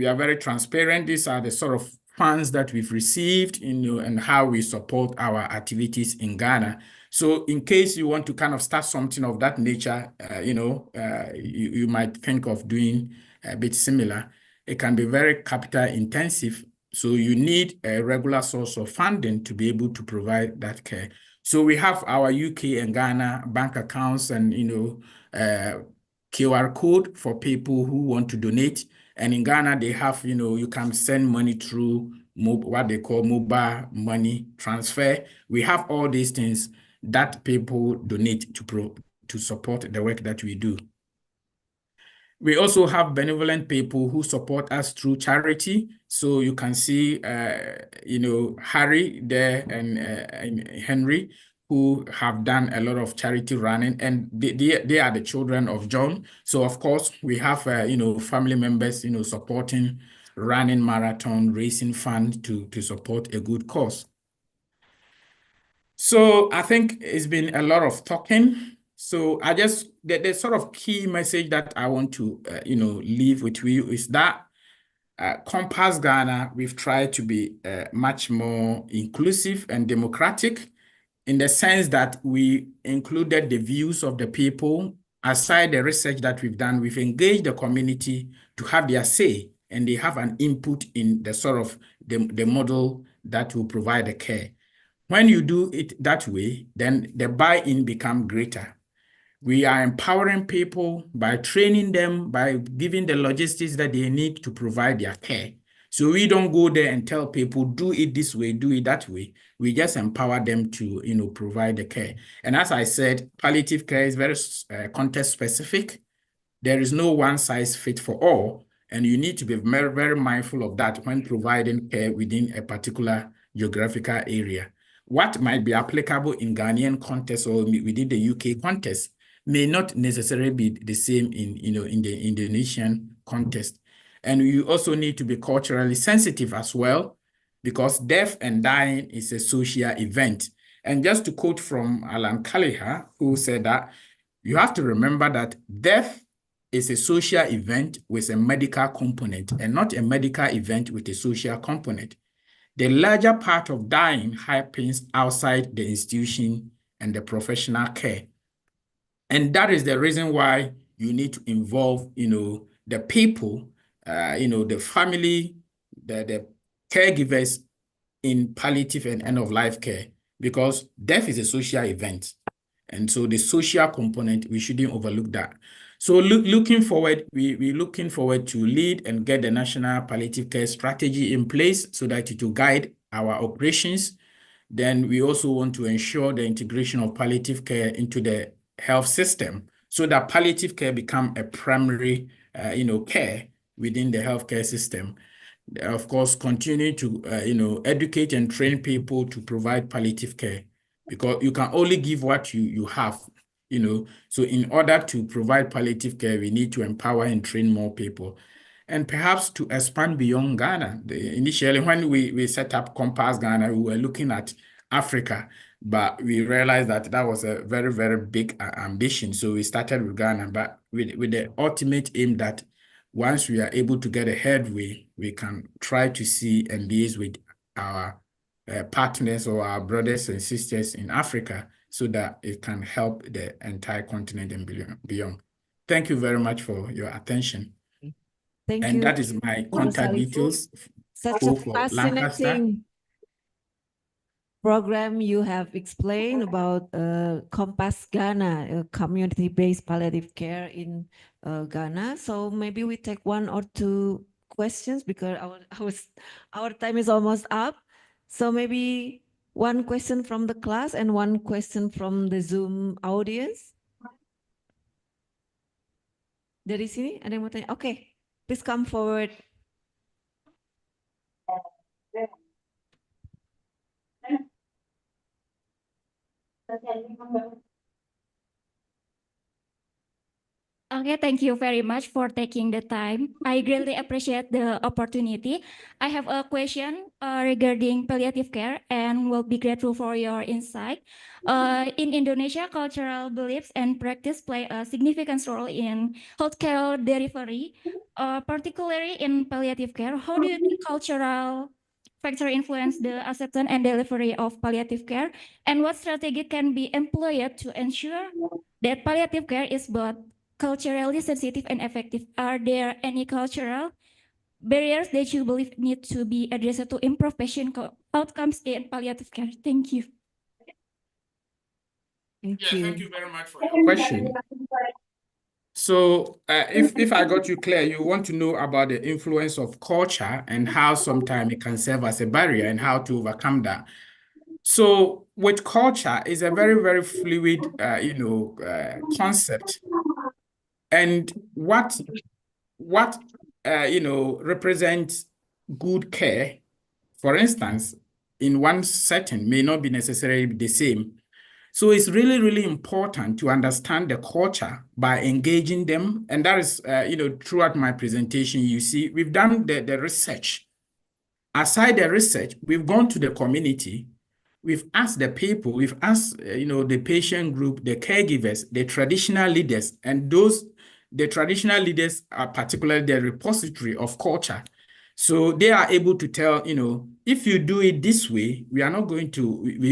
are very transparent. These are the sort of funds that we've received, and how we support our activities in Ghana. So in case you want to kind of start something of that nature, you might think of doing a bit similar. It can be very capital intensive. So you need a regular source of funding to be able to provide that care. So we have our UK and Ghana bank accounts and, QR code for people who want to donate. And in Ghana, they have, you can send money through what they call mobile money transfer. We have all these things that people donate to support the work that we do. We also have benevolent people who support us through charity. So you can see, Harry there and Henry, who have done a lot of charity running, and they are the children of John. So of course we have, family members, supporting running marathon, raising fund to support a good cause. So I think it's been a lot of talking. So the sort of key message that I want to, leave with you is that Compass Ghana, we've tried to be much more inclusive and democratic, in the sense that we included the views of the people. Aside the research that we've done, we've engaged the community to have their say, and they have an input in the sort of the model that will provide the care. when you do it that way, then the buy-in become greater. We are empowering people by training them, by giving the logistics that they need to provide their care. So we don't go there and tell people, do it this way, do it that way. We just empower them to, provide the care. And as I said, palliative care is very context specific. There is no one size fit for all. And you need to be very, very mindful of that when providing care within a particular geographical area. What might be applicable in Ghanaian context or within the UK context may not necessarily be the same in the Indonesian context. And you also need to be culturally sensitive as well, because death and dying is a social event. And just to quote from Alan Kaliha, who said that you have to remember that death is a social event with a medical component and not a medical event with a social component. The larger part of dying happens outside the institution and the professional care. And that is the reason why you need to involve, the people, the family, the caregivers in palliative and end-of-life care, because death is a social event. And so the social component, we shouldn't overlook that. So looking forward, we're looking forward to lead and get the national palliative care strategy in place so that it will guide our operations. Then we also want to ensure the integration of palliative care into the health system so that palliative care become a primary, care within the healthcare system. Of course, continue to, educate and train people to provide palliative care, because you can only give what you have, So in order to provide palliative care, we need to empower and train more people. And perhaps to expand beyond Ghana. Initially, when we set up Compass Ghana, we were looking at Africa, but we realized that that was a very, very big ambition. So we started with Ghana, but with the ultimate aim that once we are able to get a headway, we can try to see and liaise with our partners or our brothers and sisters in Africa so that it can help the entire continent and beyond. Thank you very much for your attention. Thank And you. that is my contact details. Such a for Lancaster. fascinating program you have explained about Compass Ghana, community-based palliative care in Ghana. So maybe we take one or two questions because our time is almost up. So maybe one question from the class and one question from the Zoom audience. Dari sini ada yang mau tanya? Okay, please come forward. Okay, thank you very much for taking the time. I greatly appreciate the opportunity. I have a question regarding palliative care and will be grateful for your insight. In Indonesia, cultural beliefs and practice play a significant role in healthcare delivery, particularly in palliative care. How do you think cultural factor influence the acceptance and delivery of palliative care? And what strategy can be employed to ensure that palliative care is both culturally sensitive and effective? Are there any cultural barriers that you believe need to be addressed to improve patient outcomes in palliative care? Thank you. Thank you very much for your question. So if I got you clear, you want to know about the influence of culture and how sometimes it can serve as a barrier and how to overcome that. So with culture is a very, very fluid, concept. And what represents good care, for instance, in one setting may not be necessarily the same. So it's really, really important to understand the culture by engaging them. And that is, throughout my presentation, you see, we've done the research. Aside the research, we've gone to the community. We've asked the people, we've asked, the patient group, the caregivers, the traditional leaders, and the traditional leaders are particularly the repository of culture. So they are able to tell, if you do it this way, we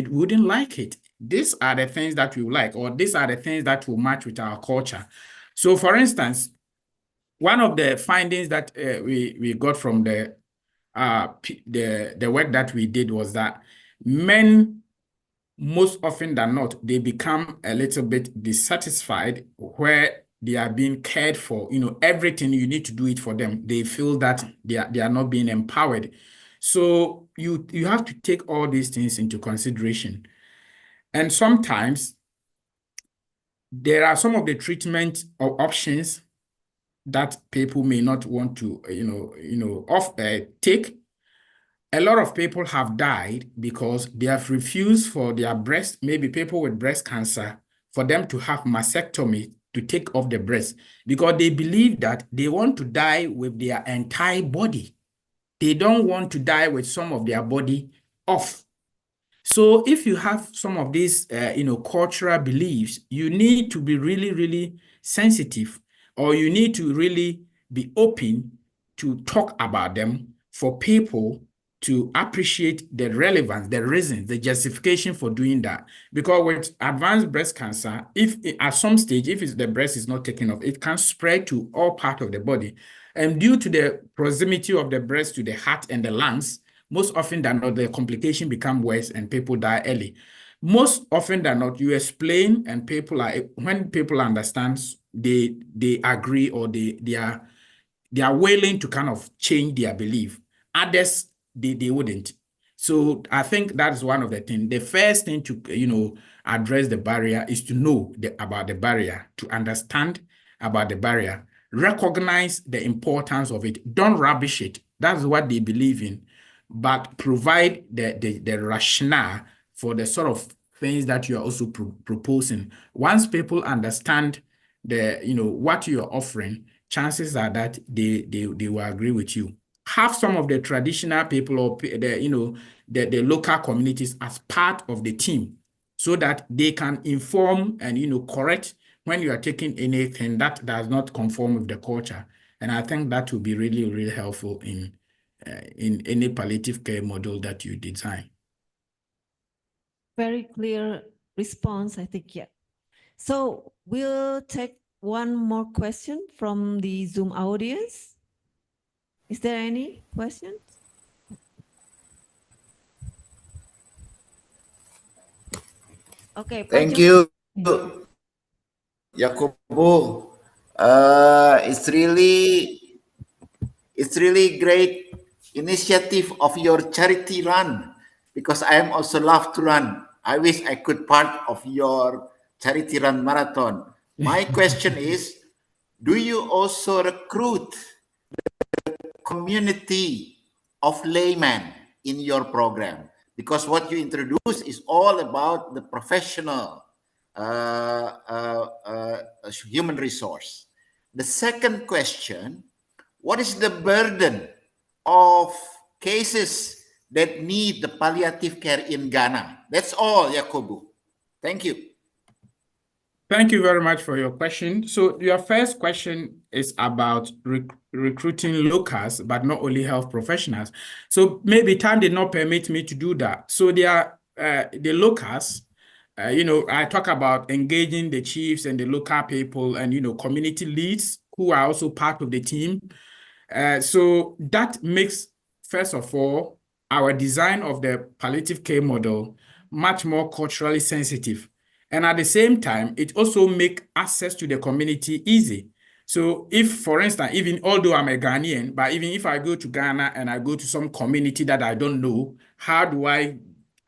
wouldn't like it. These are the things that we like, or these are the things that will match with our culture. So for instance, one of the findings that we got from the work that we did was that men most often than not, they become a little bit dissatisfied where they are being cared for. Everything you need to do it for them. They feel that they are not being empowered. So you have to take all these things into consideration. And sometimes there are some of the treatment or options that people may not want to, take. A lot of people have died because they have refused for their breast, maybe people with breast cancer, for them to have mastectomy to take off the breast because they believe that they want to die with their entire body. They don't want to die with some of their body off. So if you have some of these, cultural beliefs, you need to be really, really sensitive, or you need to really be open to talk about them for people to appreciate the relevance, the reason, the justification for doing that. Because with advanced breast cancer, if at some stage, if the breast is not taken off, it can spread to all parts of the body. And due to the proximity of the breast to the heart and the lungs, most often than not, the complication become worse and people die early. Most often than not, you explain and when people understand, they agree, or they are willing to kind of change their belief. Others, they wouldn't. So I think that's one of the things. The first thing to address the barrier is to know about the barrier, to understand about the barrier, recognize the importance of it. Don't rubbish it. That's what they believe in, but provide the rationale for the sort of things that you are also proposing. Once people understand what you are offering, chances are that they will agree with you. Have some of the traditional people or the local communities as part of the team so that they can inform and correct when you are taking anything that does not conform with the culture. And I think that will be really, really helpful in any palliative care model that you design. Very clear response, I think, yeah. So we'll take one more question from the Zoom audience. Is there any questions? Okay, Thank you, Jacobo. It's really great initiative of your charity run, because I am also love to run. I wish I could part of your charity run marathon. My question is, do you also recruit the community of laymen in your program? Because what you introduce is all about the professional human resource. The second question, what is the burden of cases that need the palliative care in Ghana? That's all, Yakubu. Thank you. Thank you very much for your question. So your first question is about recruiting locals, but not only health professionals. So maybe time did not permit me to do that. So they are the locals. I talk about engaging the chiefs and the local people and community leads who are also part of the team. So that makes, first of all, our design of the palliative care model much more culturally sensitive. And at the same time, it also makes access to the community easy. So if, for instance, even although I'm a Ghanaian, but even if I go to Ghana and I go to some community that I don't know, how do I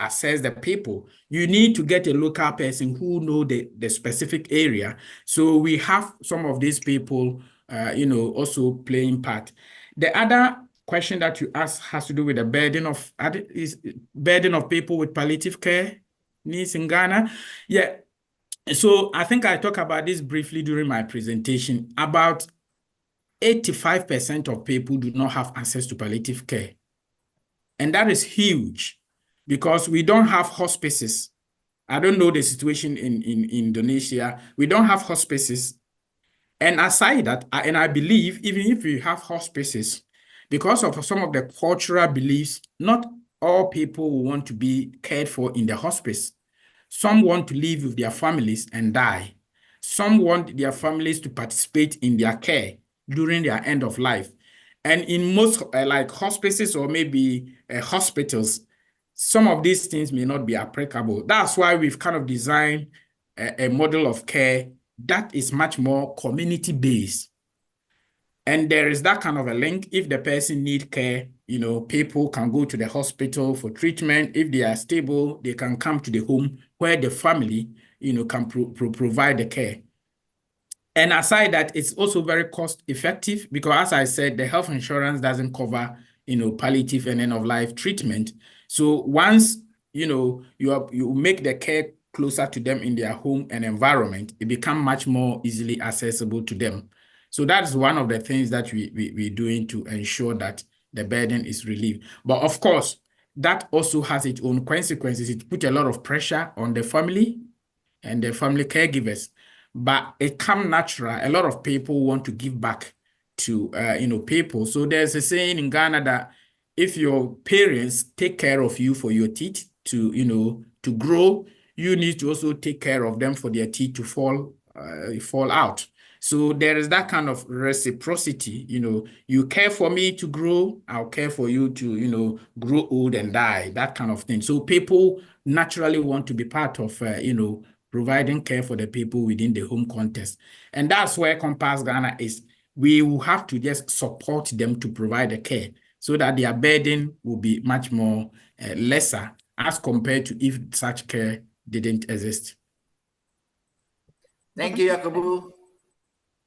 assess the people? You need to get a local person who know the specific area. So we have some of these people, also playing part. The other question that you asked has to do with the burden of people with palliative care needs in Ghana. Yeah. So I think I talked about this briefly during my presentation. About 85% of people do not have access to palliative care. And that is huge because we don't have hospices. I don't know the situation in Indonesia. We don't have hospices. And aside that, and I believe even if we have hospices, because of some of the cultural beliefs, not all people will want to be cared for in the hospice. Some want to live with their families and die. Some want their families to participate in their care during their end of life. And in most like hospices or maybe hospitals, some of these things may not be applicable. That's why we've kind of designed a model of care that is much more community-based. And there is that kind of a link. If the person need care, people can go to the hospital for treatment. If they are stable, they can come to the home where the family, can provide the care. And aside that, it's also very cost effective because, as I said, the health insurance doesn't cover, palliative and end of life treatment. So once, you make the care closer to them in their home and environment, it becomes much more easily accessible to them. So that's one of the things that we're doing to ensure that the burden is relieved. But of course, that also has its own consequences. It puts a lot of pressure on the family and the family caregivers. But it comes natural. A lot of people want to give back to people. So there's a saying in Ghana that if your parents take care of you for your teeth to grow, you need to also take care of them for their teeth to fall out. So there is that kind of reciprocity. You care for me to grow, I'll care for you to grow old and die, that kind of thing. So people naturally want to be part of providing care for the people within the home context. And that's where Compass Ghana is. We will have to just support them to provide the care so that their burden will be much more lesser as compared to if such care didn't exist. Thank you, Yakubu.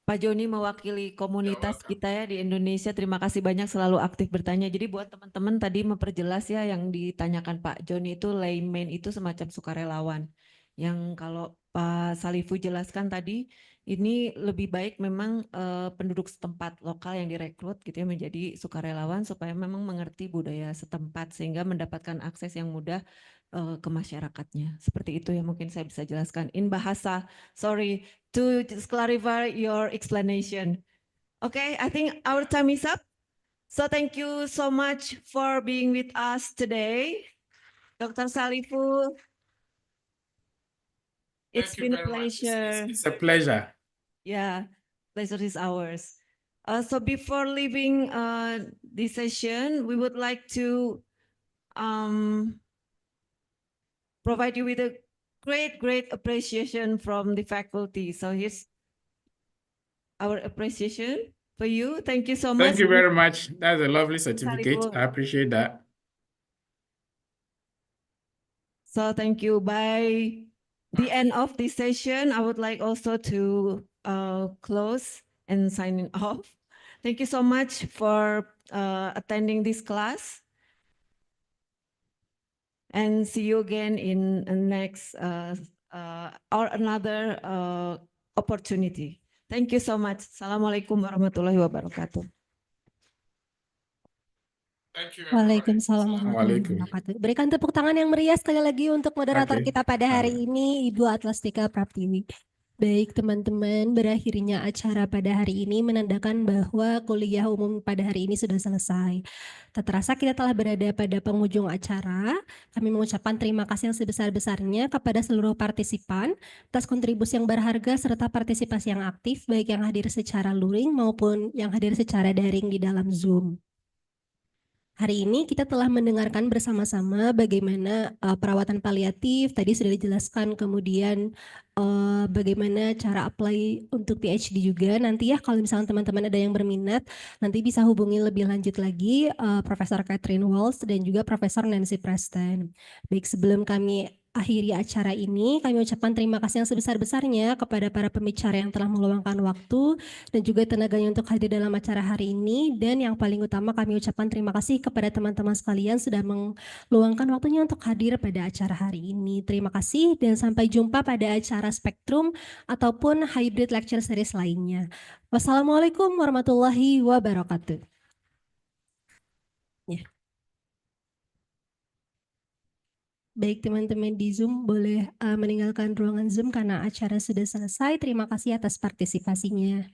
Pak Joni mewakili komunitas kita ya di Indonesia. Terima kasih banyak selalu aktif bertanya. Jadi buat teman-teman tadi memperjelas ya yang ditanyakan Pak Joni itu layman itu semacam sukarelawan. Yang kalau Pak Salifu jelaskan tadi ini lebih baik memang penduduk setempat lokal yang direkrut gitu ya menjadi sukarelawan supaya memang mengerti budaya setempat sehingga mendapatkan akses yang mudah ke masyarakatnya. Seperti itu ya mungkin saya bisa jelaskan in bahasa. Sorry to just clarify your explanation. Okay, I think our time is up. So thank you so much for being with us today. Dr. Salifu, it's been a pleasure. It's a pleasure. Yeah, pleasure is ours. So before leaving this session, we would like to provide you with a great appreciation from the faculty. So here's our appreciation for you. Thank you so much. Thank you very much. That's a lovely certificate. I appreciate that. So thank you. By the end of this session, I would like also to close and signing off. Thank you so much for attending this class. And see you again in next or another opportunity. Thank you so much. Assalamualaikum warahmatullahi wabarakatuh. Waalaikumsalam warahmatullahi wabarakatuh. Berikan tepuk tangan yang meriah sekali lagi untuk moderator kita pada hari ini, Ibu Atlastika Praptiwi. Baik teman-teman, berakhirnya acara pada hari ini menandakan bahwa kuliah umum pada hari ini sudah selesai. Tak terasa kita telah berada pada penghujung acara. Kami mengucapkan terima kasih yang sebesar-besarnya kepada seluruh partisipan atas kontribusi yang berharga serta partisipasi yang aktif baik yang hadir secara luring maupun yang hadir secara daring di dalam Zoom. Hari ini kita telah mendengarkan bersama-sama bagaimana perawatan paliatif, tadi sudah dijelaskan, kemudian bagaimana cara apply untuk PhD juga. Nanti ya kalau misalnya teman-teman ada yang berminat, nanti bisa hubungi lebih lanjut lagi Profesor Catherine Walsh dan juga Profesor Nancy Preston. Baik, sebelum kami akhiri acara ini, kami ucapkan terima kasih yang sebesar-besarnya kepada para pembicara yang telah meluangkan waktu dan juga tenaganya untuk hadir dalam acara hari ini. Dan yang paling utama kami ucapkan terima kasih kepada teman-teman sekalian sudah meluangkan waktunya untuk hadir pada acara hari ini. Terima kasih dan sampai jumpa pada acara Spektrum ataupun Hybrid Lecture Series lainnya. Wassalamualaikum warahmatullahi wabarakatuh. Ya. Baik teman-teman di Zoom boleh meninggalkan ruangan Zoom karena acara sudah selesai. Terima kasih atas partisipasinya.